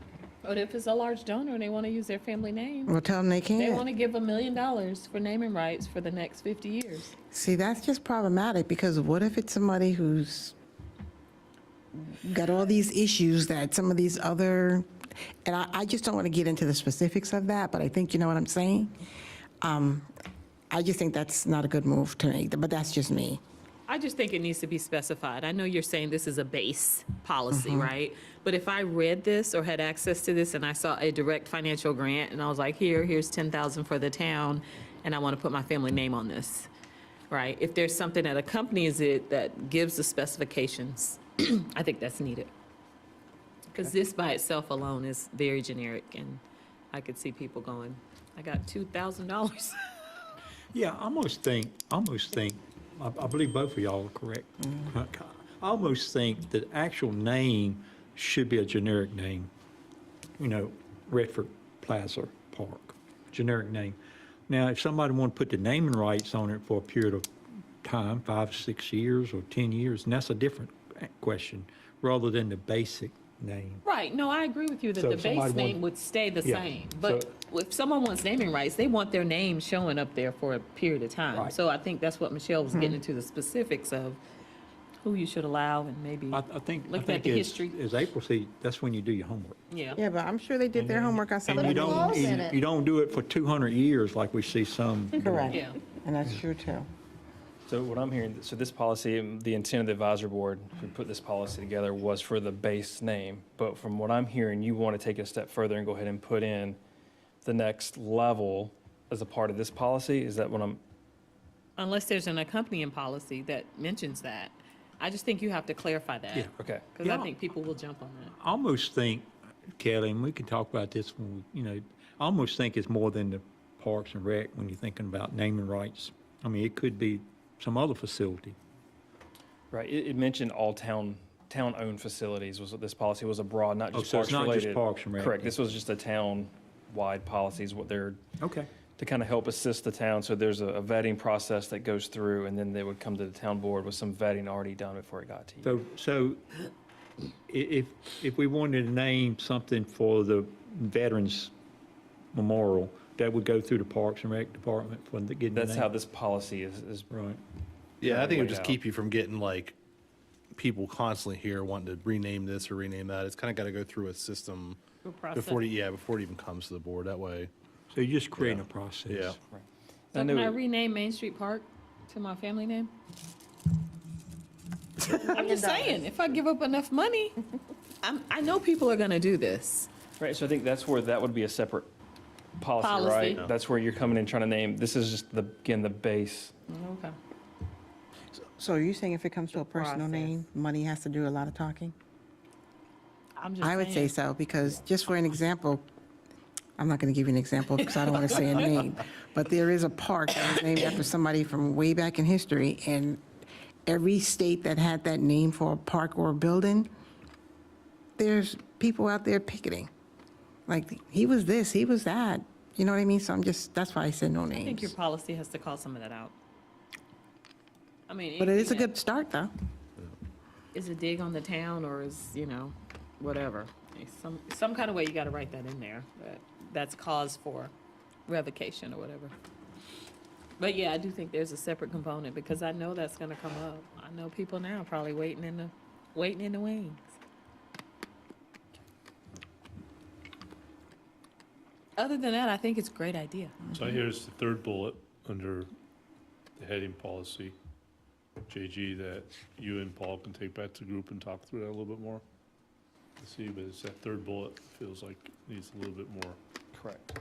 But if it's a large donor and they want to use their family name, Well, tell them they they want can't. to give $1 million for naming rights for the next 50 years. See, that's just problematic, because what if it's somebody who's got all these issues that some of these other, and I just don't want to get into the specifics of that, but I think you know what I'm saying. I just think that's not a good move to make, but that's just me. I just think it needs to be specified. I know you're saying this is a base policy, right? But if I read this or had access to this and I saw a direct financial grant and I was like, here's 10,000 for the town, and I want to put my family name on this, right? If there's something that accompanies it that gives the specifications, I think that's needed. Because this by itself alone is very generic, and I could see people going, I got $2,000. Yeah, I almost think, I believe both of y'all are correct. I almost think the actual name should be a generic name. Redford Plaza Park, generic name. Now, if somebody want to put the naming rights on it for a period of time, 5, 6 years or 10 years, and that's a different question, rather than the basic name. Right, no, I agree with you that So the if somebody base name want- would stay the Yeah, same. But if someone wants naming rights, they want their name showing up there for a period of time. Right. So I think that's what Michelle was getting into, the specifics of who you should allow and maybe, I think Looking at the as- history. As April said, that's when you do your homework. yeah. Yeah, but I'm sure they did their homework on some And of you the don't, clause in it. you don't do it for 200 years like we see some. Correct. Yeah. And that's true, too. So what I'm hearing, so this policy, the intent of the advisory board who put this policy together was for the base name. But from what I'm hearing, you want to take it a step further and go ahead and put in the next level as a part of this policy? Is that what I'm? Unless there's an accompanying policy that mentions that. I just think you have to clarify that. Yeah. Okay. Because I Yeah. think people will jump on that. I almost think, Kelly, and we can talk about this when I almost think it's more than the Parks and Rec when you're thinking about naming rights. I mean, it could be some other facility. Right, it mentioned all town-owned facilities was what this policy was abroad, not Oh, just so it's not just parks-related. Parks and Rec. Correct, this was just a town-wide policies, what they're, Okay. to kind of help assist the town. So there's a vetting process that goes through, and then they would come to the town board with some vetting already done before it got to you. So if we wanted to name something for the Veterans Memorial, that would go through the Parks and Rec Department for getting the name? That's how this policy is Right. Yeah, I think it would Way just out. keep you from getting like people constantly here wanting to rename this or rename that. It's kind of got to go through a system before it even comes to the board. That way, So you're just creating a process. yeah. So I can know I it- rename Main Street Park to my family name? I'm just saying, if I give up enough money, I know people are gonna do this. Right, so I think that's where that would be a separate policy, Policy. right? That's where you're coming in trying to name, this is just again, the base. Okay. So are you saying if it comes to a personal name, money has to do a lot of talking? I'm just I would say saying. so, because just for an example, I'm not going to give you an example because I don't want to say a name, but there is a park that was named after somebody from way back in history, and every state that had that name for a park or a building, there's people out there picketing. Like, he was this, he was that, you know what I mean? So that's why I said no I think your names. policy has to call some of that out. I mean, But it is a anything good start, though. that is a dig on the town or is, whatever. Some kind of way you gotta write that in there, that's cause for revocation or whatever. But yeah, I do think there's a separate component because I know that's gonna come up. I know people now probably waiting in the wings. Other than that, I think it's a great idea. So here's the third bullet under the heading policy, JG, that you and Paul can take back to the group and talk through that a little bit more. Let's see, but it's that third bullet feels like needs a little bit more. Correct.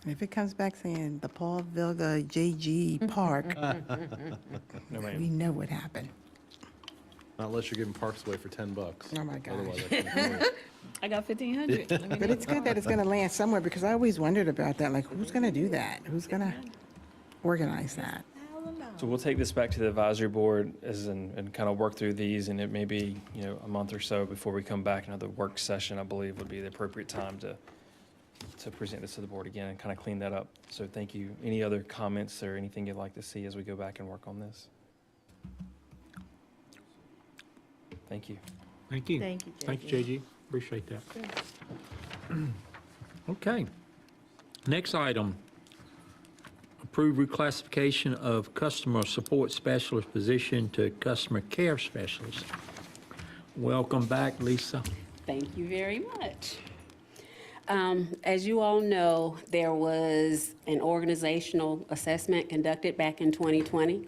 If it comes back saying the Paul Vilga JG Park, No, ma'am. we know what happened. Not unless you're giving parks away for $10. Oh, my gosh. Otherwise, I can't do it. I got 1,500. But it's good that it's going to land somewhere, because I always wondered about that, like, who's going to do that? Who's going to organize that? So we'll take this back to the advisory board and kind of work through these, and it may be, a month or so before we come back. Another work session, I believe, would be the appropriate time to present this to the board again and kind of clean that up. So thank you. Any other comments or anything you'd like to see as we go back and work on this? Thank you. Thank you. Thank you, Thank you, JG. Appreciate that. Okay. Next item, approve reclassification of customer support specialist position to customer care specialist. Welcome back, Lisa. Thank you very much. As you all know, there was an organizational assessment conducted back in 2020.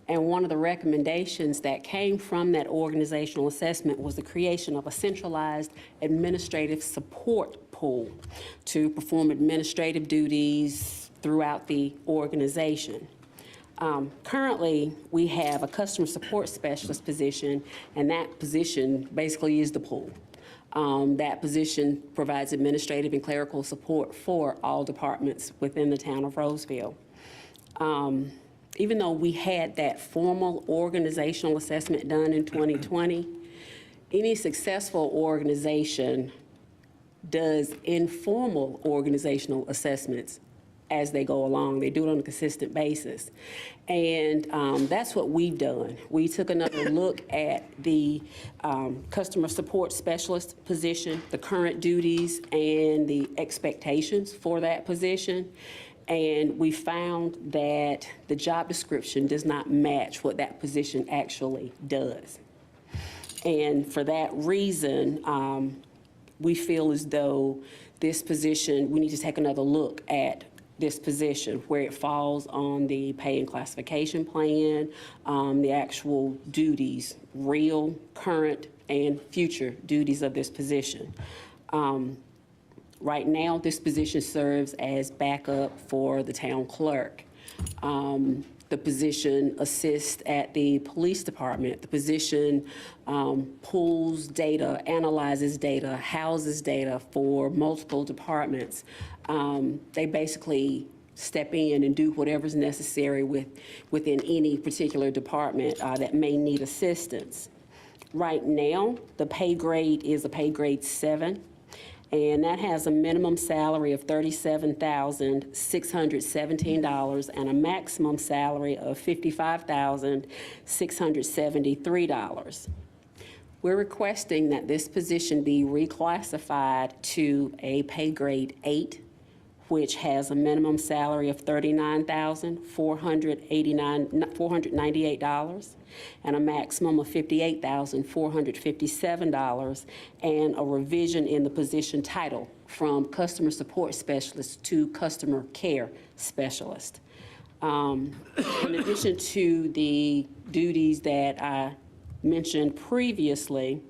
And one of the recommendations that came from that organizational assessment was the creation of a centralized administrative support pool to perform administrative duties throughout the organization. Currently, we have a customer support specialist position, and that position basically is the pool. That position provides administrative and clerical support for all departments within the town of Rolesville. Even though we had that formal organizational assessment done in 2020, any successful organization does informal organizational assessments as they go along. They do it on a consistent basis. And that's what we've done. We took another look at the customer support specialist position, the current duties, and the expectations for that position. And we found that the job description does not match what that position actually does. And for that reason, we feel as though this position, we need to take another look at this position, where it falls on the pay and classification plan, the actual duties, real, current, and future duties of this position. Right now, this position serves as backup for the town clerk. The position assists at the police department. The position pulls data, analyzes data, houses data for multiple departments. They basically step in and do whatever's necessary within any particular department that may need assistance. Right now, the pay grade is a pay grade 7. And that has a minimum salary of $37,617 and a maximum salary of $55,673. We're requesting that this position be reclassified to a pay grade 8, which has a minimum salary of $39,498 and a maximum of $58,457, and a revision in the position title from customer support specialist to customer care specialist. In addition to the duties that I mentioned previously,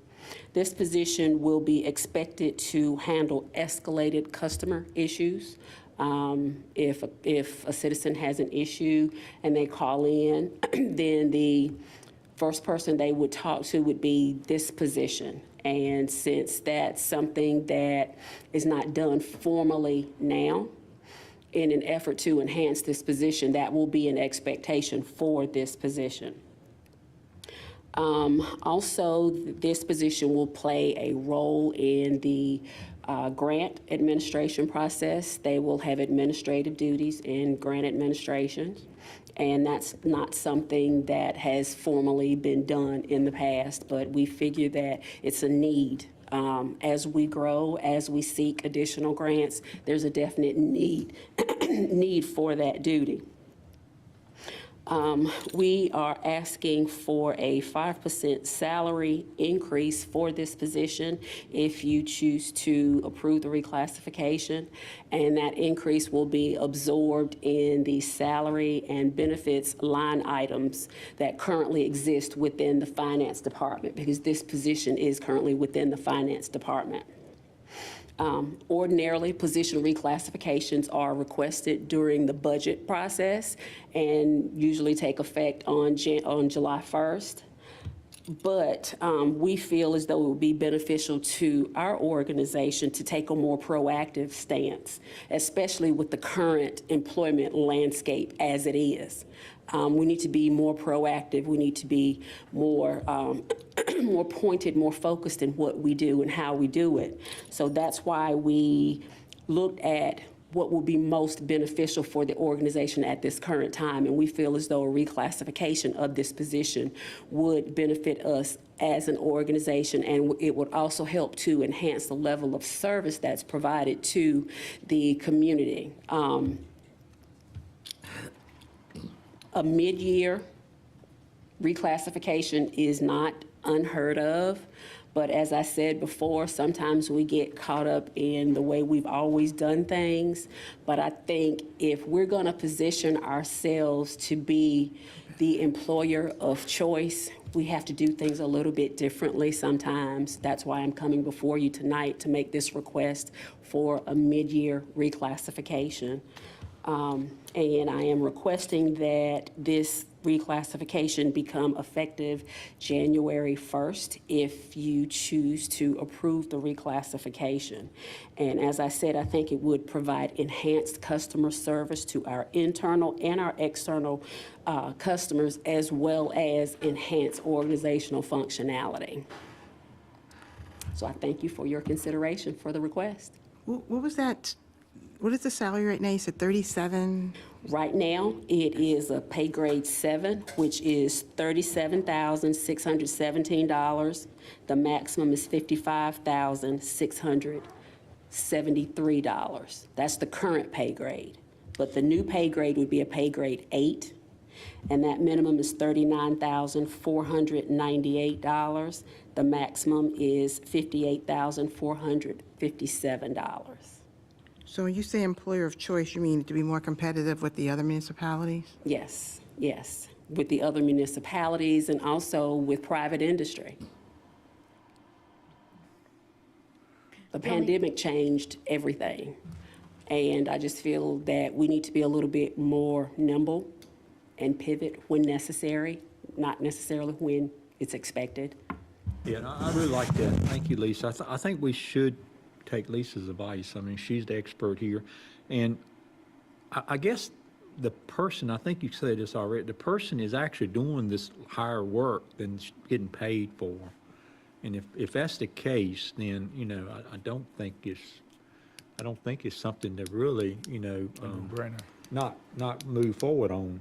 this position will be expected to handle escalated customer issues. If a citizen has an issue and they call in, then the first person they would talk to would be this position. And since that's something that is not done formally now, in an effort to enhance this position, that will be an expectation for this position. Also, this position will play a role in the grant administration process. They will have administrative duties in grant administration, and that's not something that has formally been done in the past, but we figure that it's a need. As we grow, as we seek additional grants, there's a definite need for that duty. We are asking for a 5% salary increase for this position if you choose to approve the reclassification, and that increase will be absorbed in the salary and benefits line items that currently exist within the finance department, because this position is currently within the finance department. Ordinarily, position reclassifications are requested during the budget process and usually take effect on July 1st. But we feel as though it would be beneficial to our organization to take a more proactive stance, especially with the current employment landscape as it is. We need to be more proactive. We need to be more more pointed, more focused in what we do and how we do it. So that's why we looked at what will be most beneficial for the organization at this current time, and we feel as though a reclassification of this position would benefit us as an organization, and it would also help to enhance the level of service that's provided to the community. A mid-year reclassification is not unheard of, but as I said before, sometimes we get caught up in the way we've always done things. But I think if we're going to position ourselves to be the employer of choice, we have to do things a little bit differently sometimes. That's why I'm coming before you tonight to make this request for a mid-year reclassification. And I am requesting that this reclassification become effective January 1st if you choose to approve the reclassification. And as I said, I think it would provide enhanced customer service to our internal and our external customers, as well as enhance organizational functionality. So I thank you for your consideration for the request. What was that? What is the salary right now? You said 37? Right now, it is a pay grade 7, which is $37,617. The maximum is $55,673. That's the current pay grade. But the new pay grade would be a pay grade 8, and that minimum is $39,498. The maximum is $58,457. So when you say employer of choice, you mean to be more competitive with the other municipalities? Yes, yes, with the other municipalities and also with private industry. The pandemic changed everything, and I just feel that we need to be a little bit more nimble and pivot when necessary, not necessarily when it's expected. Yeah, and I really like that. Thank you, Lisa. I think we should take Lisa's advice. I mean, she's the expert here. And I guess the person, I think you said this already, the person is actually doing this higher work than getting paid for. And if that's the case, then, you know, I don't think it's something to really, you know, not move forward on.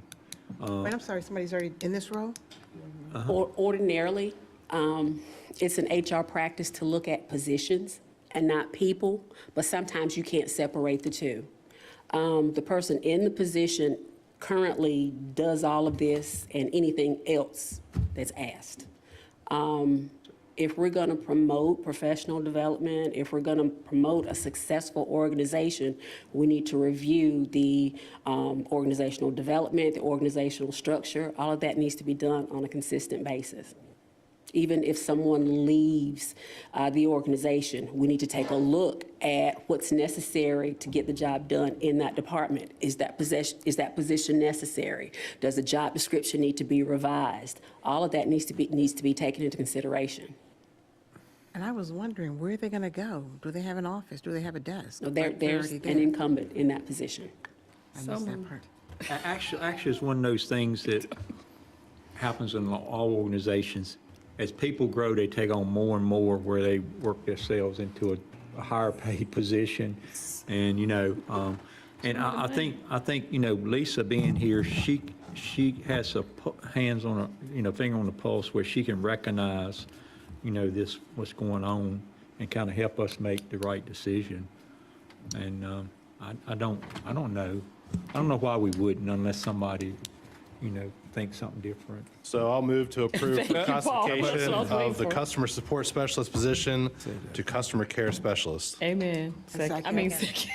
Wait, I'm sorry, somebody's already in this role? Ordinarily, it's an HR practice to look at positions and not people, but sometimes you can't separate the two. The person in the position currently does all of this and anything else that's asked. If we're going to promote professional development, if we're going to promote a successful organization, we need to review the organizational development, the organizational structure. All of that needs to be done on a consistent basis. Even if someone leaves the organization, we need to take a look at what's necessary to get the job done in that department. Is that position necessary? Does the job description need to be revised? All of that needs to be taken into consideration. And I was wondering, where are they going to go? Do they have an office? Do they have a desk? So Like, they're there's already an there. incumbent in that position. I missed that part. Actually, it's one of those things that happens in all organizations. As people grow, they take on more and more where they work themselves into a higher paid position. And, and I think, Lisa being here, she has a hands on finger on the pulse where she can recognize, what's going on and kind of help us make the right decision. And I don't know. I don't know why we wouldn't unless somebody, thinks something different. So I'll move to approve the Thank you, Paul. classification That's what I was waiting of the for. customer support specialist position to customer care specialist. Amen. Second. Second.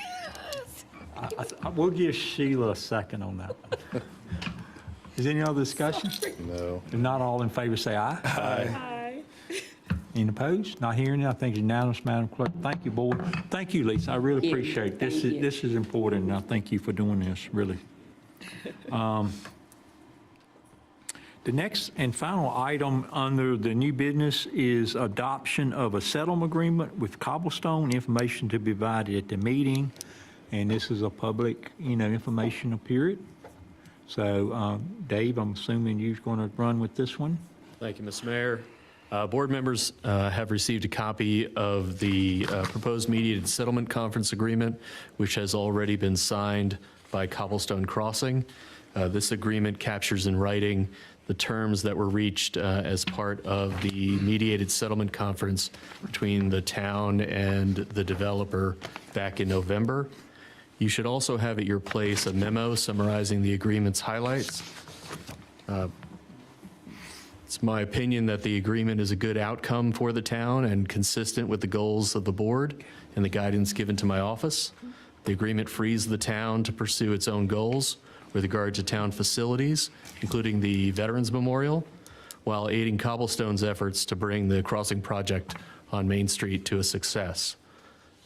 We'll give Sheila a second on that one. Is there any other discussion? No. If not, all in favor say aye. Aye. Any opposed? Not hearing it. I think it's unanimous, Madam Clerk. Thank you, Board. Thank you, Lisa. I really Thank you. appreciate it. Thank you. This is important, and I thank you for doing this, really. The next and final item under the new business is adoption of a settlement agreement with Cobblestone. Information to be provided at the meeting, and this is a public, informational period. So, Dave, I'm assuming you're going to run with this one? Thank you, Mr. Mayor. Board members have received a copy of the proposed mediated settlement conference agreement, which has already been signed by Cobblestone Crossing. This agreement captures in writing the terms that were reached as part of the mediated settlement conference between the town and the developer back in November. You should also have at your place a memo summarizing the agreement's highlights. It's my opinion that the agreement is a good outcome for the town and consistent with the goals of the board and the guidance given to my office. The agreement frees the town to pursue its own goals with regard to town facilities, including the Veterans Memorial, while aiding Cobblestone's efforts to bring the crossing project on Main Street to a success.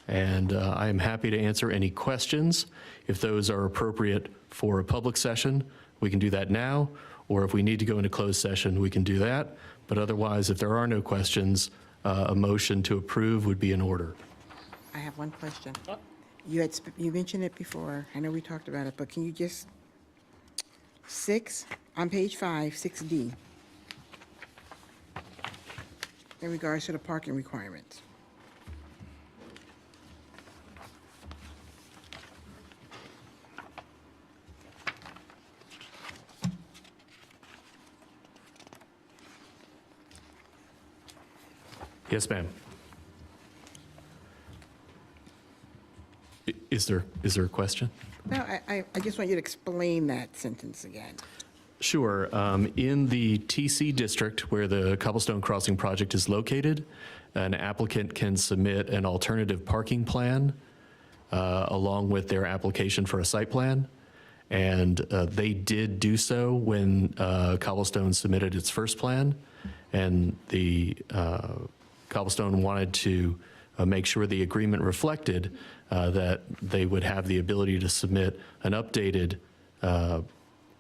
And I am happy to answer any questions. If those are appropriate for a public session, we can do that now, or if we need to go into closed session, we can do that. But otherwise, if there are no questions, a motion to approve would be in order. I have one question. You mentioned it before. I know we talked about it, but can you just, on page 5, 6D, in regards to the parking requirements. Yes, ma'am. Is there a question? No, I just want you to explain that sentence again. Sure. In the TC district where the Cobblestone Crossing project is located, an applicant can submit an alternative parking plan along with their application for a site plan. And they did do so when Cobblestone submitted its first plan. And the Cobblestone wanted to make sure the agreement reflected that they would have the ability to submit an updated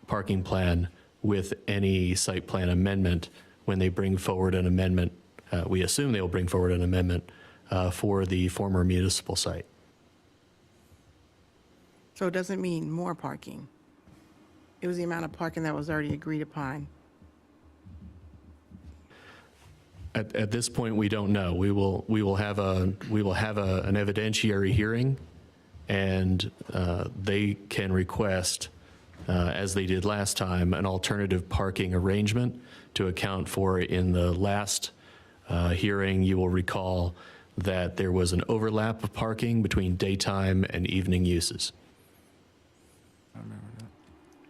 parking plan with any site plan amendment when they bring forward an amendment. We assume they'll bring forward an amendment for the former municipal site. So it doesn't mean more parking. It was the amount of parking that was already agreed upon. At this point, we don't know. We will have an evidentiary hearing, and they can request, as they did last time, an alternative parking arrangement to account for. In the last hearing, you will recall that there was an overlap of parking between daytime and evening uses.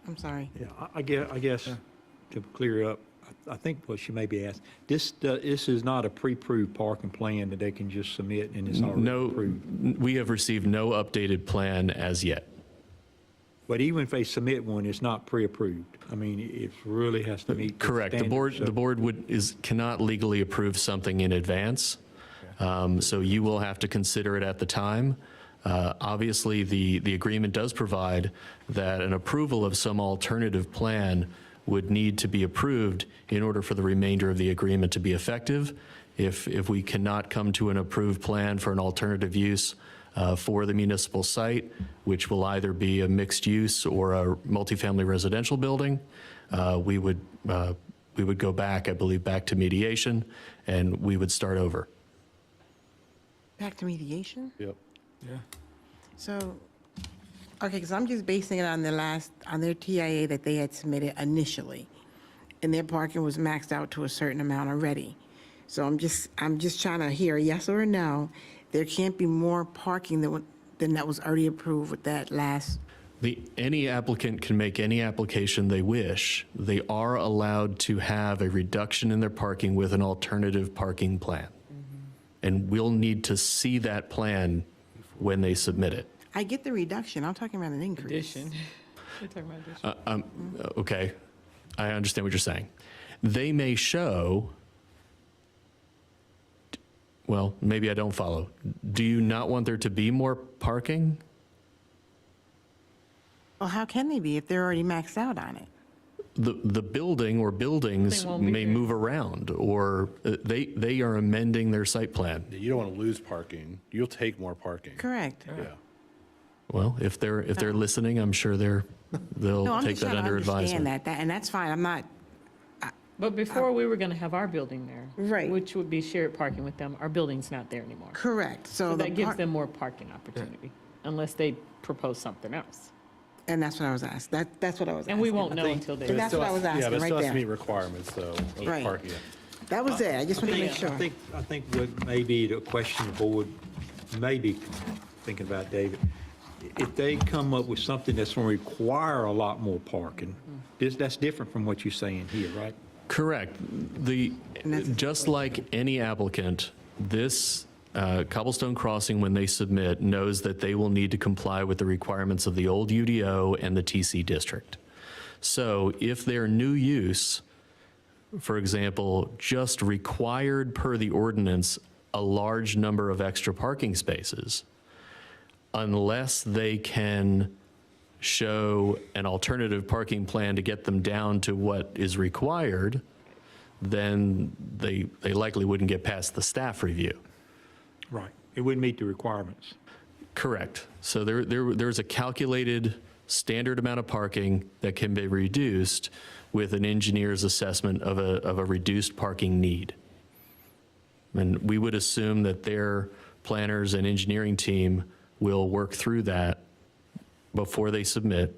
I'm sorry. Yeah, I guess to clear up, I think what she may be asked, this is not a pre-approved parking plan that they can just submit and it's already No, approved. we have received no updated plan as yet. But even if they submit one, it's not pre-approved. I mean, it really has to meet the Correct. The standards, so- board cannot legally approve something in advance. So you will have to consider it at the time. Obviously, the agreement does provide that an approval of some alternative plan would need to be approved in order for the remainder of the agreement to be effective. If we cannot come to an approved plan for an alternative use for the municipal site, which will either be a mixed use or a multifamily residential building, we would go back, I believe, back to mediation, and we would start over. Back to mediation? Yep. So, okay, because I'm just basing it on their TIA that they had submitted initially, and their parking was maxed out to a certain amount already. So I'm just trying to hear a yes or a no. There can't be more parking than that was already approved with that last. Any applicant can make any application they wish. They are allowed to have a reduction in their parking with an alternative parking plan. And we'll need to see that plan when they submit it. I get the reduction. I'm talking about an increase. Addition. We're talking about addition. Okay, I understand what you're saying. They may show, well, maybe I don't follow. Do you not want there to be more parking? Well, how can they be if they're already maxed out on it? The building or buildings They won't be may there. move around, or they are amending their site plan. You don't want to lose parking. You'll take more parking. Correct. Yeah. Well, if they're listening, I'm sure No, they'll I'm take just that trying to under understand advisement. that, and that's fine. I'm not, But before, we were going to have our building there. Right. Which would be shared parking with them. Our building's not there anymore. correct. So the that gives par- them more parking opportunity, unless they propose something else. And that's what I was asked. That's what I was asking. And we won't know until And they. that's what I was Yeah, asking but it right still has to there. meet requirements, though, of Right. parking. That was it. I just wanted to make sure. I think what maybe the question the board may be thinking about, David, if they come up with something that's going to require a lot more parking, that's different from what you're saying here, right? Correct. Just like any applicant, this Cobblestone Crossing, when they submit, knows that they will need to comply with the requirements of the old UDO and the TC district. So if their new use, for example, just required per the ordinance a large number of extra parking spaces, unless they can show an alternative parking plan to get them down to what is required, then they likely wouldn't get past the staff review. Right. It wouldn't meet the requirements. Correct. So there's a calculated standard amount of parking that can be reduced with an engineer's assessment of a reduced parking need. And we would assume that their planners and engineering team will work through that before they submit,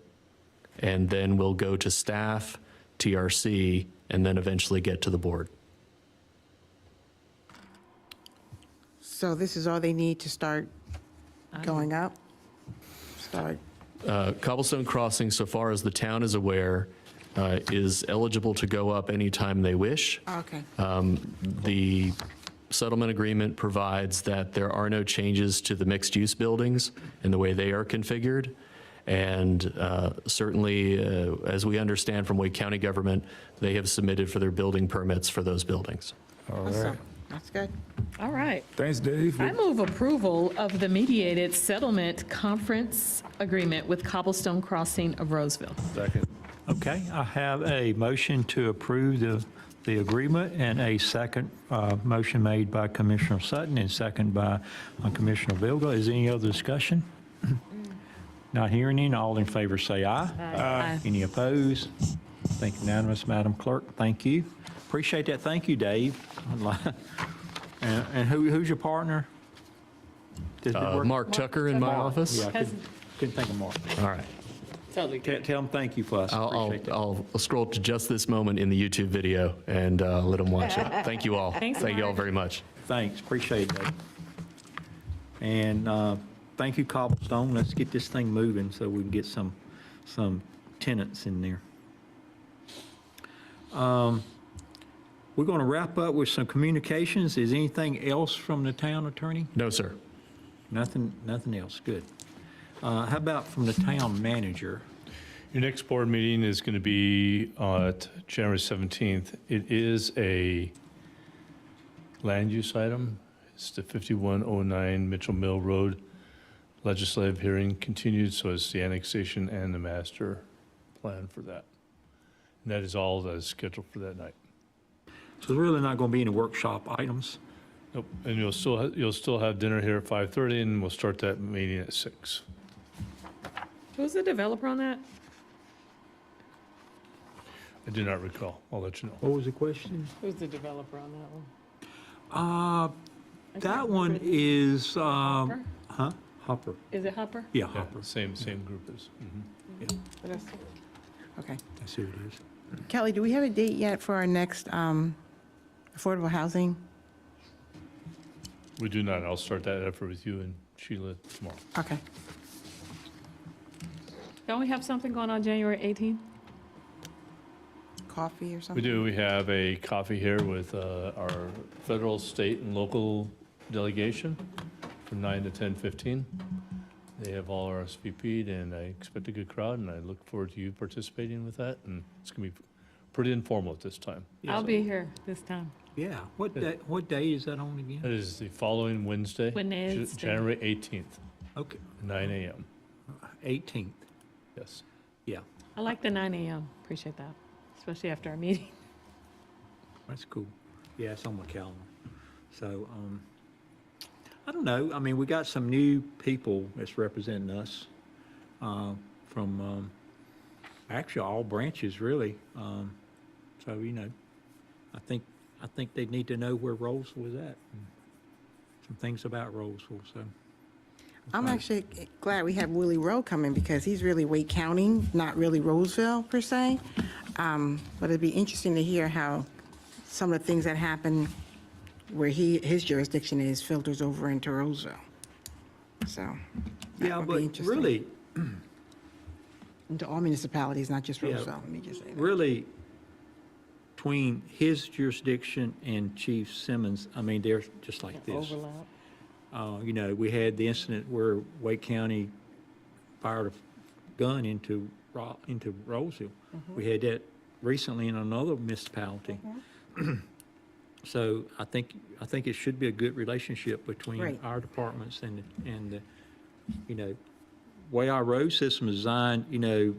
and then we'll go to staff, TRC, and then eventually get to the board. So this is all they need to start going up? Start, Cobblestone Crossing, so far as the town is aware, is eligible to go up anytime they wish. okay. The settlement agreement provides that there are no changes to the mixed-use buildings and the way they are configured. And certainly, as we understand from Wake County government, they have submitted for their building permits for those buildings. Awesome. That's good. All right. Thanks, Dave. I move approval of the mediated settlement conference agreement with Cobblestone Crossing of Rolesville. Second. Okay, I have a motion to approve the agreement and a second motion made by Commissioner Sutton and second by Commissioner Vilga. Is there any other discussion? Not hearing any. All in favor say aye. Aye. Any opposed? Thank you, unanimous, Madam Clerk. Thank you. Appreciate that. Thank you, Dave. And who's your partner? Does it work? Mark Tucker in my office? Yeah, I couldn't think of Mark. All right. Totally. Tell him thank you for us. Appreciate that. I'll scroll to just this moment in the YouTube video and let them watch it. Thank you all. Thanks, Thank you all Mark. very much. Thanks, appreciate it, Dave. And thank you, Cobblestone. Let's get this thing moving so we can get some some tenants in there. We're going to wrap up with some communications. Is anything else from the town attorney? No, sir. Nothing else. Good. How about from the town manager? Your next board meeting is going to be at January 17th. It is a land use item. It's the 5109 Mitchell Mill Road legislative hearing continued, so it's the annexation and the master plan for that. And that is all that is scheduled for that night. So there's really not going to be any workshop items. Nope, and you'll still have dinner here at 5:30, and we'll start that meeting at 6. Who's the developer on that? I do not recall. I'll let you know. What was the question? Who's the developer on that one? That one is, Hopper? Hopper. Is it Hopper? Yeah, Yeah, Hopper. same group as. Okay. That's who it is. Kelly, do we have a date yet for our next affordable housing? We do not. I'll start that effort with you and Sheila tomorrow. Okay. Don't we have something going on January 18th? Coffee or We something? do. We have a coffee here with our federal, state, and local delegation from 9 to 10:15. They have all RSVP'd, and I expect a good crowd, and I look forward to you participating with that. And it's going to be pretty informal at this time. I'll be here this time. Yeah. What day is that on again? That is the following Wednesday, Wednesday. January 18th, Okay, 9 a.m. 18th. Yes. Yeah, I like the 9 a.m. Appreciate that, especially after our meeting. that's cool. Yeah, it's on my calendar. So, I don't know. I mean, we got some new people that's representing us from actually all branches, really. So, you know, I think they need to know where Rolesville is at. And some things about Rolesville, so. I'm actually glad we have Willie Rowe coming because he's really Wake County, not really Rolesville per se. But it'd be interesting to hear how some of the things that happen where his jurisdiction is filters over into Rolesville. So that Yeah, would be but interesting. really, Into all municipalities, not just Yeah. Rolesville, let me just say that. really, between his jurisdiction and Chief Simmons, I mean, they're just like this. Overlap. You know, we had the incident where Wake County fired a gun into Rolesville. We had that recently in another municipality. So I think it should be a good relationship between Right. our departments and the, you know, way our road system is designed, you know,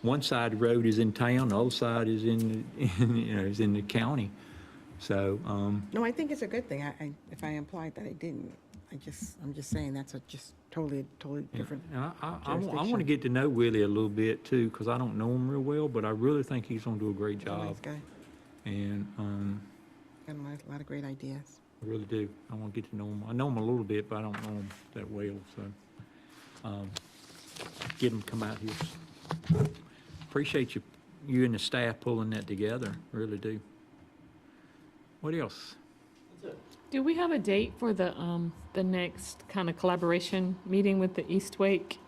one side of the road is in town, the other side is in the county. So, No, I think it's a good thing. If I implied that I didn't, I'm just saying that's just totally different. and I want to jurisdiction. get to know Willie a little bit too, because I don't know him real well, but I really think he's going to do a great He's a nice job. guy. And Got a lot of great ideas. I really do. I want to get to know him. I know him a little bit, but I don't know him that well, so. Get him to come out here. Appreciate you and the staff pulling that together, really do. What else? Do we have a date for the next kind of collaboration meeting with the East Wake?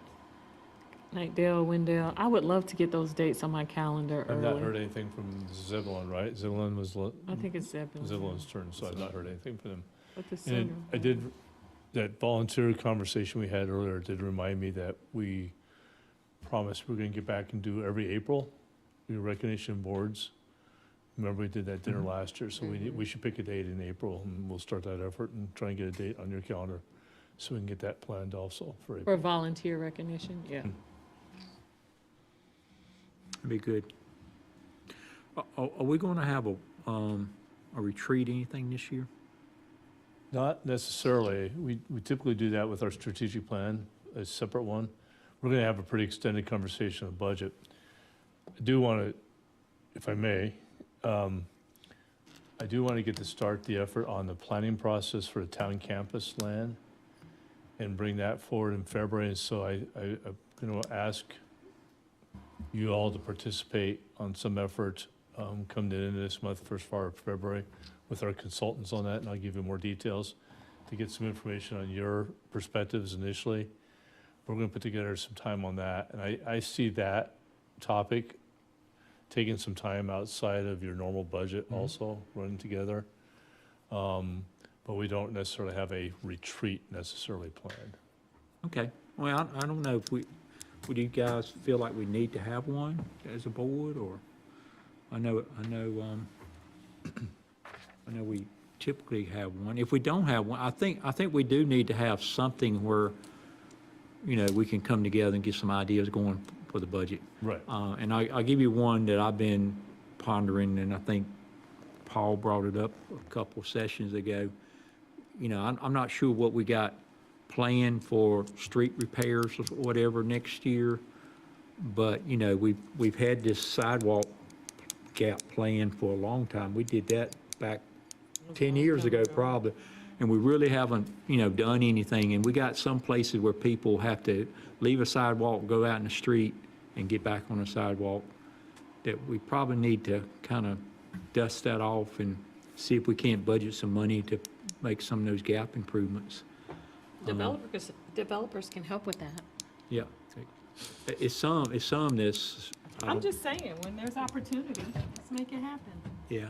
Knightdale, Wendell? I would love to get those dates on my calendar I've not heard early. anything from Zebulon, right? Zebulon was I think it's Zebulon. Zebulon's turn, so I've not heard anything from them. But the sooner. And I did, that volunteer conversation we had earlier did remind me that we promised we're going to get back and do every April, recognition boards. Remember, we did that dinner last year, so we should pick a date in April, and we'll start that effort and try and get a date on your calendar, so we can get that planned also for For April. volunteer recognition, yeah. That'd be good. Are we going to have a retreat, anything this year? Not necessarily. We typically do that with our strategic plan, a separate one. We're going to have a pretty extended conversation on budget. I do want to, if I may, I do want to get to start the effort on the planning process for the town campus land and bring that forward in February. And so I'm going to ask you all to participate on some effort come the end of this month, first part of February, with our consultants on that, and I'll give you more details to get some information on your perspectives initially. we're going to put together some time on that. And I see that topic taking some time outside of your normal budget also, running together. But we don't necessarily have a retreat necessarily planned. Okay, well, I don't know if would you guys feel like we need to have one as a board, or, I know we typically have one. If we don't have one, I think we do need to have something where, you know, we can come together and get some ideas going for the budget. Right. And I'll give you one that I've been pondering, and I think Paul brought it up a couple sessions ago. You know, I'm not sure what we got planned for street repairs or whatever next year, but, you know, we've had this sidewalk gap planned for a long time. We did that back 10 years ago probably, and we really haven't, you know, done anything. And we got some places where people have to leave a sidewalk, go out in the street, and get back on the sidewalk, that we probably need to kind of dust that off and see if we can't budget some money to make some of those gap improvements. Developers can help with that. Yeah. It's some that's. I'm just saying, when there's opportunity, let's make it happen. Yeah.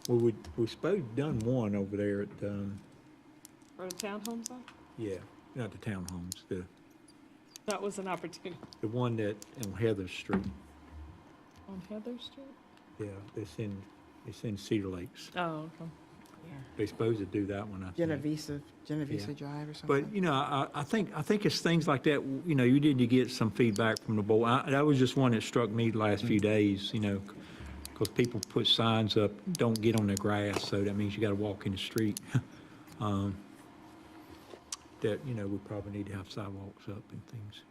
Well, we supposed to done one over there at, Or the townhomes, yeah, not the townhomes, that was an opportunity. the one that on Heather Street. On Heather Street? Yeah, it's in Cedar Lakes. Oh, okay. They're supposed to do that one, I think. Genovesa Yeah. Drive or something. But, you know, I think it's things like that, you know, you need to get some feedback from the board. That was just one that struck me the last few days, you know, because people put signs up, don't get on the grass, so that means you got to walk in the street. That, you know, we probably need to have sidewalks up and things.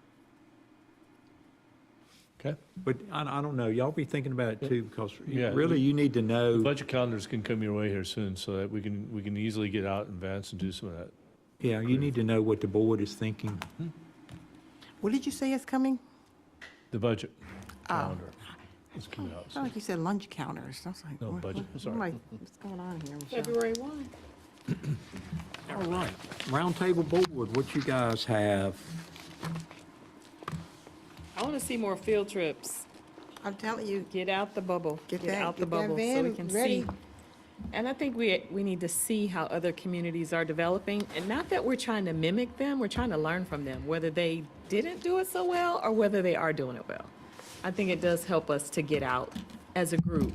Okay. But I don't know, y'all be thinking about it too, because Yeah, really you need to know. Budget calendars can come your way here soon, so that we can easily get out in advance and do some of that. Yeah, you need to know what the board is thinking. What did you say is coming? The budget calendar is coming out. I felt like you said lunch counters. I was like, No, budget, sorry. I'm like, what's going on here, Michelle? February 1. All right, roundtable board, what you guys have? I want to see more field trips. I'm telling you, Get out the bubble. Get out the that bubble so we van can ready. see. And I think we need to see how other communities are developing. And not that we're trying to mimic them, we're trying to learn from them, whether they didn't do it so well or whether they are doing it well. I think it does help us to get out as a group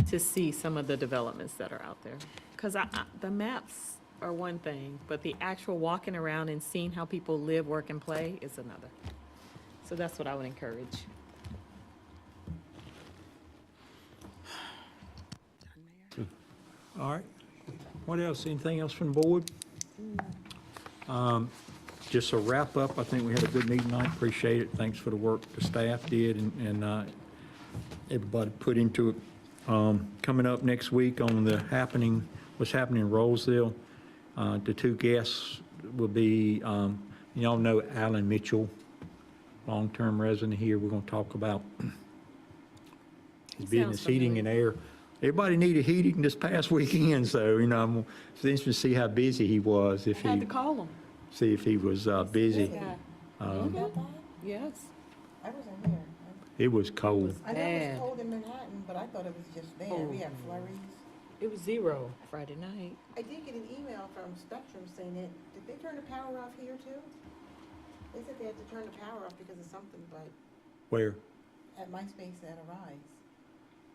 to see some of the developments that are out there. Because the maps are one thing, but the actual walking around and seeing how people live, work, and play is another. So that's what I would encourage. All right, what else, anything else from the board? Just a wrap up, I think we had a good meeting tonight, appreciate it, thanks for the work the staff did and everybody put into it. Coming up next week on what's happening in Rolesville, the two guests will be, y'all know Alan Mitchell, long-term resident here, we're gonna talk about his business, heating and air. Everybody needed heating this past weekend, so, you know, it's interesting to see how busy he was, I had to call them. see if he was busy. Yes. I wasn't here. It was cold. I know it was cold in Manhattan, but I thought it was just there. We had flurries. It was 0 Friday night. I did get an email from Spectrum saying that, did they turn the power off here too? They said they had to turn the power off because of something, but Where? at my space at Arise.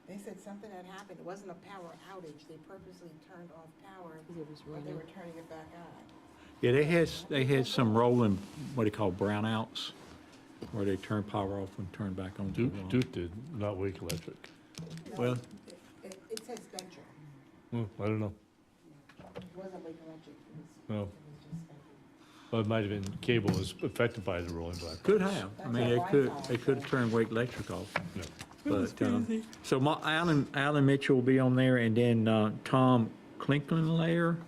They said something had happened. It wasn't a power outage. They purposely turned off power, but they were turning it back on. Yeah, they had some rolling, what they call brownouts, where they turn power off and turn back on. Duke did, not Wake Electric. Well, It said Spectrum. I don't know. It wasn't Lake Electric. No. It was just Spectrum. Well, it might have been cable was affected by the rolling black. could have. I mean, they could have turned Wake Electric off. Yeah. But, so Alan Mitchell will be on there, and then Tom Klinklenlayer,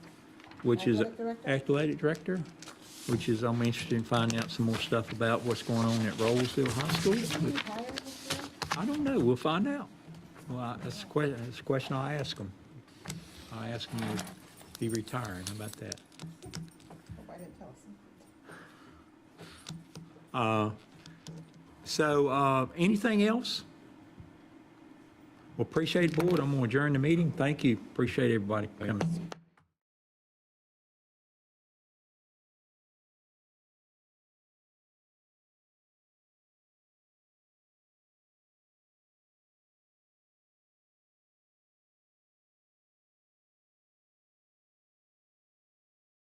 which is athletic director, which is, I'm interested in finding out some more stuff about what's going on at Rolesville High School. I don't know, we'll find out. Well, that's a question I'll ask him. I'll ask him if he retiring, how about that? Hope I didn't tell us. Anything else? Well, appreciate the board. I'm going to adjourn the meeting. Thank you. Appreciate everybody coming.